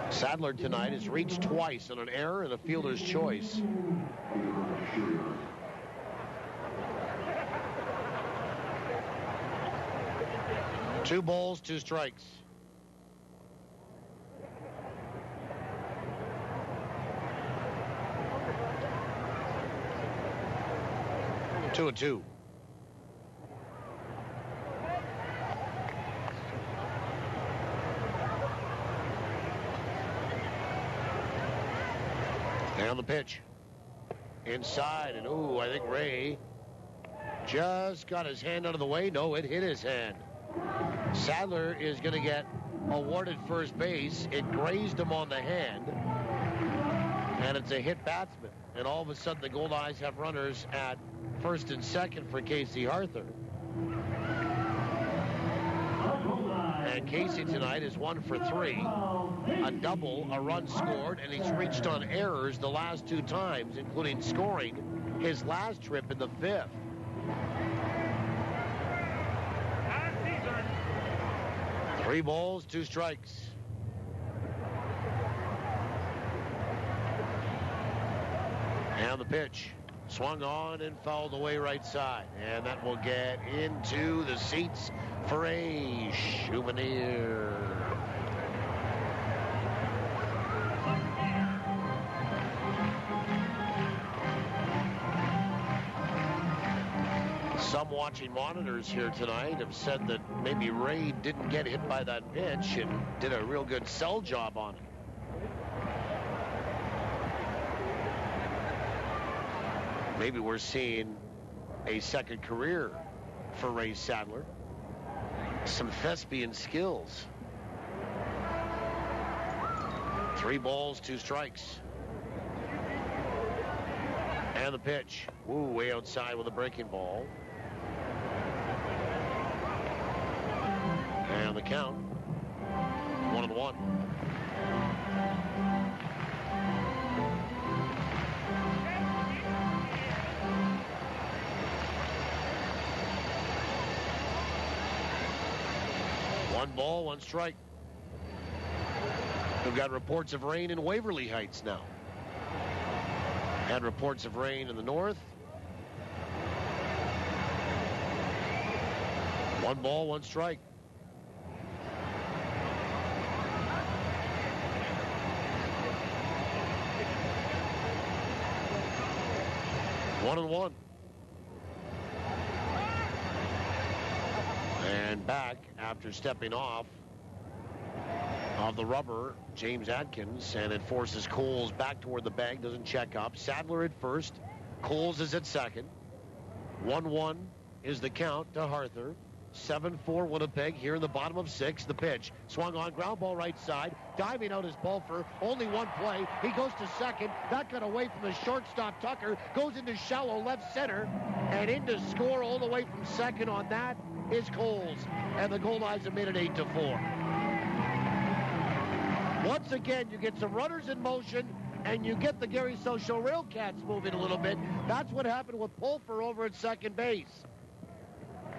Sadler tonight has reached twice on an error and a fielder's choice. Two balls, 2 strikes. Two and 2. And the pitch. Inside, and I think Ray just got his hand out of the way. No, it hit his hand. Sadler is going to get awarded first base. It grazed him on the hand, and it's a hit batsman. And all of a sudden, the Goldeyes have runners at first and second for Casey Arthur. And Casey tonight is 1 for 3. A double, a run scored, and he's reached on errors the last 2 times, including scoring his last trip in the 5th. Three balls, 2 strikes. And the pitch. Swung on and fouled away right side. And that will get into the seats for a souvenir. Some watching monitors here tonight have said that maybe Ray didn't get hit by that pitch and did a real good sell job on it. Maybe we're seeing a second career for Ray Sadler. Some thespian skills. 3 balls, 2 strikes. And the pitch. Ooh, way outside with a breaking ball. And the count. 1-1. One ball, 1 strike. We've got reports of rain in Waverly Heights now. Had reports of rain in the north. 1 ball, 1 strike. One and 1. And back after stepping off of the rubber, James Atkins, and it forces Coles back toward the bag, doesn't check up. Sadler at first, Coles is at second. 1-1 is the count to Harther. 7-4 Winnipeg here in the bottom of 6. The pitch. Swung on, ground ball right side. Diving out is Pulfer. Only one play. He goes to second. That got away from the shortstop Tucker. Goes into shallow left center. And in to score all the way from second on that is Coles. And the Goldeyes have made it 8-4. Once again, you get some runners in motion, and you get the Gary SouthShore RailCats moving a little bit. That's what happened with Pulfer over at second base.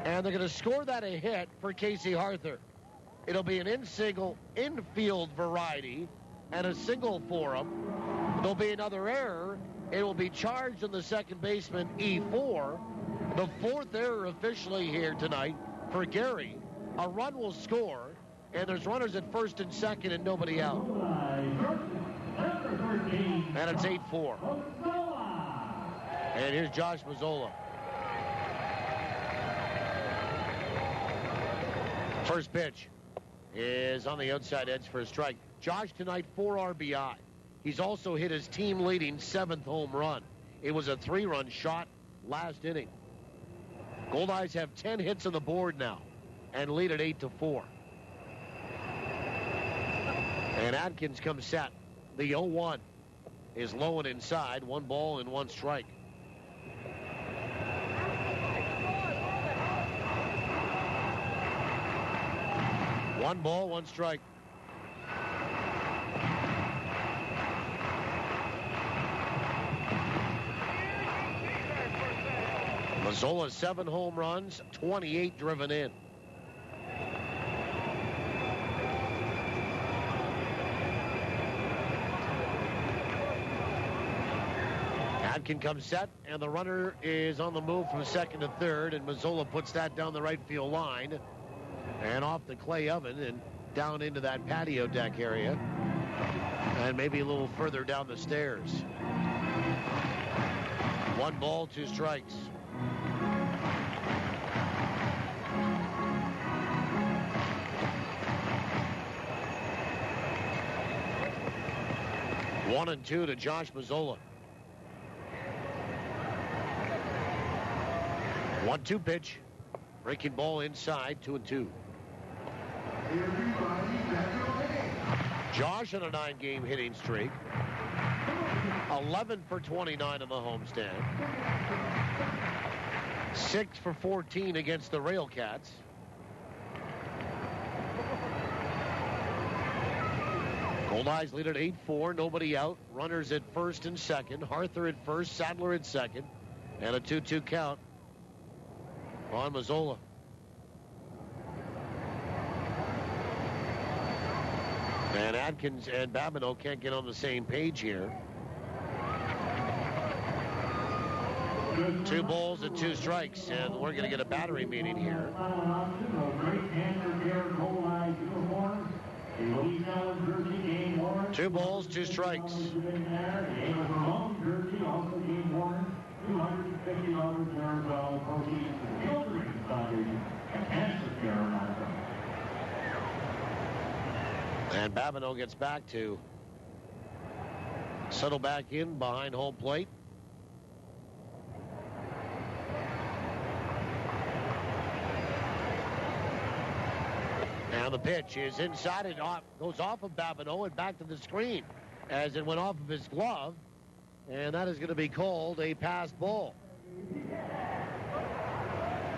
And they're going to score that a hit for Casey Harther. It'll be an infield variety and a single for him. There'll be another error. It will be charged on the second baseman, E4. The fourth error officially here tonight for Gary. A run will score, and there's runners at first and second and nobody out. And it's 8-4. And here's Josh Mazzola. First pitch is on the outside edge for a strike. Josh tonight, 4 RBI. He's also hit his team-leading 7th home run. It was a 3-run shot last inning. Goldeyes have 10 hits on the board now and lead at 8-4. And Adkins comes set. The 0-1 is low and inside. 1 ball and 1 strike. One ball, 1 strike. Mazzola 7 home runs, 28 driven in. Adkin comes set, and the runner is on the move from second to third, and Mazzola puts that down the right field line. And off the clay oven and down into that patio deck area. And maybe a little further down the stairs. 1 ball, 2 strikes. One and 2 to Josh Mazzola. 1-2 pitch. Breaking ball inside, 2-2. Josh on a 9-game hitting streak. 11 for 29 in the homestand. 6 for 14 against the RailCats. Goldeyes lead at 8-4. Nobody out. Runners at first and second. Harther at first. Sadler at second. And a 2-2 count on Mazzola. And Adkins and Babineau can't get on the same page here. 2 balls and 2 strikes, and we're going to get a battery meeting here. 2 balls, 2 strikes. And Babineau gets back to settle back in behind home plate. And the pitch is inside. It goes off of Babineau and back to the screen as it went off of his glove. And that is going to be called a passed ball.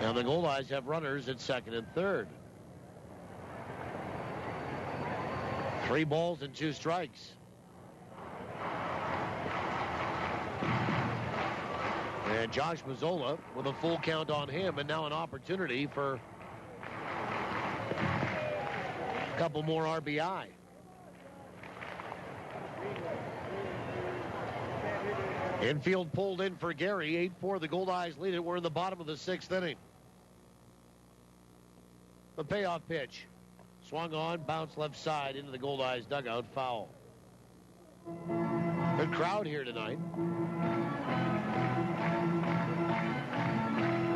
And the Goldeyes have runners at second and third. 3 balls and 2 strikes. And Josh Mazzola with a full count on him, and now an opportunity for a couple more RBI. Infield pulled in for Gary. 8-4, the Goldeyes lead it. We're in the bottom of the 6th inning. The payoff pitch. Swung on, bounced left side into the Goldeyes dugout, foul. Good crowd here tonight.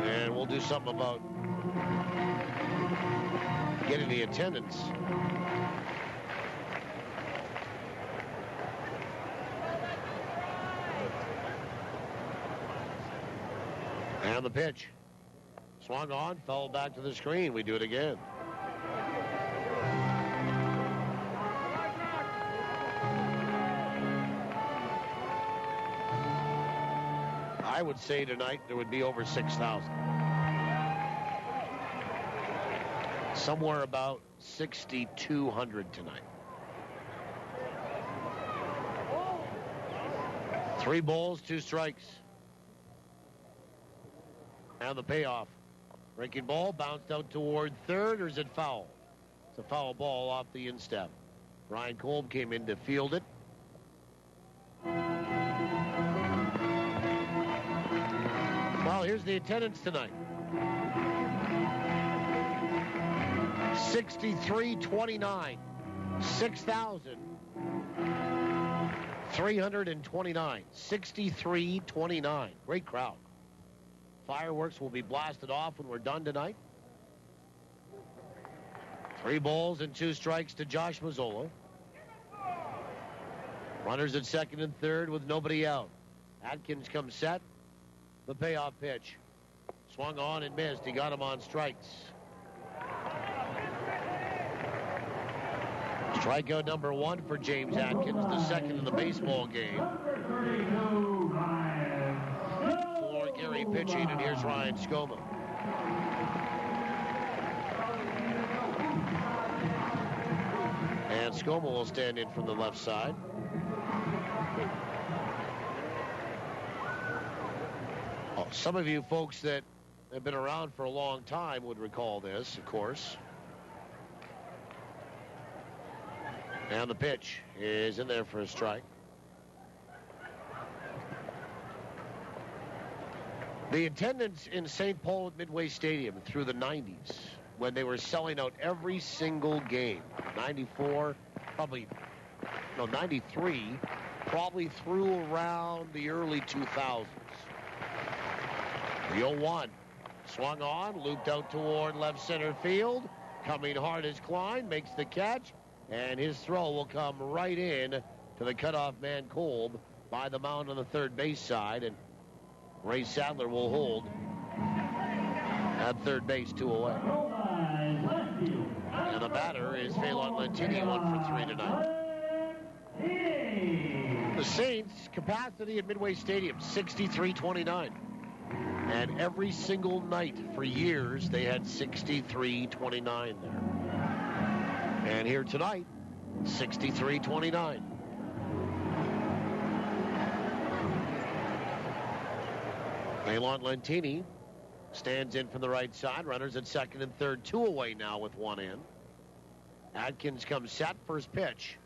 And we'll do something about getting the attendance. And the pitch. Swung on, fell back to the screen. We do it again. I would say tonight there would be over 6,000. Somewhere about 6,200 tonight. 3 balls, 2 strikes. And the payoff. Breaking ball bounced out toward third, or is it foul? It's a foul ball off the instep. Ryan Kolb came in to field it. Well, here's the attendance tonight. 6,329. 6,329. 6,329. Great crowd. Fireworks will be blasted off when we're done tonight. 3 balls and 2 strikes to Josh Mazzola. Runners at second and third with nobody out. Atkins comes set. The payoff pitch. Swung on and missed. He got him on strikes. Strikeout number 1 for James Atkins, the second in the baseball game. For Gary pitching, and here's Ryan Skoma. And Skoma will stand in from the left side. Oh, some of you folks that have been around for a long time would recall this, of course. And the pitch is in there for a strike. The attendance in St. Paul at Midway Stadium through the 90s, when they were selling out every single game, 93, probably through around the early 2000s. The 0-1, swung on, looped out toward left center field, coming hard as Klein, makes the catch, and his throw will come right in to the cutoff man Kolb by the mound on the third base side, and Ray Sadler will hold at third base, 2 away. And the batter is Phelan Lentini, 1 for 3 tonight. The Saints' capacity at Midway Stadium, 6,329. And every single night for years, they had 6,329 there. And here tonight, 6,329. Phelan Lentini stands in from the right side. Runners at second and third, 2 away now with 1 in. Atkins comes set. First pitch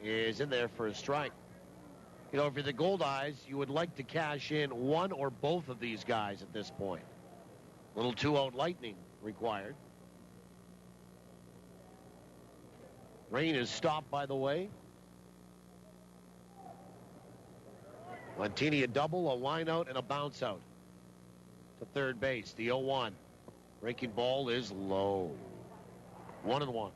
is in there for a strike. You know, if you're the Goldeyes, you would like to cash in one or both of these guys at this point. Little 2-out lightning required. Rain is stopped, by the way. Lentini a double, a line out, and a bounce out to third base. The 0-1. Breaking ball is low. 1-1.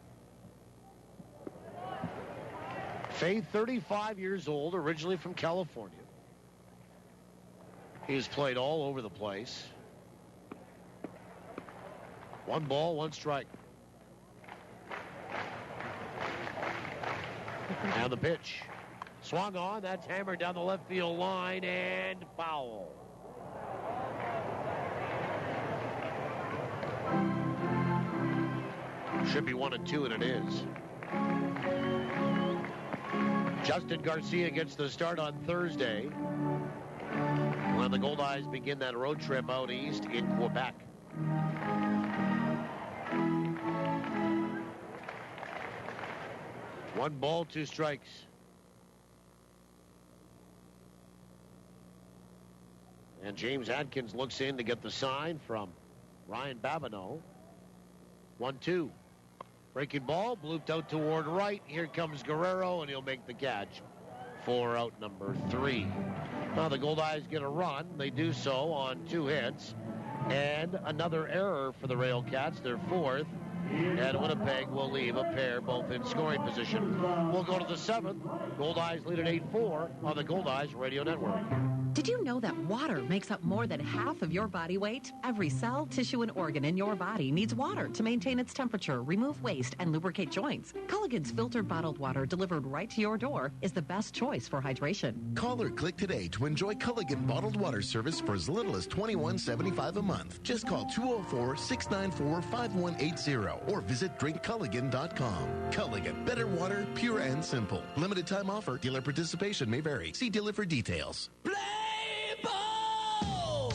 Faye, 35 years old, originally from California. He's played all over the place. 1 ball, 1 strike. And the pitch. Swung on. That's hammered down the left field line and foul. Should be 1-2, and it is. Justin Garcia gets the start on Thursday when the Goldeyes begin that road trip out east in Quebec. One ball, 2 strikes. And James Atkins looks in to get the sign from Ryan Babineau. 1-2. Breaking ball, blooped out toward right. Here comes Guerrero, and he'll make the catch for out number 3. Now the Goldeyes get a run. They do so on 2 hits. And another error for the RailCats, their 4th. And Winnipeg will leave a pair both in scoring position. We'll go to the 7th. Goldeyes lead at 8-4 on the Goldeyes Radio Network. Did you know that water makes up more than half of your body weight? Every cell, tissue, and organ in your body needs water to maintain its temperature, remove waste, and lubricate joints. Culligan's filtered bottled water delivered right to your door is the best choice for hydration. Call or click today to enjoy Culligan bottled water service for as little as $21.75 a month. Just call 204-694-5180 or visit drinkculligan.com. Culligan, better water, pure and simple. Limited time offer. Dealer participation may vary. See dealer for details.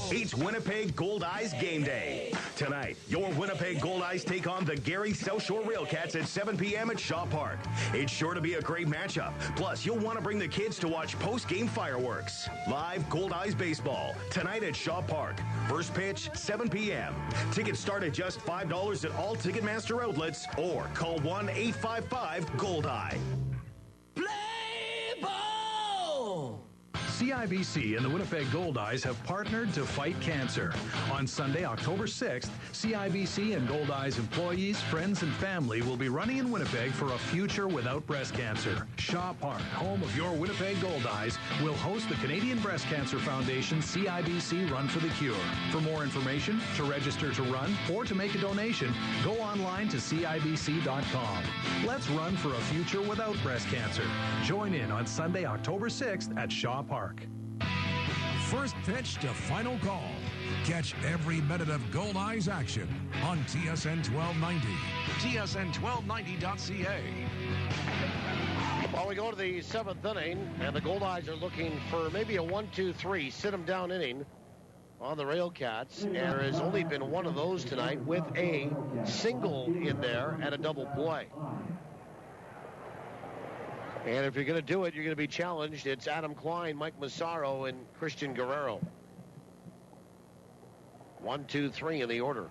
It's Winnipeg Goldeyes game day. Tonight, your Winnipeg Goldeyes take on the Gary SouthShore RailCats at 7 p.m. at Shaw Park. It's sure to be a great matchup. Plus, you'll want to bring the kids to watch post-game fireworks. Live Goldeyes baseball tonight at Shaw Park. First pitch, 7 p.m. Tickets start at just $5 at all Ticketmaster outlets or call 1-855-GOLDEYE. CIBC and the Winnipeg Goldeyes have partnered to fight cancer. On Sunday, October 6th, CIBC and Goldeyes employees, friends, and family will be running in Winnipeg for a future without breast cancer. Shaw Park, home of your Winnipeg Goldeyes, will host the Canadian Breast Cancer Foundation CIBC Run for the Cure. For more information, to register to run, or to make a donation, go online to CIBC.com. Let's run for a future without breast cancer. Join in on Sunday, October 6th at Shaw Park. First pitch to final call. Catch every minute of Goldeyes action on TSN 1290. TSN1290.ca. Well, we go to the 7th inning, and the Goldeyes are looking for maybe a 1-2-3, sit-them-down inning on the RailCats. And there has only been one of those tonight with a single in there and a double play. And if you're going to do it, you're going to be challenged. It's Adam Klein, Mike Massaro, and Christian Guerrero. 1, 2, 3 in the order.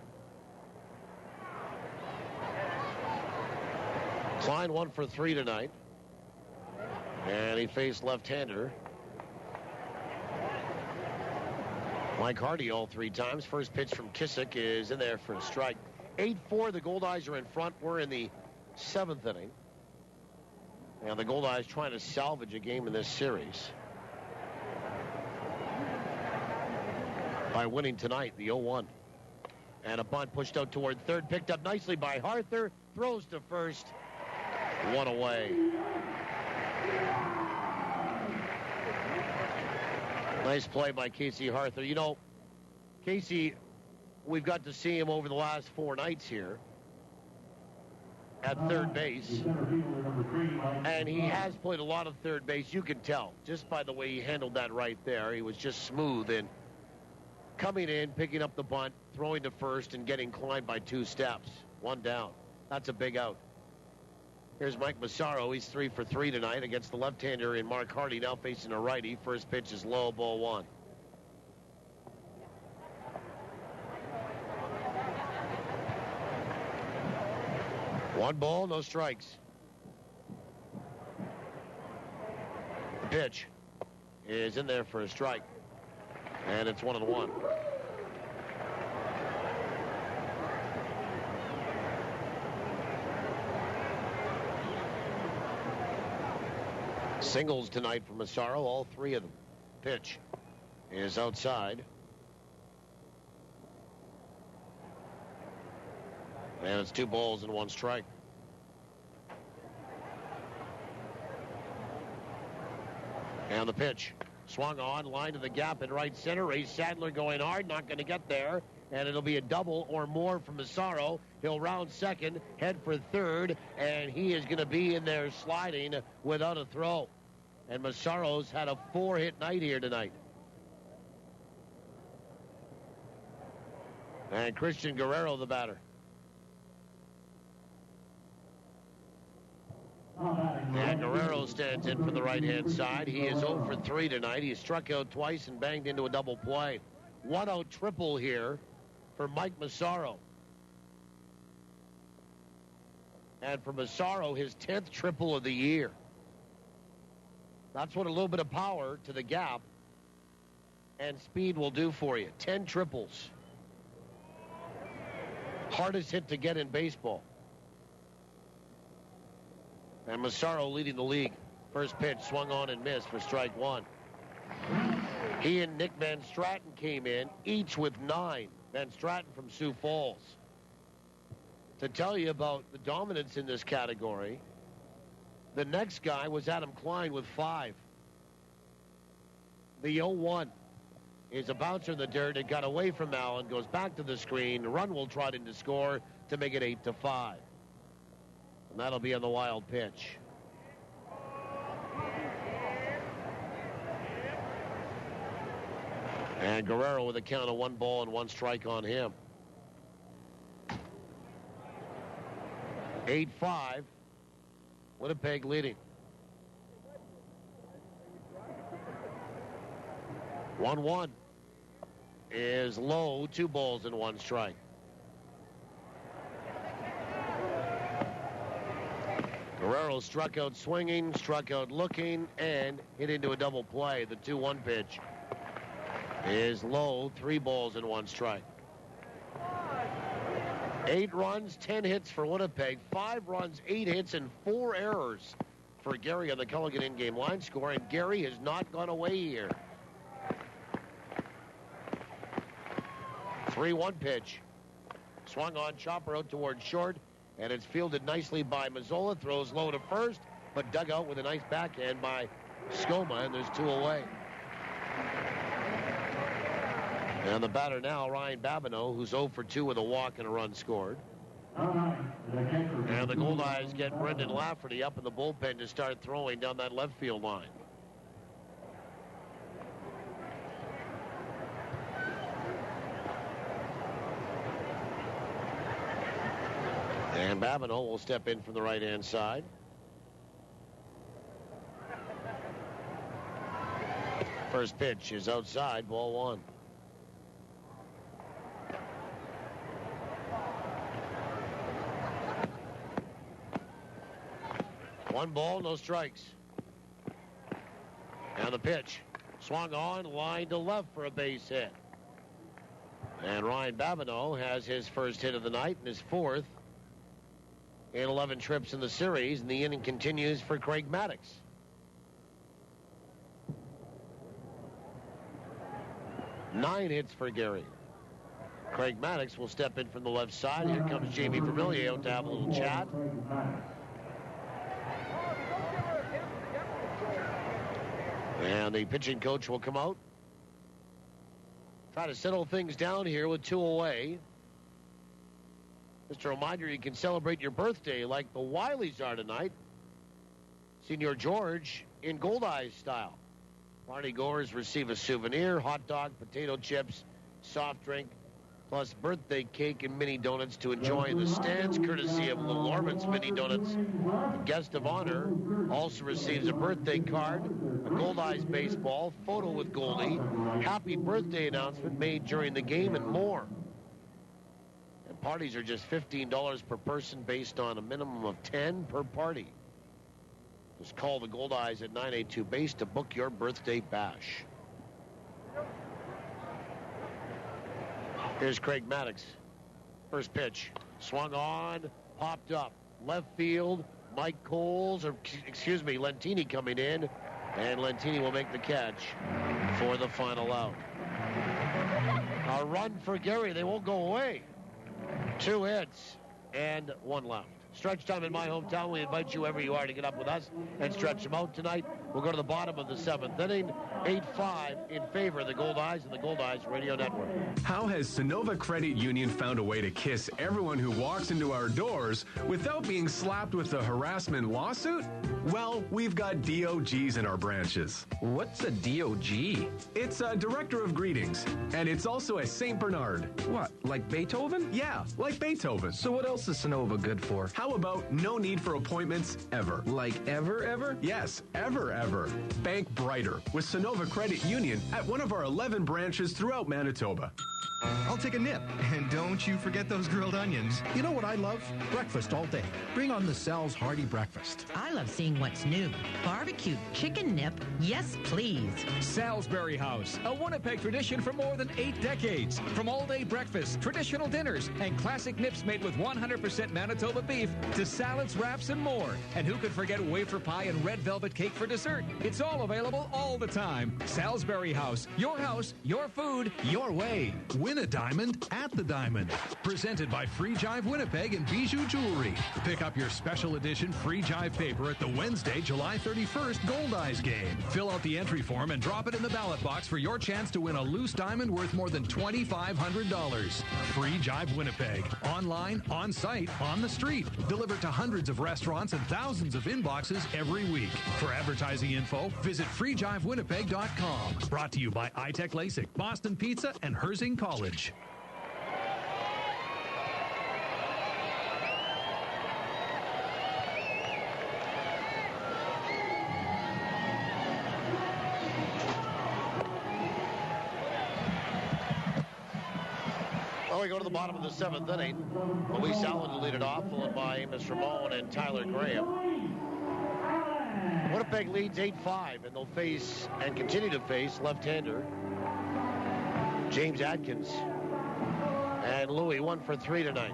Klein 1 for 3 tonight. And he faced left-hander Mike Hardy all 3 times. First pitch from Kissick is in there for a strike. 8-4, the Goldeyes are in front. We're in the 7th inning. And the Goldeyes trying to salvage a game in this series by winning tonight, the 0-1. And a bunt pushed out toward third, picked up nicely by Harther, throws to first, 1 away. Nice play by Casey Harther. You know, Casey, we've got to see him over the last 4 nights here at third base, and he has played a lot of third base. You can tell just by the way he handled that right there. He was just smooth in coming in, picking up the bunt, throwing to first, and getting Klein by 2 steps. 1 down. That's a big out. Here's Mike Massaro. He's 3 for 3 tonight against the left-hander in Mark Hardy, now facing a righty. First pitch is low, ball 1. One ball, no strikes. The pitch is in there for a strike, and it's 1-1. Singles tonight for Massaro, all 3 of them. Pitch is outside. And it's 2 balls and 1 strike. And the pitch. Swung on, line to the gap in right center. Ray Sadler going hard, not going to get there. And it'll be a double or more from Massaro. He'll round second, head for third, and he is going to be in there sliding without a throw. And Massaro's had a 4-hit night here tonight. And Christian Guerrero, the batter. And Guerrero stands in for the right-hand side. He is 0 for 3 tonight. He struck out twice and banged into a double play. 1-0 triple here for Mike Massaro. And for Massaro, his 10th triple of the year. That's what a little bit of power to the gap and speed will do for you. 10 triples. Hardest hit to get in baseball. And Massaro leading the league. First pitch swung on and missed for strike one. He and Nick Van Straten came in, each with 9. Van Straten from Sioux Falls. To tell you about the dominance in this category, the next guy was Adam Klein with 5. The 0-1 is a bouncer in the dirt. It got away from Allen, goes back to the screen. The run will trot in to score to make it 8-5. And that'll be on the wild pitch. And Guerrero with a count of 1 ball and 1 strike on him. 8-5. Winnipeg leading. 1-1 is low. 2 balls and 1 strike. Guerrero struck out swinging, struck out looking, and hit into a double play. The 2-1 pitch is low. 3 balls and 1 strike. 8 runs, 10 hits for Winnipeg. 5 runs, 8 hits, and 4 errors for Gary on the Culligan in-game line score, and Gary has not gone away here. 3-1 pitch. Swung on, chopper out towards short, and it's fielded nicely by Mazzola. Throws low to first, but dug out with a nice backhand by Skoma, and there's 2 away. And the batter now, Ryan Babineau, who's 0 for 2 with a walk and a run scored. And the Goldeyes get Brendan Lafferty up in the bullpen to start throwing down that left field line. And Babineau will step in from the right-hand side. First pitch is outside, ball 1. One ball, no strikes. And the pitch. Swung on, line to left for a base hit. And Ryan Babineau has his first hit of the night and his 4th in 11 trips in the series. And the inning continues for Craig Maddox. Nine hits for Gary. Craig Maddox will step in from the left side. Here comes Jamie Vermillion to have a little chat. And the pitching coach will come out. Try to settle things down here with 2 away. Just a reminder, you can celebrate your birthday like the Wileys are tonight. Senior George in Goldeyes style. Party goers receive a souvenir, hot dog, potato chips, soft drink, plus birthday cake and mini donuts to enjoy in the stands, courtesy of Little Ormond's Mini Donuts. The guest of honor also receives a birthday card, a Goldeyes baseball, photo with Goldie, happy birthday announcement made during the game, and more. And parties are just $15 per person based on a minimum of 10 per party. Just call the Goldeyes at 982-BASE to book your birthday bash. Here's Craig Maddox. First pitch. Swung on, popped up. Left field, Mike Coles, or excuse me, Lentini coming in. And Lentini will make the catch for the final out. A run for Gary. They won't go away. 2 hits and 1 left. Stretch time in my hometown. We invite you wherever you are to get up with us and stretch them out tonight. We'll go to the bottom of the 7th inning. 8-5 in favor of the Goldeyes and the Goldeyes Radio Network. How has Sonova Credit Union found a way to kiss everyone who walks into our doors without being slapped with a harassment lawsuit? Well, we've got DOGs in our branches. What's a DOG? It's a Director of Greetings, and it's also a St. Bernard. What, like Beethoven? Yeah, like Beethoven. So what else is Sonova good for? How about no need for appointments ever? Like ever? Yes, ever. Bank brighter with Sonova Credit Union at one of our 11 branches throughout Manitoba. I'll take a nip. And don't you forget those grilled onions. You know what I love? Breakfast all day. Bring on the Sal's Hearty Breakfast. I love seeing what's new. Barbecue chicken nip. Yes, please. Salisbury House, a Winnipeg tradition for more than 8 decades. From all-day breakfast, traditional dinners, and classic nips made with 100% Manitoba beef, to salads, wraps, and more. And who could forget wafer pie and red velvet cake for dessert? It's all available all the time. Salisbury House, your food, your way. Win a diamond at the Diamond. Presented by Free Jive Winnipeg and Bijou Jewelry. Pick up your special edition Free Jive paper at the Wednesday, July 31st Goldeyes game. Fill out the entry form and drop it in the ballot box for your chance to win a loose diamond worth more than $2,500. Free Jive Winnipeg. Online, on site, on the street. Delivered to hundreds of restaurants and thousands of inboxes every week. For advertising info, visit freejivewinnipeg.com. Brought to you by iTech LASIK, Boston Pizza, and Herzing College. Well, we go to the bottom of the 7th inning. Luis Allen to lead it off, followed by Amos Ramon and Tyler Graham. Winnipeg leads 8-5, and they'll face and continue to face left-hander James Atkins. And Louis 1 for 3 tonight.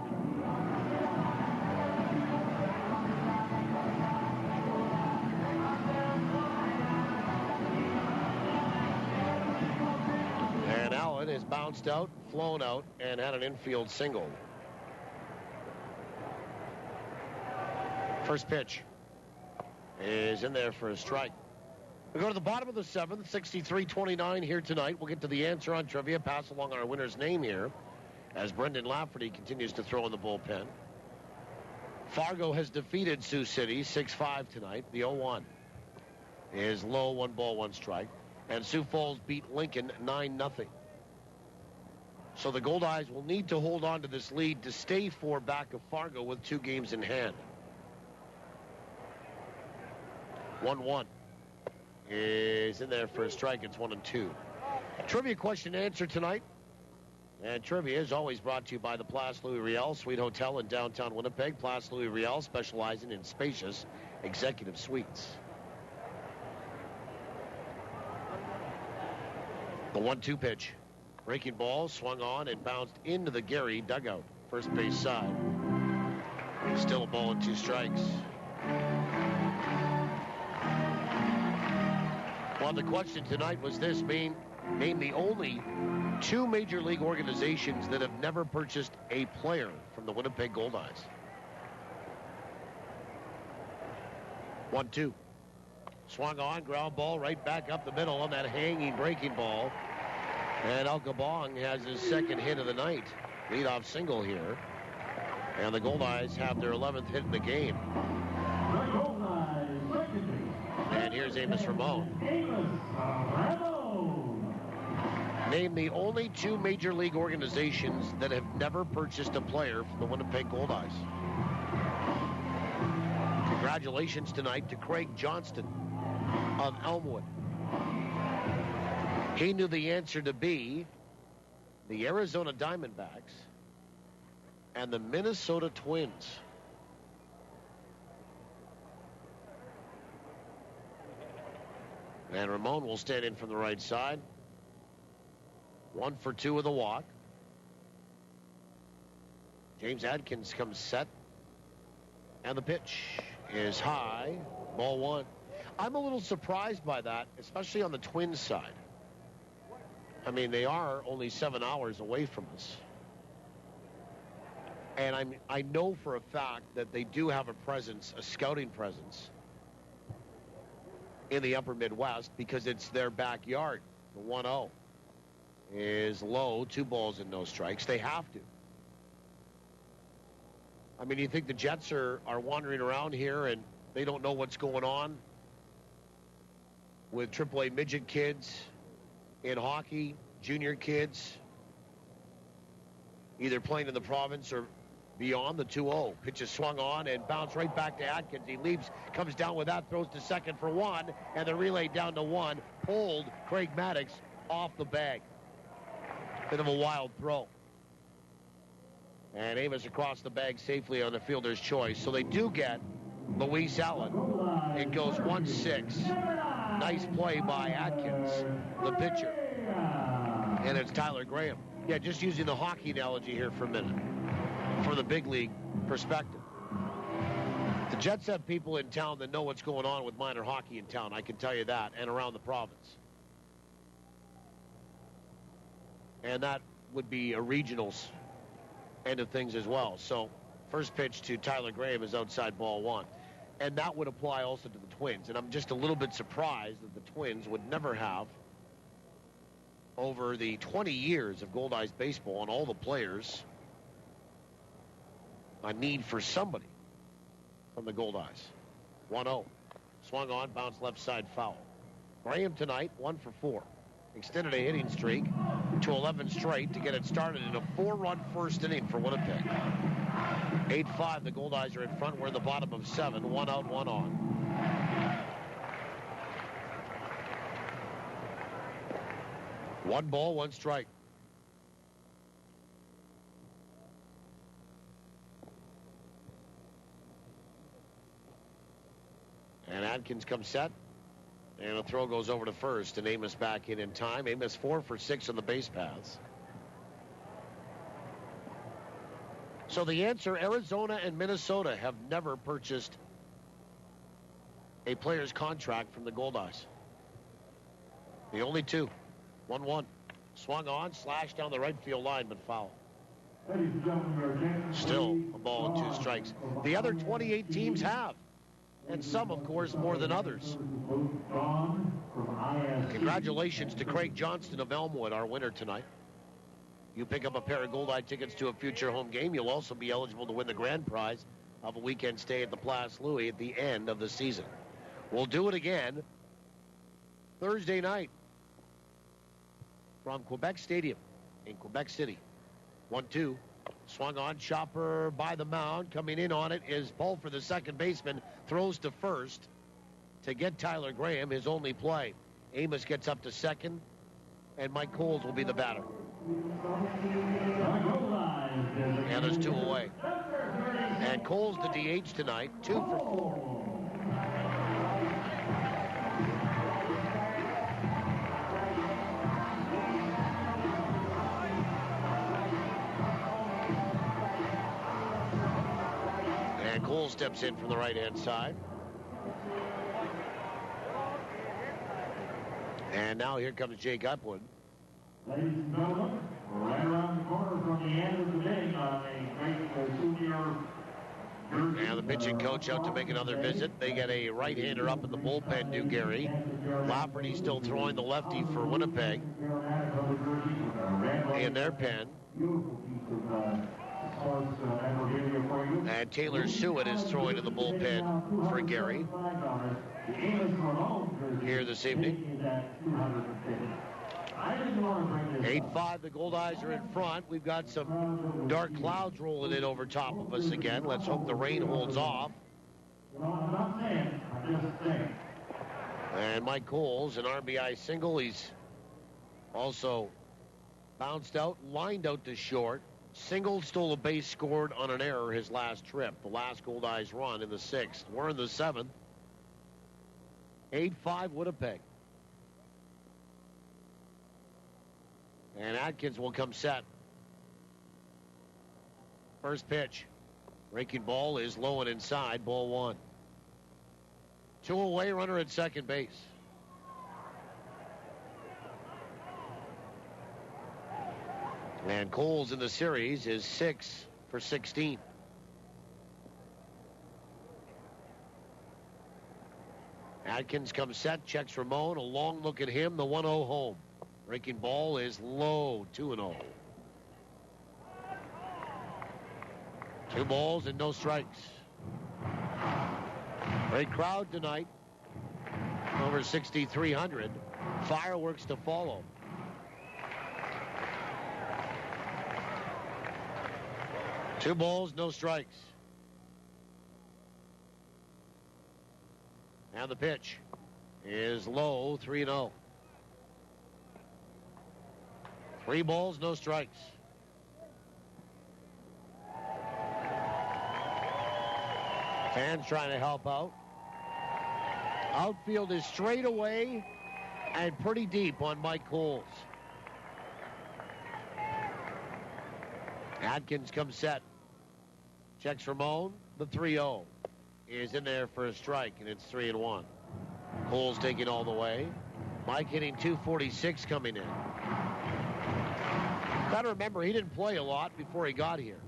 And Allen is bounced out, flown out, and had an infield single. First pitch is in there for a strike. We go to the bottom of the 7th, 63-29 here tonight. We'll get to the answer on trivia, pass along our winner's name here as Brendan Lafferty continues to throw in the bullpen. Fargo has defeated Sioux City 6-5 tonight. The 0-1 is low, 1 ball, 1 strike. And Sioux Falls beat Lincoln 9-0. So the Goldeyes will need to hold on to this lead to stay 4 back of Fargo with 2 games in hand. 1-1 is in there for a strike. It's 1-2. Trivia question and answer tonight. And trivia is always brought to you by the Place Louis Riel Suite Hotel in downtown Winnipeg. Place Louis Riel, specializing in spacious executive suites. The 1-2 pitch. Breaking ball, swung on and bounced into the Gary dugout. First base side. Still a ball and 2 strikes. Well, the question tonight was this: name the only 2 major league organizations that have never purchased a player from the Winnipeg Goldeyes. 1-2. Swung on, ground ball right back up the middle on that hanging breaking ball. And Alcabong has his 2nd hit of the night. Leadoff single here. And the Goldeyes have their 11th hit in the game. And here's Amos Ramon. Name the only 2 major league organizations that have never purchased a player from the Winnipeg Goldeyes. Congratulations tonight to Craig Johnston of Elmwood. He knew the answer to be the Arizona Diamondbacks and the Minnesota Twins. And Ramon will stand in from the right side. 1 for 2 with a walk. James Adkins comes set. And the pitch is high. Ball 1. I'm a little surprised by that, especially on the Twins side. I mean, they are only 7 hours away from us. And I know for a fact that they do have a presence, a scouting presence, in the upper Midwest because it's their backyard. The 1-0 is low, 2 balls and no strikes. They have to. I mean, you think the Jets are wandering around here and they don't know what's going on with AAA midget kids in hockey, junior kids, either playing in the province or beyond. The 2-0. Pitch is swung on and bounced right back to Atkins. He leaps, comes down with that, throws to second for 1, and the relay down to 1. Pulled Craig Maddox off the bag. Bit of a wild throw. And Amos across the bag safely on the fielder's choice. So they do get Luis Allen. It goes 1-6. Nice play by Atkins, the pitcher. And it's Tyler Graham. Yeah, just using the hockey analogy here for a minute, from the big league perspective. The Jets have people in town that know what's going on with minor hockey in town, I can tell you that, and around the province. And that would be a regionals end of things as well. So first pitch to Tyler Graham is outside ball one. And that would apply also to the Twins. And I'm just a little bit surprised that the Twins would never have, over the 20 years of Goldeyes baseball and all the players, a need for somebody from the Goldeyes. 1-0. Swung on, bounced left side foul. Graham tonight, 1 for 4. Extended a hitting streak to 11 straight to get it started in a 4-run first inning for Winnipeg. 8-5, the Goldeyes are in front. We're in the bottom of 7. 1 out, 1 on. One ball, one strike. And Adkins comes set. And a throw goes over to first, and Amos back in time. Amos 4 for 6 on the base paths. So the answer, Arizona and Minnesota have never purchased a player's contract from the Goldeyes. The only two. 1-1. Swung on, slashed down the right field line, but foul. Still a ball and 2 strikes. The other 28 teams have. And some, of course, more than others. Congratulations to Craig Johnston of Elmwood, our winner tonight. You pick up a pair of Goldeye tickets to a future home game. You'll also be eligible to win the grand prize of a weekend stay at the Place Louis at the end of the season. We'll do it again Thursday night from Quebec Stadium in Quebec City. 1-2. Swung on, chopper by the mound. Coming in on it is Paul for the second baseman. Throws to first to get Tyler Graham, his only play. Amos gets up to second, and Mike Coles will be the batter. And there's 2 away. And Coles the DH tonight, 2 for 4. And Cole steps in from the right-hand side. And now here comes Jake Upwood. Ladies and gentlemen, we're right around the corner from the end of the day on a great And the pitching coach out to make another visit. They get a right-hander up in the bullpen, New Gary. Lafferty still throwing the lefty for Winnipeg in their pen. And Taylor Seward is throwing to the bullpen for Gary here this evening. 8-5, the Goldeyes are in front. We've got some dark clouds rolling in over top of us again. Let's hope the rain holds off. And Mike Coles, an RBI single. He's also bounced out, lined out to short. Single, stole a base, scored on an error his last trip. The last Goldeyes run in the 6th. We're in the 7th. 8-5 Winnipeg. And Atkins will come set. First pitch. Breaking ball is low and inside. Ball 1. 2 away, runner at second base. And Coles in the series is 6 for 16. Atkins comes set, checks Ramon, a long look at him, the 1-0 home. Breaking ball is low, 2-0. 2 balls and no strikes. Great crowd tonight. Over 6,300. Fireworks to follow. Two balls, no strikes. And the pitch is low, 3-0. 3 balls, no strikes. Fans trying to help out. Outfield is straight away and pretty deep on Mike Coles. Atkins comes set. Checks Ramon, the 3-0. is in there for a strike, and it's 3-1. Cole's taking all the way. Mike hitting .246 coming in. Got to remember, he didn't play a lot before he got here.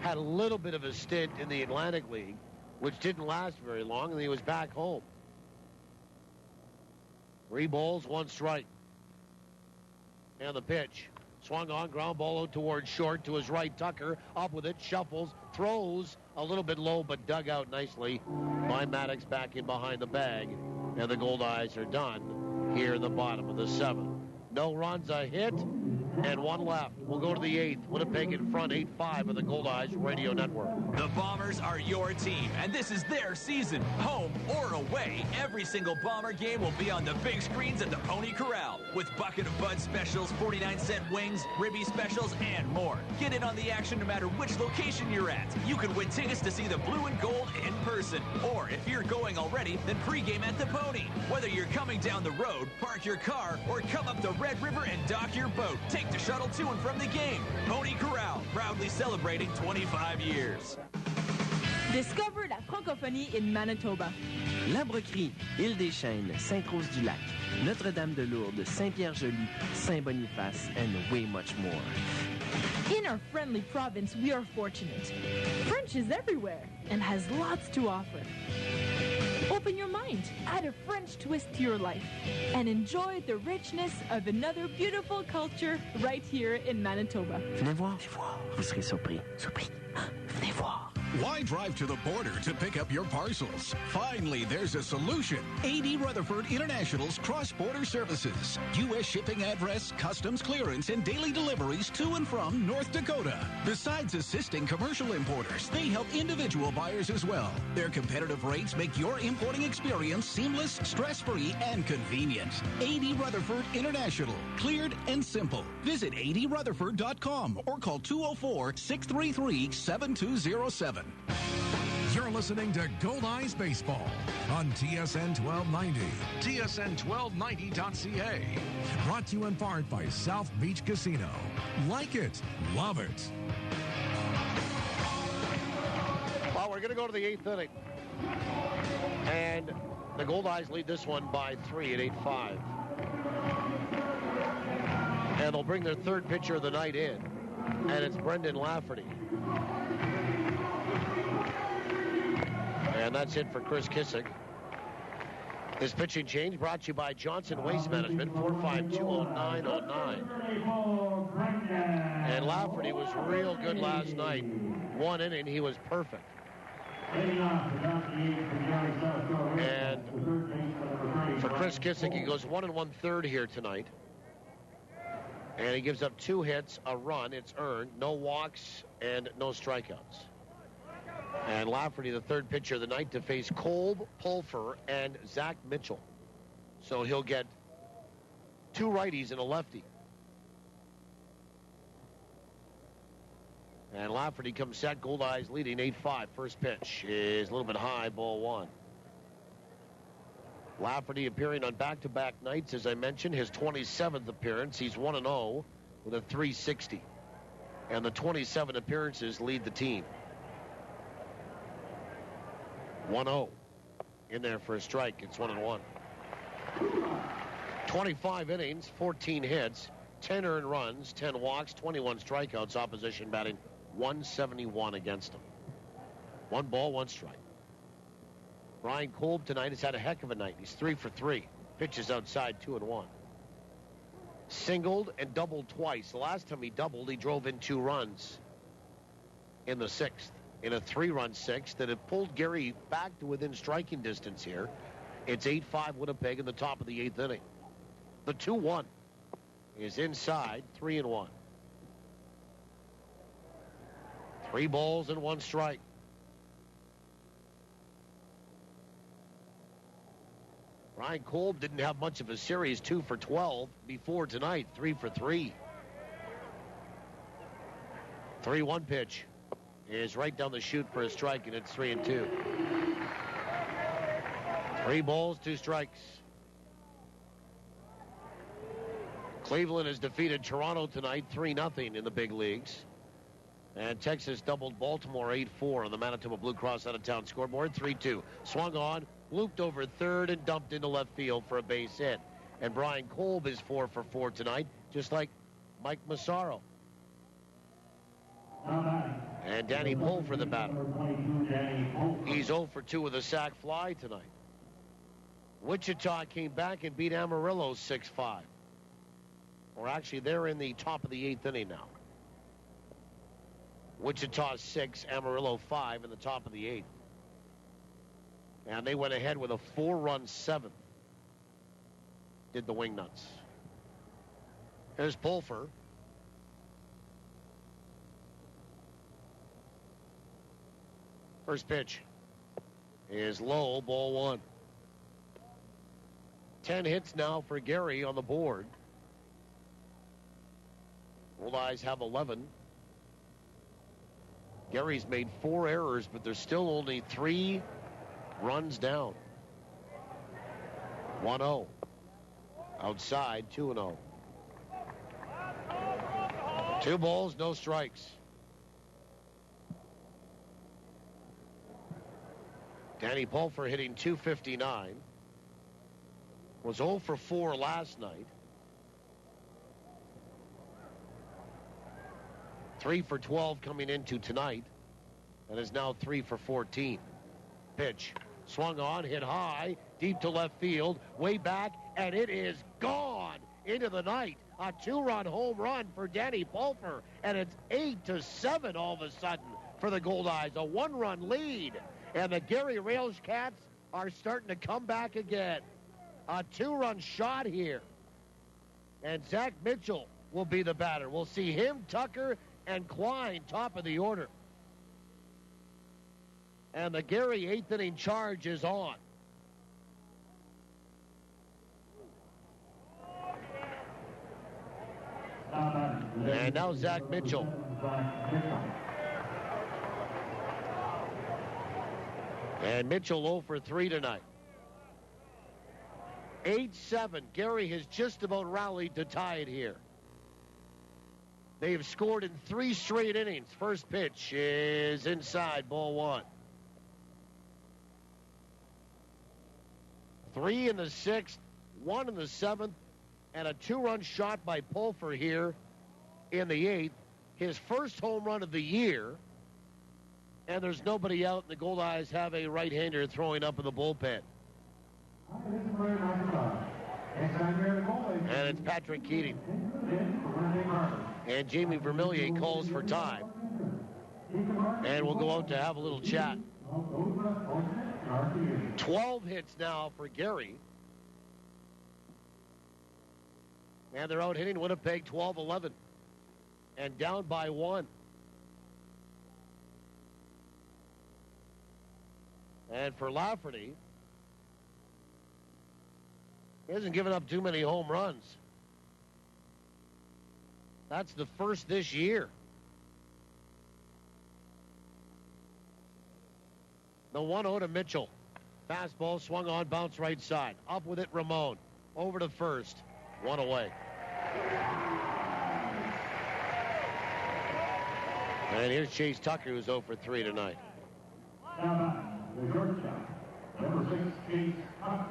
Had a little bit of a stint in the Atlantic League, which didn't last very long, and he was back home. 3 balls, 1 strike. And the pitch. Swung on, ground ball out towards short to his right. Tucker up with it, shuffles, throws a little bit low, but dug out nicely by Maddox back in behind the bag. And the Goldeyes are done here in the bottom of the 7th. No runs, a hit, and 1 left. We'll go to the 8th. Winnipeg in front, 8-5 of the Goldeyes Radio Network. The Bombers are your team, and this is their season. Home or away, every single Bomber game will be on the big screens at the Pony Corral. With Bucket of Bud specials, 49-cent wings, ribby specials, and more. Get in on the action no matter which location you're at. You can win tickets to see the blue and gold in person. Or if you're going already, then pregame at the Pony. Whether you're coming down the road, park your car, or come up the Red River and dock your boat, take the shuttle to and from the game. Pony Corral, proudly celebrating 25 years. Discover la francophonie in Manitoba. L'Arbre-Cris, Île-des-Chênes, Sainte-Rose-du-Lac, Notre-Dame-de-Lourdes, Saint-Pierre-Joli, Saint-Boniface, and way much more. In our friendly province, we are fortunate. French is everywhere and has lots to offer. Open your mind, add a French twist to your life, and enjoy the richness of another beautiful culture right here in Manitoba. Venez voir, vous serez surpris. Surpris. Venez voir. Why drive to the border to pick up your parcels? Finally, there's a solution. A.D. Rutherford International's cross-border services. U.S. shipping address, customs clearance, and daily deliveries to and from North Dakota. Besides assisting commercial importers, they help individual buyers as well. Their competitive rates make your importing experience seamless, stress-free, and convenient. A.D. Rutherford International. Cleared and simple. Visit adrutherford.com or call 204-633-7207. You're listening to Goldeyes Baseball on TSN 1290, TSN1290.ca. Brought to you in part by South Beach Casino. Like it, love it. Well, we're going to go to the 8th inning. And the Goldeyes lead this one by 3 at 8-5. And they'll bring their 3rd pitcher of the night in. And it's Brendan Lafferty. And that's it for Chris Kissick. This pitching change brought to you by Johnson Waste Management, 452-0909. And Lafferty was real good last night. 1 inning, he was perfect. And for Chris Kissick, he goes 1 1/3 here tonight. And he gives up 2 hits, a run, it's earned, no walks, and no strikeouts. And Lafferty, the 3rd pitcher of the night, to face Kolb, Pulfer, and Zach Mitchell. So he'll get 2 righties and a lefty. And Lafferty comes set, Goldeyes leading 8-5. First pitch is a little bit high, ball 1. Lafferty appearing on back-to-back nights, as I mentioned, his 27th appearance. He's 1-0 with a .360. And the 27 appearances lead the team. 1-0 in there for a strike. It's 1-1. 25 innings, 14 hits, 10 earned runs, 10 walks, 21 strikeouts. Opposition batting .171 against him. 1 ball, 1 strike. Brian Kolb tonight has had a heck of a night. He's 3 for 3. Pitches outside, 2-1. Singled and doubled twice. The last time he doubled, he drove in 2 runs in the 6th. In a 3-run 6th that had pulled Gary back to within striking distance here. It's 8-5 Winnipeg in the top of the 8th inning. The 2-1 is inside, 3-1. 3 balls and 1 strike. Ryan Kolb didn't have much of a series, 2 for 12 before tonight, 3 for 3. 3-1 pitch is right down the chute for a strike, and it's 3-2. 3 balls, 2 strikes. Cleveland has defeated Toronto tonight 3-0 in the big leagues. And Texas doubled Baltimore 8-4 on the Manitoba Blue Cross out-of-town scoreboard. 3-2. Swung on, looped over third, and dumped into left field for a base hit. And Brian Kolb is 4 for 4 tonight, just like Mike Massaro. And Danny Pohl for the batter. He's 0 for 2 with a sac fly tonight. Wichita came back and beat Amarillo 6-5. Or actually, they're in the top of the 8th inning now. Wichita 6, Amarillo 5 in the top of the 8th. And they went ahead with a 4-run 7th. Did the Wingnuts. Here's Pulfer. First pitch is low, ball 1. 10 hits now for Gary on the board. Goldeyes have 11. Gary's made 4 errors, but there's still only 3 runs down. 1-0. Outside, 2-0. 2 balls, no strikes. Danny Pulfer hitting .259. Was 0 for 4 last night. 3 for 12 coming into tonight. And is now 3 for 14. Pitch. Swung on, hit high, deep to left field, way back, and it is gone into the night. A 2-run home run for Danny Pulfer, and it's 8-7 all of a sudden for the Goldeyes. A 1-run lead, and the Gary RailCats are starting to come back again. A 2-run shot here, and Zach Mitchell will be the batter. We'll see him, Tucker, and Klein top of the order. And the Gary 8th inning charge is on. And now Zach Mitchell. And Mitchell 0 for 3 tonight. 8-7. Gary has just about rallied to tie it here. They have scored in 3 straight innings. First pitch is inside, ball 1. 3 in the 6th, 1 in the 7th, and a 2-run shot by Pulfer here in the 8th. His first home run of the year, and there's nobody out, and the Goldeyes have a right-hander throwing up in the bullpen. And it's Patrick Keating. And Jamie Vermillier calls for time. And we'll go out to have a little chat. 12 hits now for Gary. And they're out hitting Winnipeg 12-11. And down by 1. And for Lafferty, he hasn't given up too many home runs. That's the first this year. The 1-0 to Mitchell. Fastball swung on, bounce right side. Up with it, Ramon. Over to first. 1 away. And here's Chase Tucker, who's 0 for 3 tonight. The shortstop, number 6, Chase Tucker.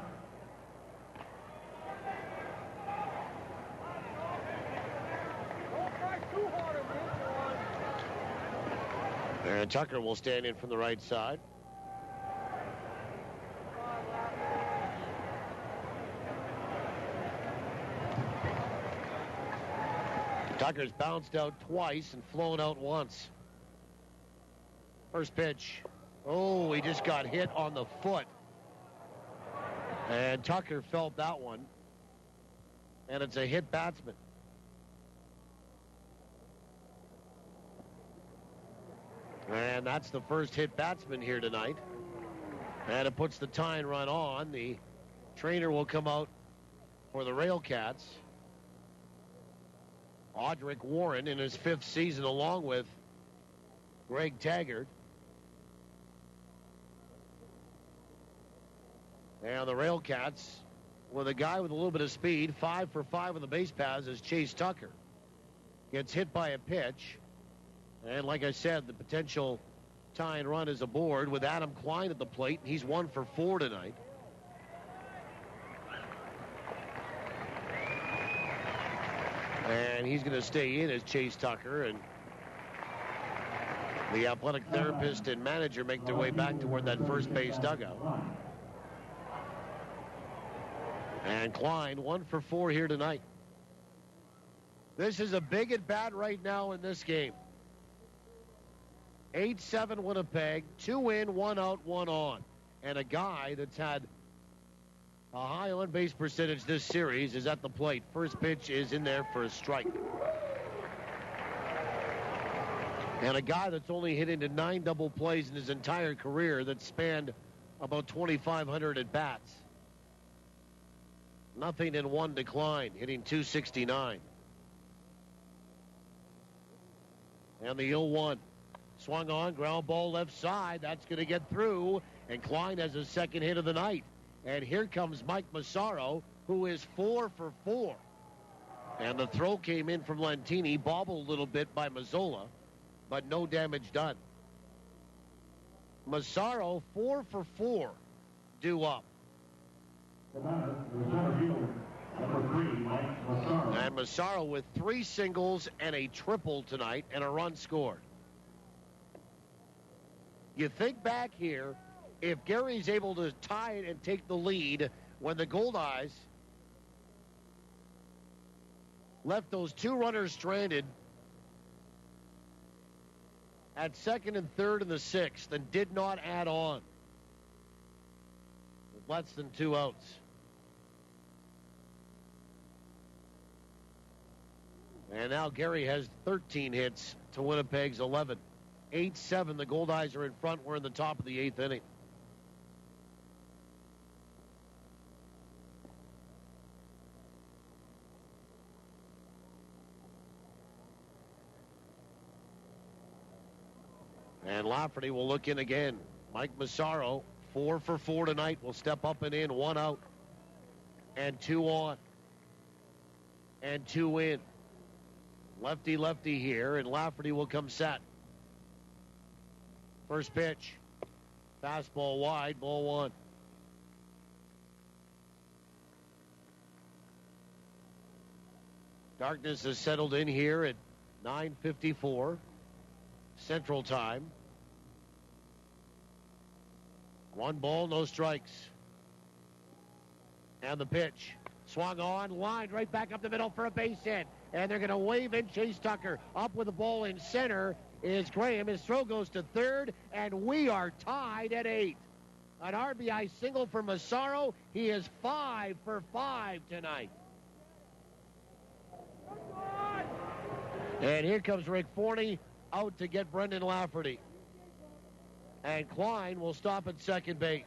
And Tucker will stand in from the right side. Tucker's bounced out twice and flown out once. First pitch. Oh, he just got hit on the foot. And Tucker felt that one. And it's a hit batsman. And that's the first hit batsman here tonight. And it puts the tying run on. The trainer will come out for the RailCats. Audric Warren in his 5th season along with Greg Taggart. And the RailCats with a guy with a little bit of speed, 5 for 5 on the base paths is Chase Tucker. Gets hit by a pitch. And like I said, the potential tie and run is aboard with Adam Klein at the plate. He's 1 for 4 tonight. And he's going to stay in as Chase Tucker and the athletic therapist and manager make their way back toward that first base dugout. And Klein 1 for 4 here tonight. This is a big at bat right now in this game. 8-7 Winnipeg, 2 in, 1 out, 1 on. And a guy that's had a high on-base percentage this series is at the plate. First pitch is in there for a strike. And a guy that's only hit into 9 double plays in his entire career that spanned about 2,500 at-bats. Nothing in 1 decline, hitting .269. And the 0-1. Swung on, ground ball left side. That's going to get through. And Klein has his second hit of the night. And here comes Mike Massaro, who is 4 for 4. And the throw came in from Lentini, bobbled a little bit by Mazzola, but no damage done. Massaro 4 for 4, due up. And Massaro with 3 singles and a triple tonight and a run scored. You think back here, if Gary's able to tie it and take the lead when the Goldeyes left those 2 runners stranded at second and third in the 6th and did not add on with less than 2 outs. And now Gary has 13 hits to Winnipeg's 11. 8-7, the Goldeyes are in front. We're in the top of the 8th inning. And Lafferty will look in again. Mike Massaro, 4 for 4 tonight, will step up and in. 1 out and 2 on and 2 in. Lefty here, and Lafferty will come set. First pitch. Fastball wide, ball 1. Darkness has settled in here at 9:54 Central Time. 1 ball, no strikes. And the pitch. Swung on, lined right back up the middle for a base hit. And they're going to wave in Chase Tucker. Up with the ball in center is Graham. His throw goes to third, and we are tied at 8. An RBI single for Massaro. He is 5 for 5 tonight. And here comes Rick Forney out to get Brendan Lafferty. And Klein will stop at second base.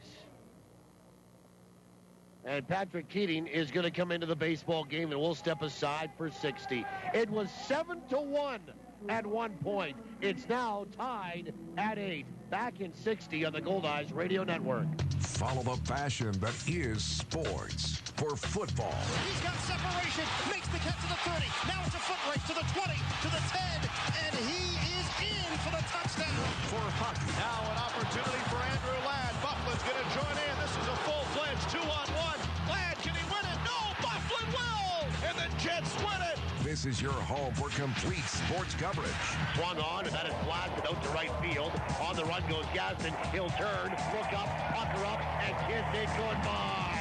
And Patrick Keating is going to come into the baseball game, and we'll step aside for 60. It was 7-1 at one point. It's now tied at 8. Back in 60 on the Goldeyes Radio Network. Follow the passion that is sports for football. He's got separation, makes the catch to the 30. Now it's a foot race to the 20, to the 10, and he is in for the touchdown. For hockey. Now an opportunity for Andrew Ladd. Bufflin's going to join in. This is a full-fledged 2-on-1. Ladd, can he win it? No, Bufflin will! And the Jets win it! This is your home for complete sports coverage. Swung on, and that is blasted out to right field. On the run goes Gaston. He'll turn, look up, pucker up, and kiss it goodbye.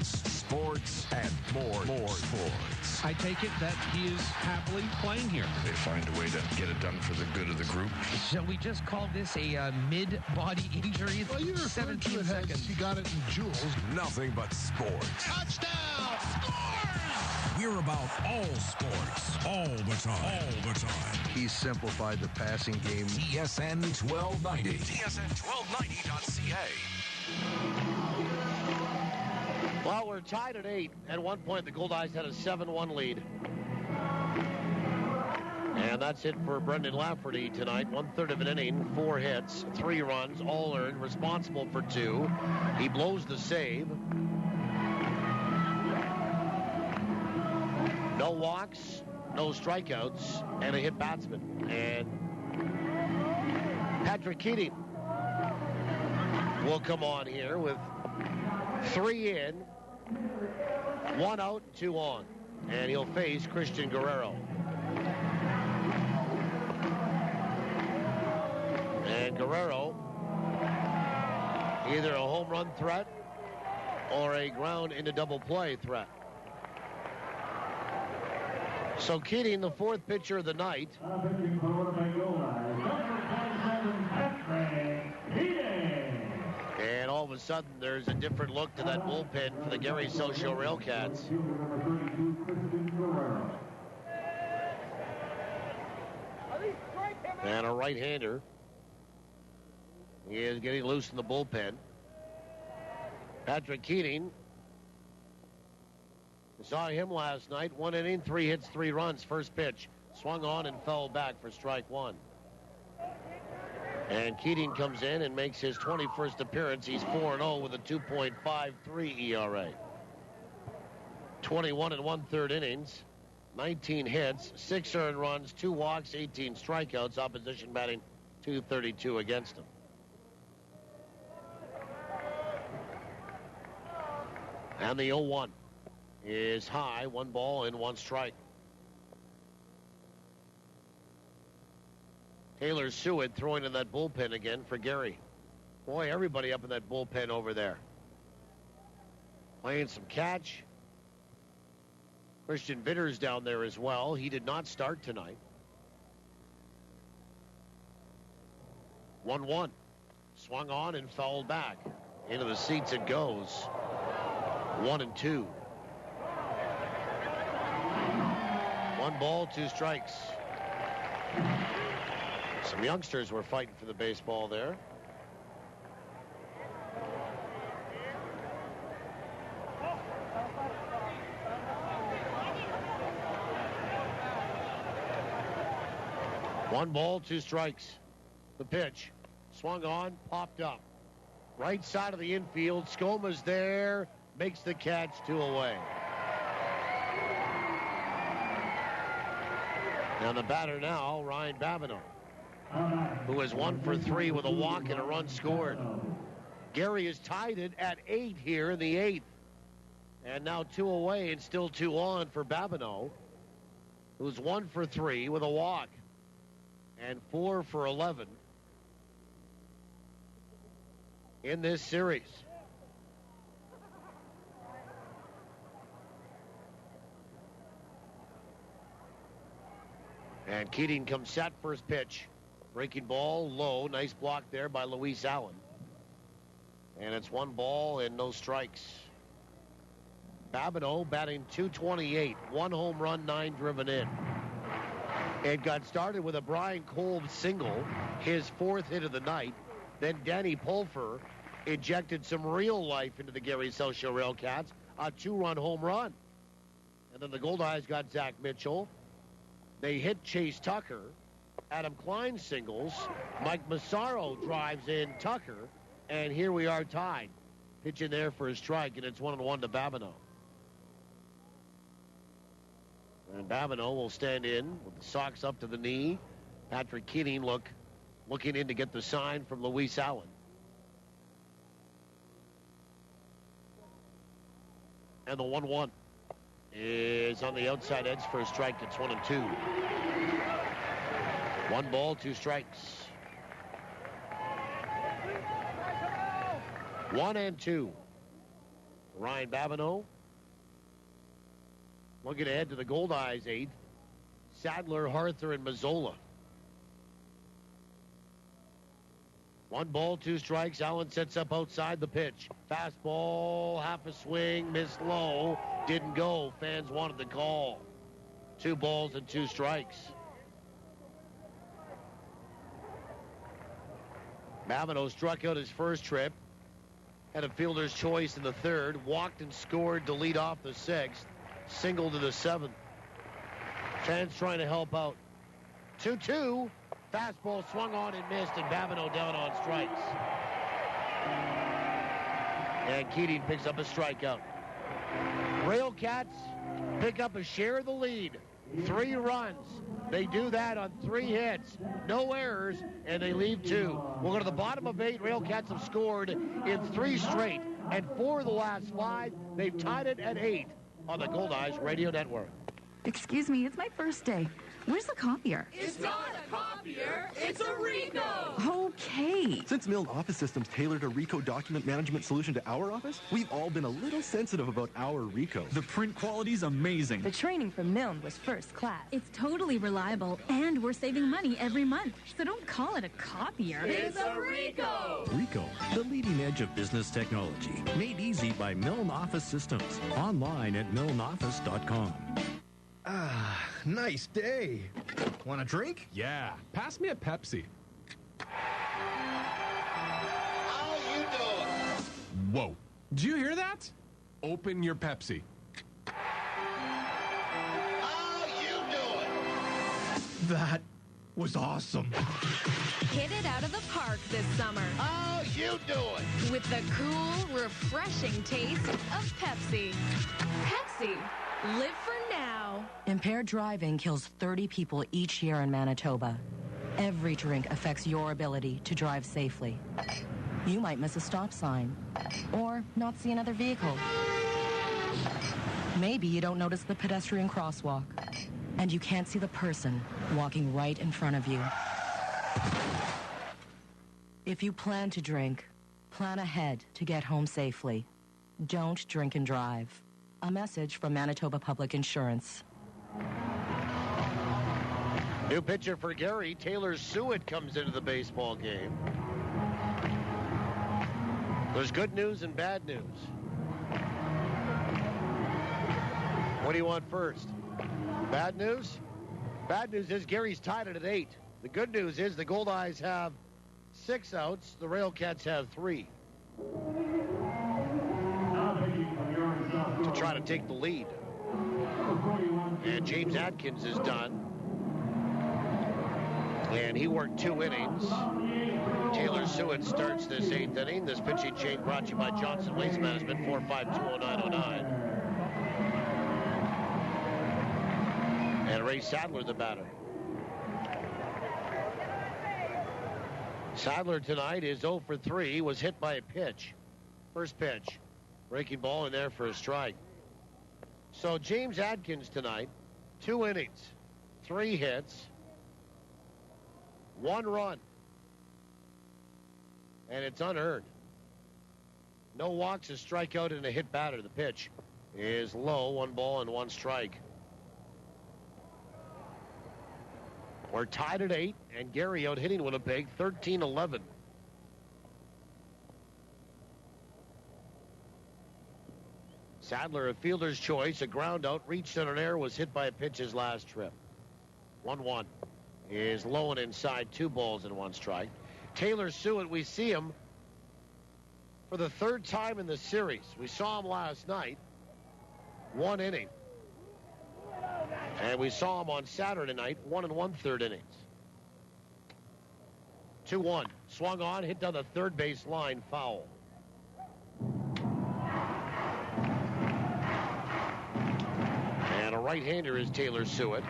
Sports, and more sports. I take it that he is happily playing here. They find a way to get it done for the good of the group. Shall we just call this a mid-body injury? Well, you're 17 seconds. He got it in joules. Nothing but sports. Touchdown! Scores! We're about all sports, all the time. He simplified the passing game. TSN 1290. TSN1290.ca. Well, we're tied at 8. At one point, the Goldeyes had a 7-1 lead. And that's it for Brendan Lafferty tonight. 1/3 of an inning, 4 hits, 3 runs, all earned, responsible for 2. He blows the save. No walks, no strikeouts, and a hit batsman. And Patrick Keating will come on here with 3 in, 1 out, 2 on. And he'll face Christian Guerrero. And Guerrero, either a home run threat or a ground into double play threat. So Keating, the 4th pitcher of the night. And all of a sudden, there's a different look to that bullpen for the Gary SouthShore RailCats. And a right-hander. He is getting loose in the bullpen. Patrick Keating. We saw him last night. 1 inning, 3 hits, 3 runs. First pitch. Swung on and fell back for strike 1. And Keating comes in and makes his 21st appearance. He's 4-0 with a 2.53 ERA. 21 1/3 innings, 19 hits, 6 earned runs, 2 walks, 18 strikeouts. Opposition batting .232 against him. And the 0-1 is high. 1 ball and 1 strike. Taylor Seward throwing in that bullpen again for Gary. Boy, everybody up in that bullpen over there. Playing some catch. Christian Vitter's down there as well. He did not start tonight. 1-1. Swung on and fouled back. Into the seats it goes. 1-2. 1 ball, 2 strikes. Some youngsters were fighting for the baseball there. One ball, 2 strikes. The pitch. Swung on, popped up. Right side of the infield. Skoma's there. Makes the catch, 2 away. Now the batter now, Ryan Babineau, who is 1 for 3 with a walk and a run scored. Gary is tied it at 8 here in the 8th. And now 2 away and still 2 on for Babineau, who's 1 for 3 with a walk and 4 for 11 in this series. And Keating comes set, first pitch. Breaking ball, low. Nice block there by Luis Allen. And it's 1 ball and no strikes. Babineau batting .228. 1 home run, 9 driven in. It got started with a Brian Kolb single, his 4th hit of the night. Then Danny Pulfer injected some real life into the Gary SouthShore RailCats. A 2-run home run. And then the Goldeyes got Zach Mitchell. They hit Chase Tucker. Adam Klein singles. Mike Massaro drives in Tucker. And here we are tied. Pitch in there for a strike, and it's 1-1 to Babineau. And Babineau will stand in with the socks up to the knee. Patrick Keating looking in to get the sign from Luis Allen. And the 1-1 is on the outside edge for a strike. It's 1-2. 1 ball, 2 strikes. 1-2. Ryan Babineau looking ahead to the Goldeyes 8th. Sadler, Harther, and Mazzola. 1 ball, 2 strikes. Allen sets up outside the pitch. Fastball, half a swing, missed low. Didn't go. Fans wanted the call. 2 balls and 2 strikes. Babineau struck out his first trip. Had a fielder's choice in the 3rd. Walked and scored to lead off the 6th. Single to the 7th. Fans trying to help out. 2-2. Fastball swung on and missed, and Babineau down on strikes. And Keating picks up a strikeout. RailCats pick up a share of the lead. 3 runs. They do that on 3 hits, no errors, and they leave 2. We'll go to the bottom of 8. RailCats have scored in 3 straight, and 4 of the last 5. They've tied it at 8 on the Goldeyes Radio Network. Excuse me, it's my first day. Where's the copier? It's not a copier, it's a Rico! Okay. Since Milne Office Systems tailored a Rico document management solution to our office, we've all been a little sensitive about our Rico. The print quality's amazing. The training from Milne was first class. It's totally reliable, and we're saving money every month. So don't call it a copier. It's a Rico! Rico, the leading edge of business technology. Made easy by Milne Office Systems. Online at milneoffice.com. Ah, nice day. Want a drink? Yeah, pass me a Pepsi. How you doing? Whoa. Did you hear that? Open your Pepsi. How you doing? That was awesome. Hit it out of the park this summer. How you doing? With the cool, refreshing taste of Pepsi. Pepsi. Live for now. Impaired driving kills 30 people each year in Manitoba. Every drink affects your ability to drive safely. You might miss a stop sign or not see another vehicle. Maybe you don't notice the pedestrian crosswalk and you can't see the person walking right in front of you. If you plan to drink, plan ahead to get home safely. Don't drink and drive. A message from Manitoba Public Insurance. New pitcher for Gary. Taylor Sewitt comes into the baseball game. There's good news and bad news. What do you want first? Bad news? Bad news is Gary's tied it at 8. The good news is the Goldeyes have 6 outs. The RailCats have 3. To try to take the lead. And James Atkins is done. And he worked 2 innings. Taylor Sewitt starts this 8th inning. This pitching change brought to you by Johnson Waste Management, 4520909. And Ray Sadler, the batter. Sadler tonight is 0 for 3. Was hit by a pitch. First pitch. Breaking ball in there for a strike. So James Atkins tonight, 2 innings, 3 hits, 1 run. And it's unearned. No walks, a strikeout, and a hit batter. The pitch is low, 1 ball and 1 strike. We're tied at 8, and Gary out hitting Winnipeg 13-11. Sadler, a fielder's choice, a ground out, reached on an air, was hit by a pitch his last trip. 1-1 is low and inside, 2 balls and 1 strike. Taylor Sewitt, we see him for the 3rd time in the series. We saw him last night, 1 inning. And we saw him on Saturday night, 1 1/3 innings. 2-1, swung on, hit down the third base line, foul. And a right-hander is Taylor Sewitt.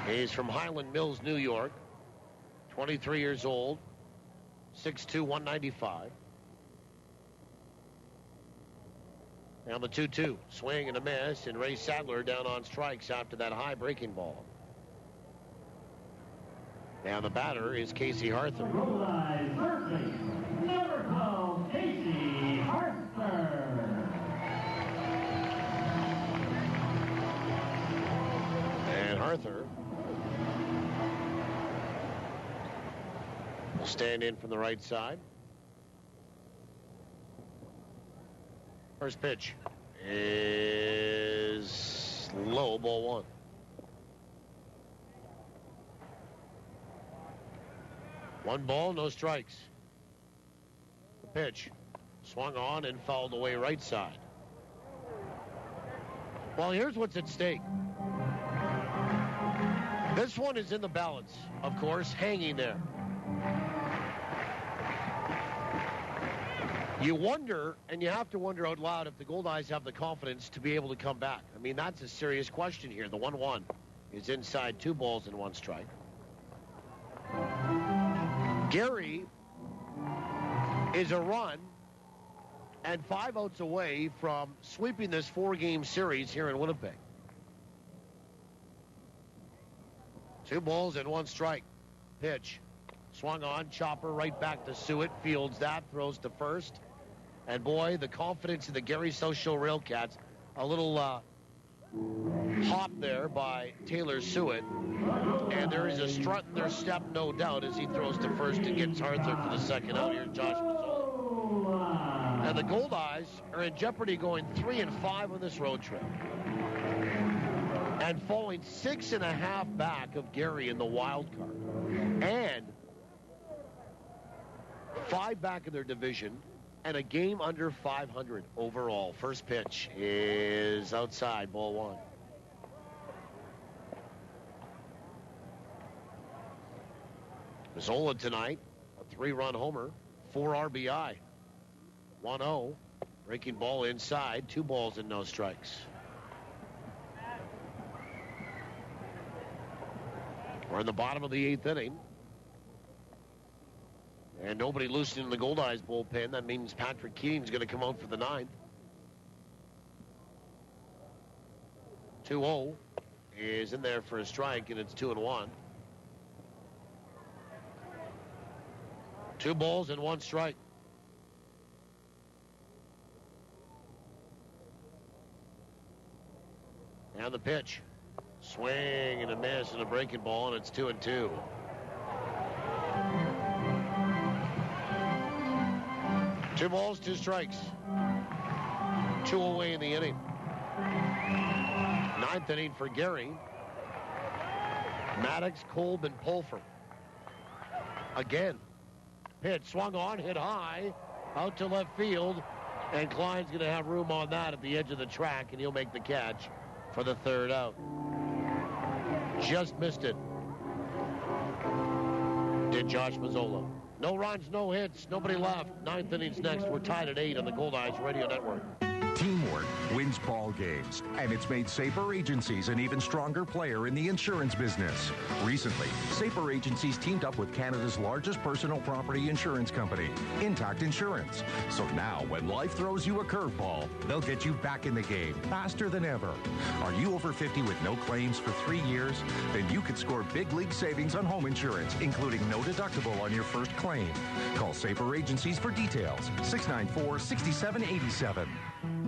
He's from Highland Mills, New York. 23 years old. 6'2", 195. Now the 2-2. Swing and a miss, and Ray Sadler down on strikes after that high breaking ball. Now the batter is Casey Harther. Never call Casey Harther. And Harther will stand in from the right side. First pitch is low, ball 1. One ball, no strikes. The pitch swung on and fouled away right side. Well, here's what's at stake. This one is in the balance, of course, hanging there. You wonder, and you have to wonder out loud, if the Goldeyes have the confidence to be able to come back. I mean, that's a serious question here. The 1-1 is inside, 2 balls and 1 strike. Gary is a run and 5 outs away from sweeping this 4-game series here in Winnipeg. 2 balls and 1 strike. Pitch. Swung on, chopper right back to Suet. Fields that, throws to first. And boy, the confidence in the Gary SouthShore RailCats. A little hop there by Taylor Suet. And there is a strut in their step, no doubt, as he throws to first and gets Arthur for the second out. Here's Josh Mazzola. And the Goldeyes are in jeopardy going 3-5 on this road trip. And falling 6.5 back of Gary in the wild card. And 5 back in their division. And a game under 500 overall. First pitch is outside, ball 1. Mazzola tonight, a 3-run homer, 4 RBI. 1-0, breaking ball inside, 2 balls and no strikes. We're in the bottom of the 8th inning. And nobody loosening the Goldeyes bullpen. That means Patrick Keating's going to come out for the 9th. 2-0 is in there for a strike, and it's 2-1. 2 balls and 1 strike. And the pitch. Swing and a miss and a breaking ball, and it's 2-2. Two balls, 2 strikes. 2 away in the inning. 9th inning for Gary. Maddox, Kolb, and Pulfer. Again. Pitch swung on, hit high, out to left field, and Klein's going to have room on that at the edge of the track, and he'll make the catch for the 3rd out. Just missed it. Did Josh Mazzola. No runs, no hits, nobody left. 9th inning's next. We're tied at 8 on the Goldeyes Radio Network. Teamwork wins ball games, and it's made Safer Agencies an even stronger player in the insurance business. Recently, Safer Agencies teamed up with Canada's largest personal property insurance company, Intact Insurance. So now, when life throws you a curveball, they'll get you back in the game faster than ever. Are you over 50 with no claims for 3 years? Then you could score big league savings on home insurance, including no deductible on your first claim. Call Safer Agencies for details. 694-6787.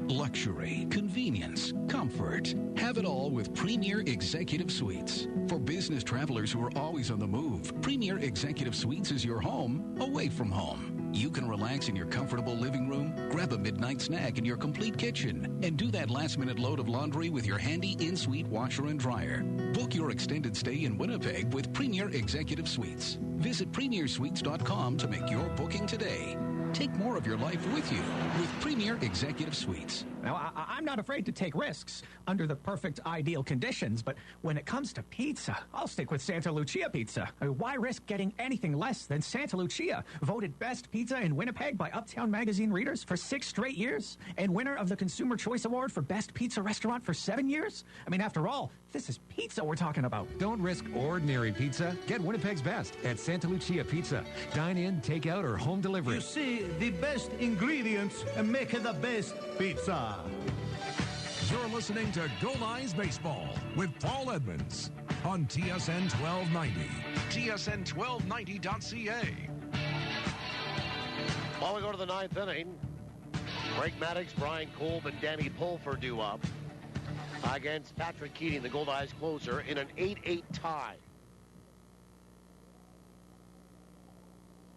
Luxury, convenience, comfort. Have it all with Premier Executive Suites. For business travelers who are always on the move, Premier Executive Suites is your home away from home. You can relax in your comfortable living room, grab a midnight snack in your complete kitchen, and do that last-minute load of laundry with your handy in-suite washer and dryer. Book your extended stay in Winnipeg with Premier Executive Suites. Visit premiersuites.com to make your booking today. Take more of your life with you with Premier Executive Suites. Now, I'm not afraid to take risks under the perfect ideal conditions, but when it comes to pizza, I'll stick with Santa Lucia Pizza. Why risk getting anything less than Santa Lucia? Voted best pizza in Winnipeg by Uptown Magazine readers for 6 straight years, and winner of the Consumer Choice Award for best pizza restaurant for 7 years? I mean, after all, this is pizza we're talking about. Don't risk ordinary pizza. Get Winnipeg's best at Santa Lucia Pizza. Dine in, take out, or home delivery. You see, the best ingredients make the best pizza. You're listening to Goldeyes Baseball with Paul Edmonds on TSN 1290. TSN1290.ca. While we go to the 9th inning, Greg Maddox, Brian Kolb, and Danny Pulfer due up against Patrick Keating, the Goldeyes closer, in an 8-8 tie.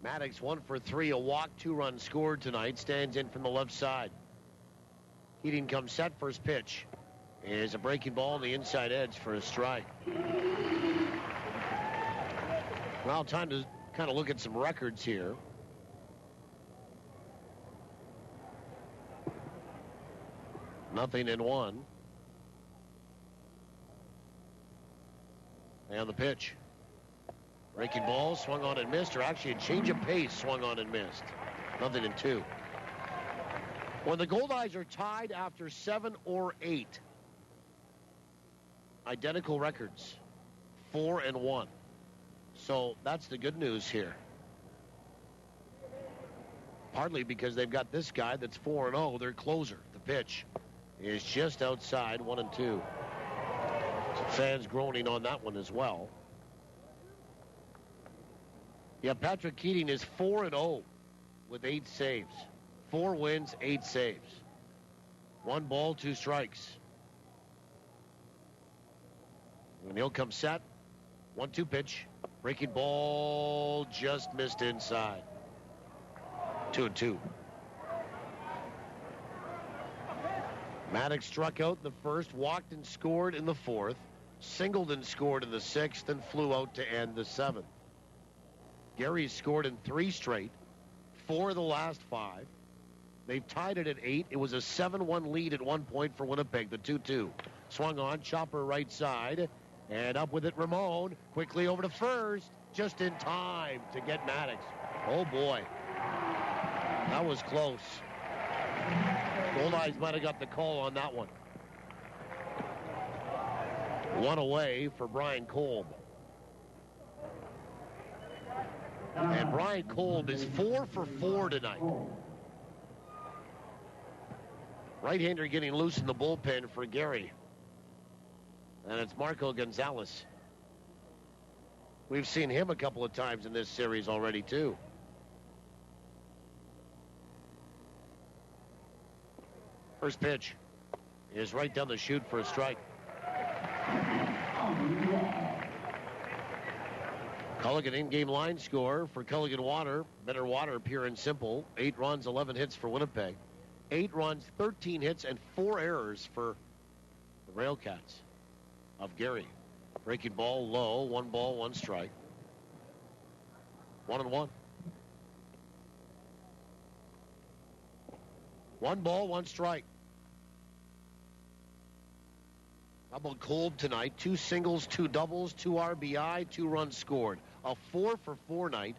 Maddox 1 for 3, a walk, 2 runs scored tonight, stands in from the left side. Keating comes set. First pitch is a breaking ball on the inside edge for a strike. Well, time to kind of look at some records here. Nothing in 1. And the pitch. Breaking ball, swung on and missed, or actually a change of pace, swung on and missed. Nothing in 2. When the Goldeyes are tied after 7 or 8, identical records, 4-1. So that's the good news here. Partly because they've got this guy that's 4-0, their closer. The pitch is just outside, 1-2. Some fans groaning on that one as well. Yeah, Patrick Keating is 4-0 with 8 saves. 4 wins, 8 saves. 1 ball, 2 strikes. And he'll come set. 1-2 pitch. Breaking ball just missed inside. 2-2. Maddox struck out in the first, walked and scored in the fourth, singled and scored in the sixth, and flew out to end the seventh. Gary's scored in 3 straight, 4 of the last 5. They've tied it at 8. It was a 7-1 lead at one point for Winnipeg, the 2-2. Swung on, chopper right side, and up with it Ramon. Quickly over to first, just in time to get Maddox. Oh, boy. That was close. Goldeyes might have got the call on that one. 1 away for Brian Kolb. And Brian Kolb is 4 for 4 tonight. Right-hander getting loose in the bullpen for Gary. And it's Marco Gonzalez. We've seen him a couple of times in this series already, too. First pitch is right down the chute for a strike. Culligan in-game line score for Culligan Water. Better water, pure and simple. 8 runs, 11 hits for Winnipeg. 8 runs, 13 hits, and 4 errors for the RailCats of Gary. Breaking ball low, 1 ball, 1 strike. 1-1. 1 ball, 1 strike. How about Kolb tonight? 2 singles, 2 doubles, 2 RBI, 2 runs scored. A 4 for 4 night.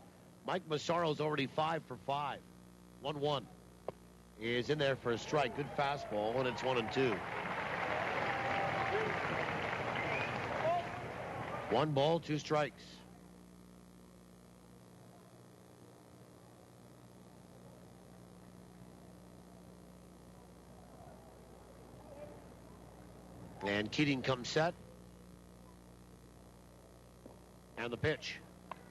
Mike Massaro's already 5 for 5. 1-1 is in there for a strike. Good fastball, and it's 1-2. 1 ball, 2 strikes. And Keating comes set. And the pitch.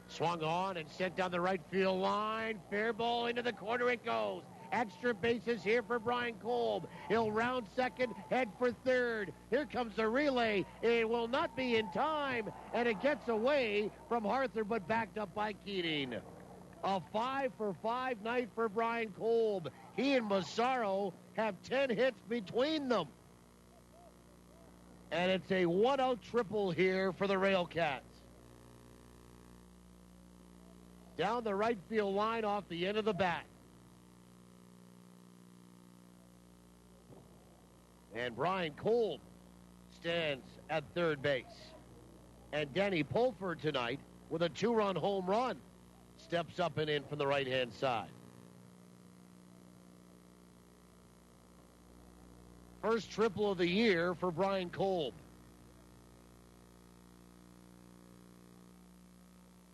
Swung on and sent down the right field line. Fair ball into the corner it goes. Extra bases here for Brian Kolb. He'll round second, head for third. Here comes the relay. It will not be in time, and it gets away from Harther, but backed up by Keating. A 5 for 5 night for Brian Kolb. He and Massaro have 10 hits between them. And it's a 1-out triple here for the RailCats. Down the right field line off the end of the bat. And Brian Kolb stands at third base. And Danny Pulford tonight with a 2-run home run steps up and in from the right-hand side. First triple of the year for Brian Kolb.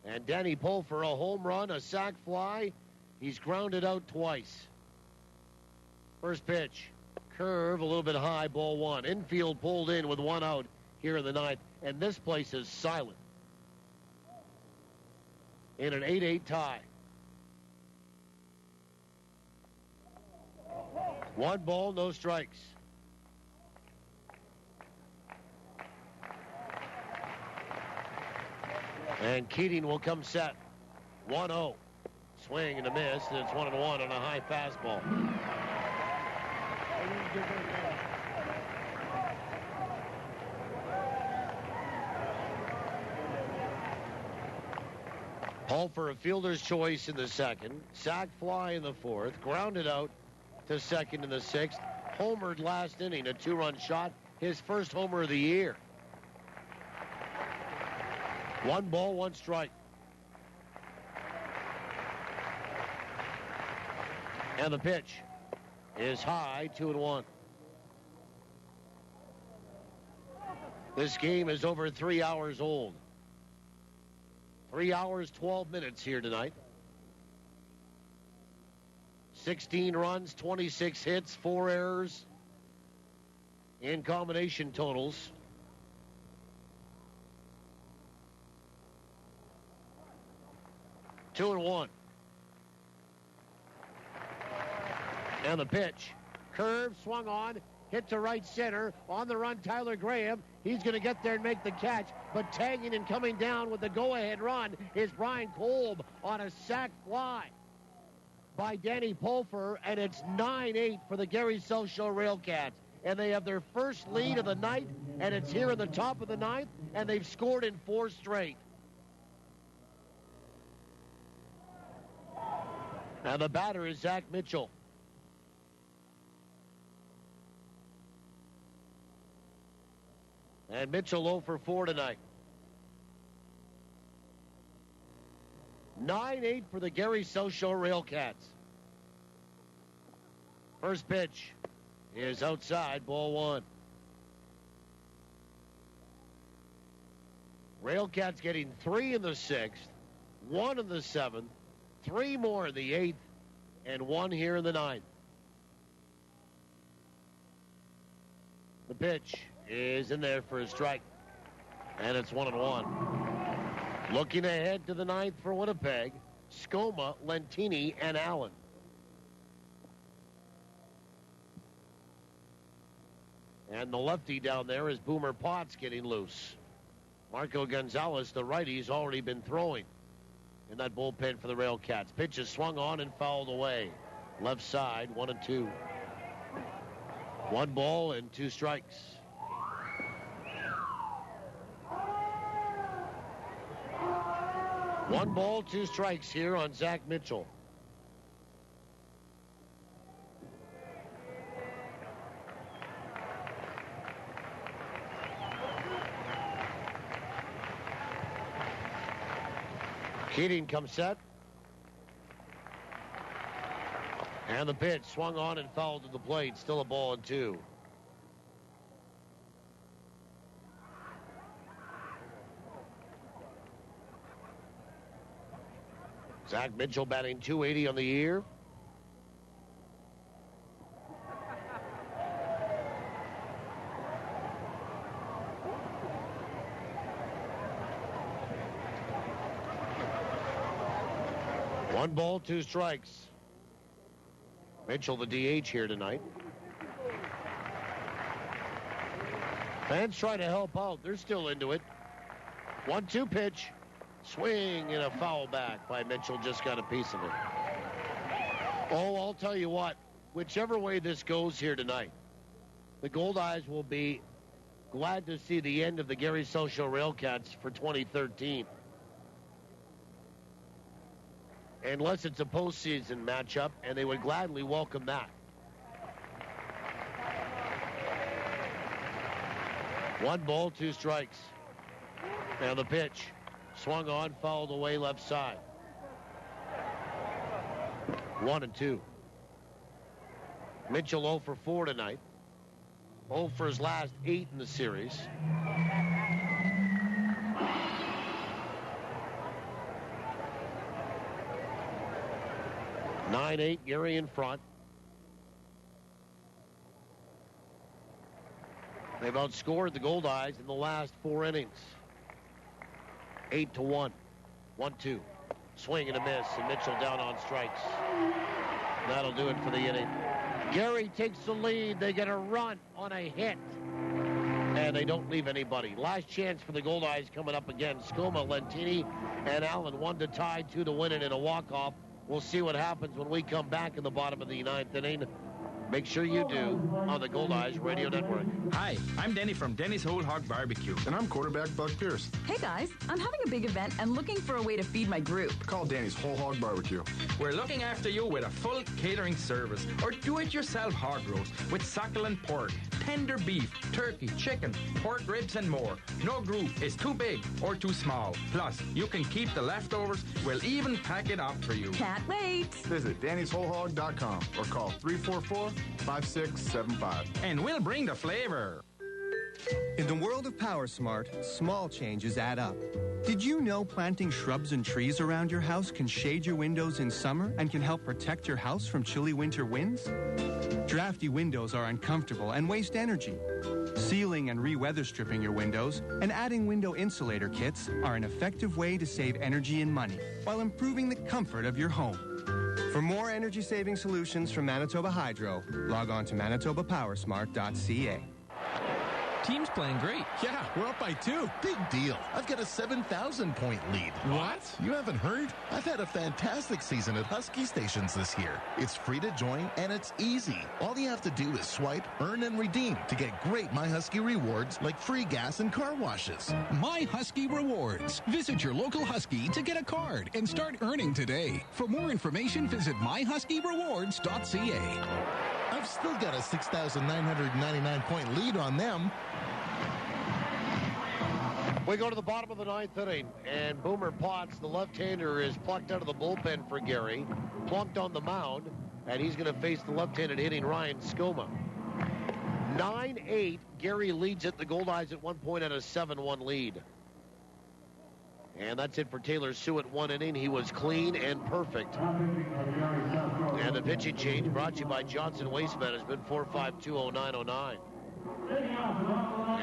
And Danny Pulford, a home run, a sac fly. He's grounded out twice. First pitch. Curve a little bit high, ball 1. Infield pulled in with 1 out here in the 9th. And this place is silent. In an 8-8 tie. 1 ball, no strikes. And Keating will come set. 1-0. Swing and a miss, and it's 1-1 on a high fastball. Paul for a fielder's choice in the second. Sac fly in the fourth. Grounded out to second in the sixth. Homered last inning, a 2-run shot. His first homer of the year. 1 ball, 1 strike. And the pitch. is high, 2-1. This game is over 3 hours old. 3 hours, 12 minutes here tonight. 16 runs, 26 hits, 4 errors in combination totals. Two and one. And the pitch. Curve, swung on, hit to right center. On the run, Tyler Graham. He's going to get there and make the catch. But tagging and coming down with the go-ahead run is Brian Kolb on a sac fly by Danny Pulfer. And it's 9-8 for the Gary SouthShore RailCats. And they have their first lead of the night. And it's here in the top of the ninth. And they've scored in 4 straight. And the batter is Zach Mitchell. And Mitchell 0 for 4 tonight. 9-8 for the Gary SouthShore RailCats. First pitch is outside, ball 1. RailCats getting 3 in the 6th, 1 in the 7th, 3 more in the 8th, and 1 here in the 9th. The pitch is in there for a strike, and it's 1-1. Looking ahead to the 9th for Winnipeg, Skoma, Lentini, and Allen. And the lefty down there is Boomer Potts getting loose. Marco Gonzalez, the righty's already been throwing in that bullpen for the RailCats. Pitch is swung on and fouled away. Left side, 1-2. 1 ball and 2 strikes. One ball, 2 strikes here on Zach Mitchell. Keating comes set. And the pitch swung on and fouled to the plate. Still a ball and 2. Zach Mitchell batting .280 on the year. One ball, 2 strikes. Mitchell, the DH here tonight. Fans try to help out. They're still into it. 1-2 pitch. Swing and a foul back by Mitchell. Just got a piece of it. Oh, I'll tell you what. Whichever way this goes here tonight, the Goldeyes will be glad to see the end of the Gary SouthShore RailCats for 2013. Unless it's a postseason matchup, and they would gladly welcome that. 1 ball, 2 strikes. And the pitch. Swung on, fouled away left side. 1-2. Mitchell 0 for 4 tonight. 0 for his last 8 in the series. (9-8) Gary in front. They've outscored the Goldeyes in the last 4 innings. 8-1. 1-2. Swing and a miss, and Mitchell down on strikes. That'll do it for the inning. Gary takes the lead. They get a run on a hit. And they don't leave anybody. Last chance for the Goldeyes coming up again. Skoma, Lentini, and Allen. 1 to tie, 2 to win it in a walk-off. We'll see what happens when we come back in the bottom of the 9th inning. Make sure you do on the Goldeyes Radio Network. Hi, I'm Denny from Denny's Whole Hog Barbecue. And I'm quarterback Buck Pierce. Hey guys, I'm having a big event and looking for a way to feed my group. Call Denny's Whole Hog Barbecue. We're looking after you with a full catering service or do-it-yourself hog roast with succulent pork, tender beef, turkey, chicken, pork ribs, and more. No group is too big or too small. Plus, you can keep the leftovers. We'll even pack it up for you. Can't wait. Visit Danny'sWholeHog.com or call 5675. And we'll bring the flavor. In the world of PowerSmart, small changes add up. Did you know planting shrubs and trees around your house can shade your windows in summer and can help protect your house from chilly winter winds? Drafty windows are uncomfortable and waste energy. Sealing and re-weather stripping your windows and adding window insulator kits are an effective way to save energy and money while improving the comfort of your home. For more energy-saving solutions from Manitoba Hydro, log on to manitobapowersmart.ca. Team's playing great. Yeah, we're up by 2. Big deal. I've got a 7,000-point lead. What? You haven't heard? I've had a fantastic season at Husky Stations this year. It's free to join, and it's easy. All you have to do is swipe, earn, and redeem to get great My Husky rewards like free gas and car washes. My Husky Rewards. Visit your local Husky to get a card and start earning today. For more information, visit myhuskyrewards.ca. I've still got a 6,999-point lead on them. We go to the bottom of the 9th inning, and Boomer Potts, the left-hander, is plucked out of the bullpen for Gary, plunked on the mound, and he's going to face the left-handed hitting Ryan Skoma. 9-8, Gary leads it. The Goldeyes at one point at a 7-1 lead. And that's it for Taylor Suet, 1 inning. He was clean and perfect. And the pitching change brought to you by Johnson Waste Management, 4520909.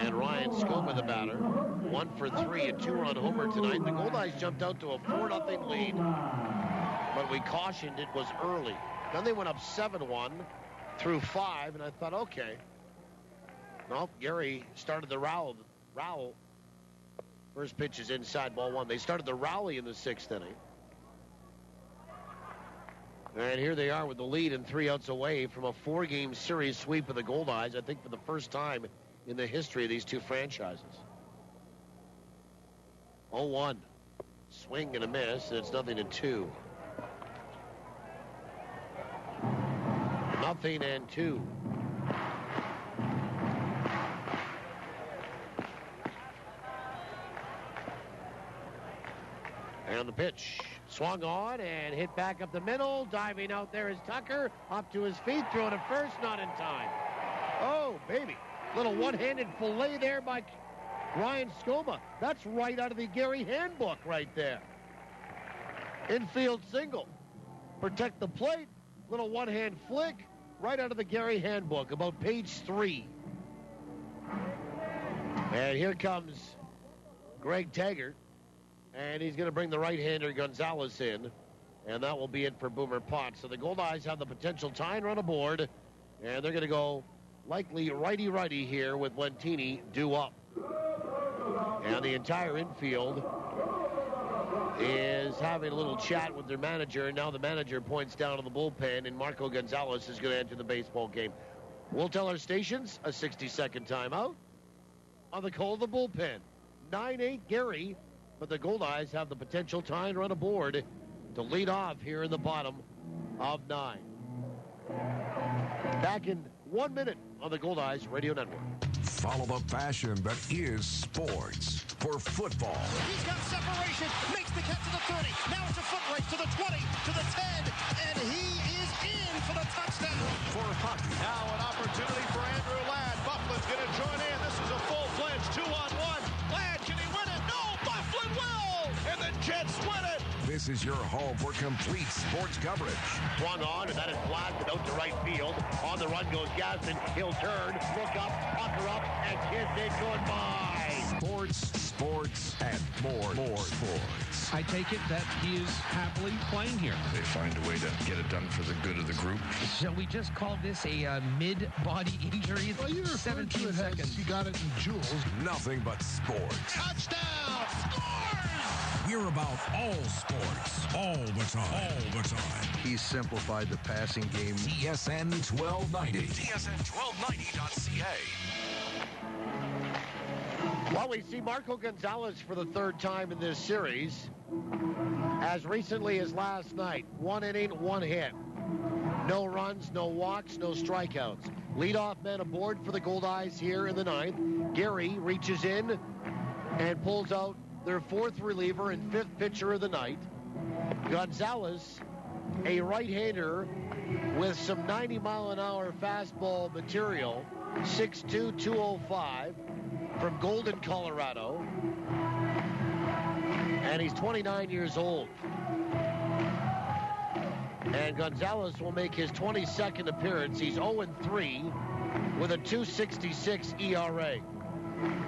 And Ryan Skoma, the batter, 1 for 3, a 2-run homer tonight. The Goldeyes jumped out to a 4-0 lead, but we cautioned it was early. Then they went up 7-1 through 5, and I thought, okay. Well, Gary started the rowel. First pitch is inside, ball 1. They started the rally in the 6th inning. And here they are with the lead and 3 outs away from a 4-game series sweep of the Goldeyes, I think for the first time in the history of these two franchises. 0-1. Swing and a miss, and it's 0-2. 0-2. And the pitch swung on and hit back up the middle. Diving out there is Tucker. Up to his feet, throwing to first, not in time. Oh, baby. Little one-handed fillet there by Ryan Skoma. That's right out of the Gary handbook right there. Infield single. Protect the plate. Little one-hand flick. Right out of the Gary handbook, about page 3. And here comes Greg Taggart. And he's going to bring the right-hander Gonzalez in. And that will be it for Boomer Potts. So the Goldeyes have the potential tying run aboard. And they're going to go likely righty-righty here with Lentini due up. And the entire infield is having a little chat with their manager. And now the manager points down to the bullpen. And Marco Gonzalez is going to enter the baseball game. We'll tell our stations a 60-second timeout on the call of the bullpen. 9-8 Gary. But the Goldeyes have the potential tying run aboard to lead off here in the bottom of 9. Back in 1 minute on the Goldeyes Radio Network. Follow the passion that is sports for football. He's got separation, makes the catch to the 30. Now it's a foot race to the 20, to the 10, and he is in for the touchdown. For hockey. Now an opportunity for Andrew Ladd. Bufflin's going to join in. This is a full-fledged 2-on-1. Ladd, can he win it? No, Bufflin will! And the Jets win it! This is your home for complete sports coverage. Swung on, and that is blasted out to right field. On the run goes Gaston. He'll turn, look up, pucker up, and kiss it goodbye. Sports, and more sports. I take it that he is happily playing here. They find a way to get it done for the good of the group. Shall we just call this a mid-body injury? Well, you're 17 seconds. He got it in joules. Nothing but sports. Touchdown! Scores! We're about all sports, all the time. All the time. He simplified the passing game. TSN 1290. TSN1290.ca. Well, we see Marco Gonzalez for the 3rd time in this series. As recently as last night, 1 inning, 1 hit. No runs, no walks, no strikeouts. Leadoff man aboard for the Goldeyes here in the 9th. Gary reaches in and pulls out their 4th reliever and 5th pitcher of the night. Gonzalez a right-hander with some 90-mile-an-hour fastball material, 6'2", 205, from Golden, Colorado. And he's 29 years old. And Gonzalez will make his 22nd appearance. He's 0-3 with a 2.66 ERA.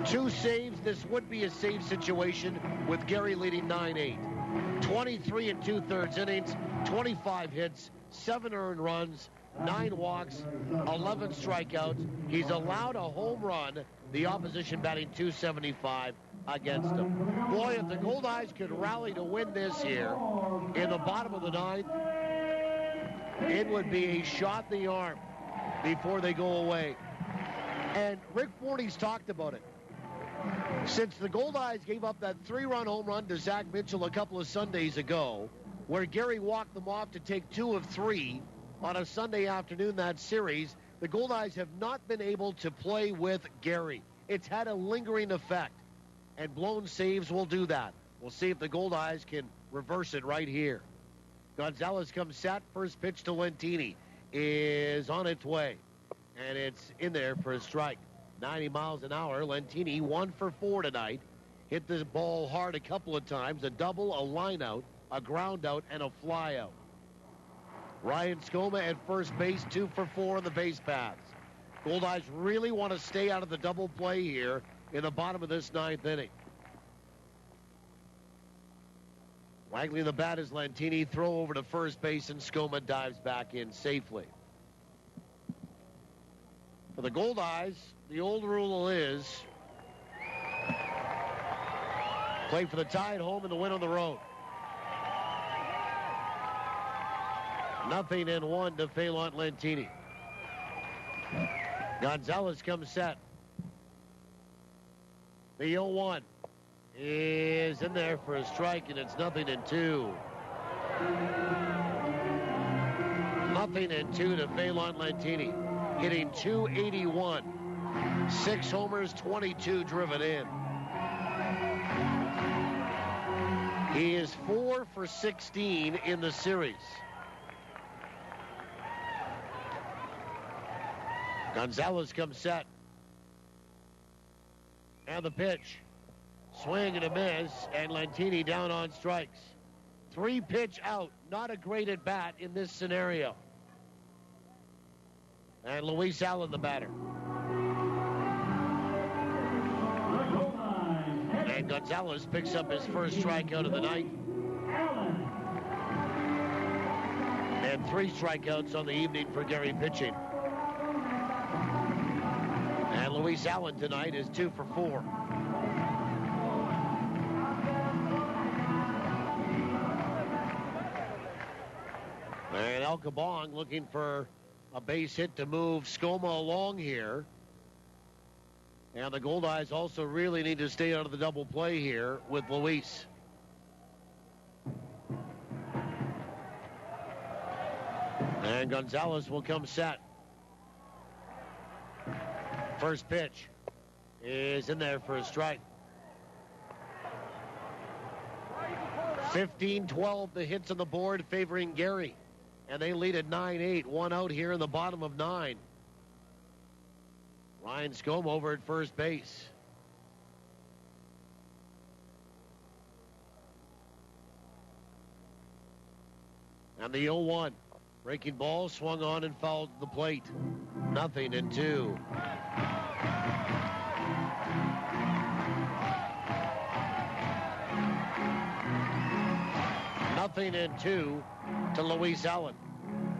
2 saves. This would be a save situation with Gary leading 9-8. 23 and 2/3 innings, 25 hits, 7 earned runs, 9 walks, 11 strikeouts. He's allowed a home run. The opposition batting .275 against him. Boy, if the Goldeyes could rally to win this here in the bottom of the 9th, it would be a shot in the arm before they go away. And Rick Forney's talked about it. Since the Goldeyes gave up that 3-run home run to Zach Mitchell a couple of Sundays ago, where Gary walked them off to take 2 of 3 on a Sunday afternoon that series, the Goldeyes have not been able to play with Gary. It's had a lingering effect, and blown saves will do that. We'll see if the Goldeyes can reverse it right here. Gonzalez comes set. First pitch to Lentini is on its way, and it's in there for a strike. 90 miles an hour. Lentini 1 for 4 tonight. Hit the ball hard a couple of times. A double, a line out, a ground out, and a fly out. Ryan Skoma at first base, 2 for 4 on the base paths. Goldeyes really want to stay out of the double play here in the bottom of this 9th inning. Waggling the bat is Lentini. Throw over to first base, and Skoma dives back in safely. For the Goldeyes, the old rule is play for the tie at home and the win on the road. 0-1 to Phelan Lentini. Gonzalez comes set. The 0-1 is in there for a strike, and it's 0-2. 0-2 to Phelan Lentini. Hitting .281. 6 homers, 22 driven in. He is 4 for 16 in the series. Gonzalez comes set. And the pitch. Swing and a miss, and Lentini down on strikes. 3-pitch out. Not a great at bat in this scenario. And Luis Allen, the batter. And Gonzalez picks up his first strikeout of the night. And 3 strikeouts on the evening for Gary pitching. And Luis Allen tonight is 2 for 4. And El Cabong looking for a base hit to move Skoma along here. And the Goldeyes also really need to stay out of the double play here with Luis. And Gonzalez will come set. First pitch is in there for a strike. 15-12 the hits on the board favoring Gary. And they lead at 9-8. 1 out here in the bottom of 9. Ryan Skoma over at first base. And the 0-1. Breaking ball swung on and fouled the plate. 0-2. Nothing in 2 to Luis Allen.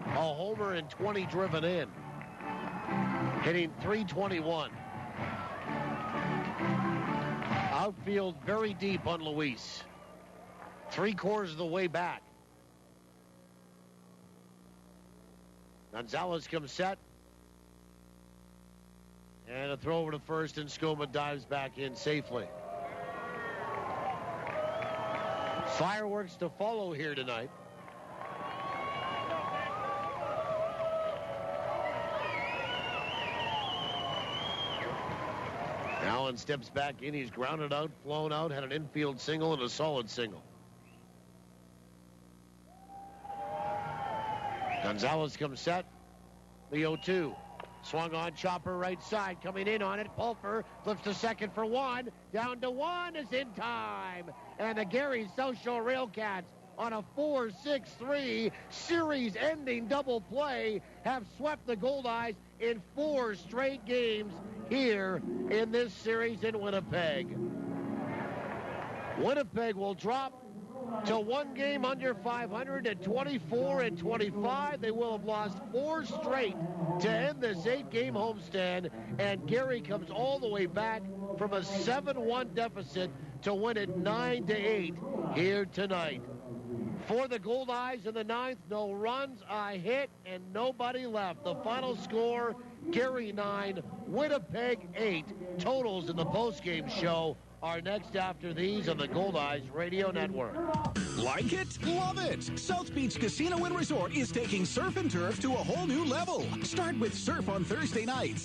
A homer and 20 driven in. Hitting .321. Outfield very deep on Luis. 3/4 of the way back. Gonzalez comes set. And a throw over to first, and Skoma dives back in safely. Fireworks to follow here tonight. Allen steps back in. He's grounded out, flown out, had an infield single and a solid single. Gonzalez comes set. The 0-2. Swung on, chopper right side. Coming in on it. Pulfer flips to second for one. Down to one is in time. And the Gary SouthShore RailCats on a 4-6-3 series-ending double play have swept the Goldeyes in 4 straight games here in this series in Winnipeg. Winnipeg will drop to 1 game under 500 at 24-25. They will have lost 4 straight to end this 8-game homestand, and Gary comes all the way back from a 7-1 deficit to win it 9-8 here tonight. For the Goldeyes in the 9th, no runs, a hit, and nobody left. The final score, Gary 9, Winnipeg 8. Totals in the postgame show are next after these on the Goldeyes Radio Network. Like it? Love it! South Beach Casino and Resort is taking surf and turf to a whole new level. Start with surf on Thursday nights.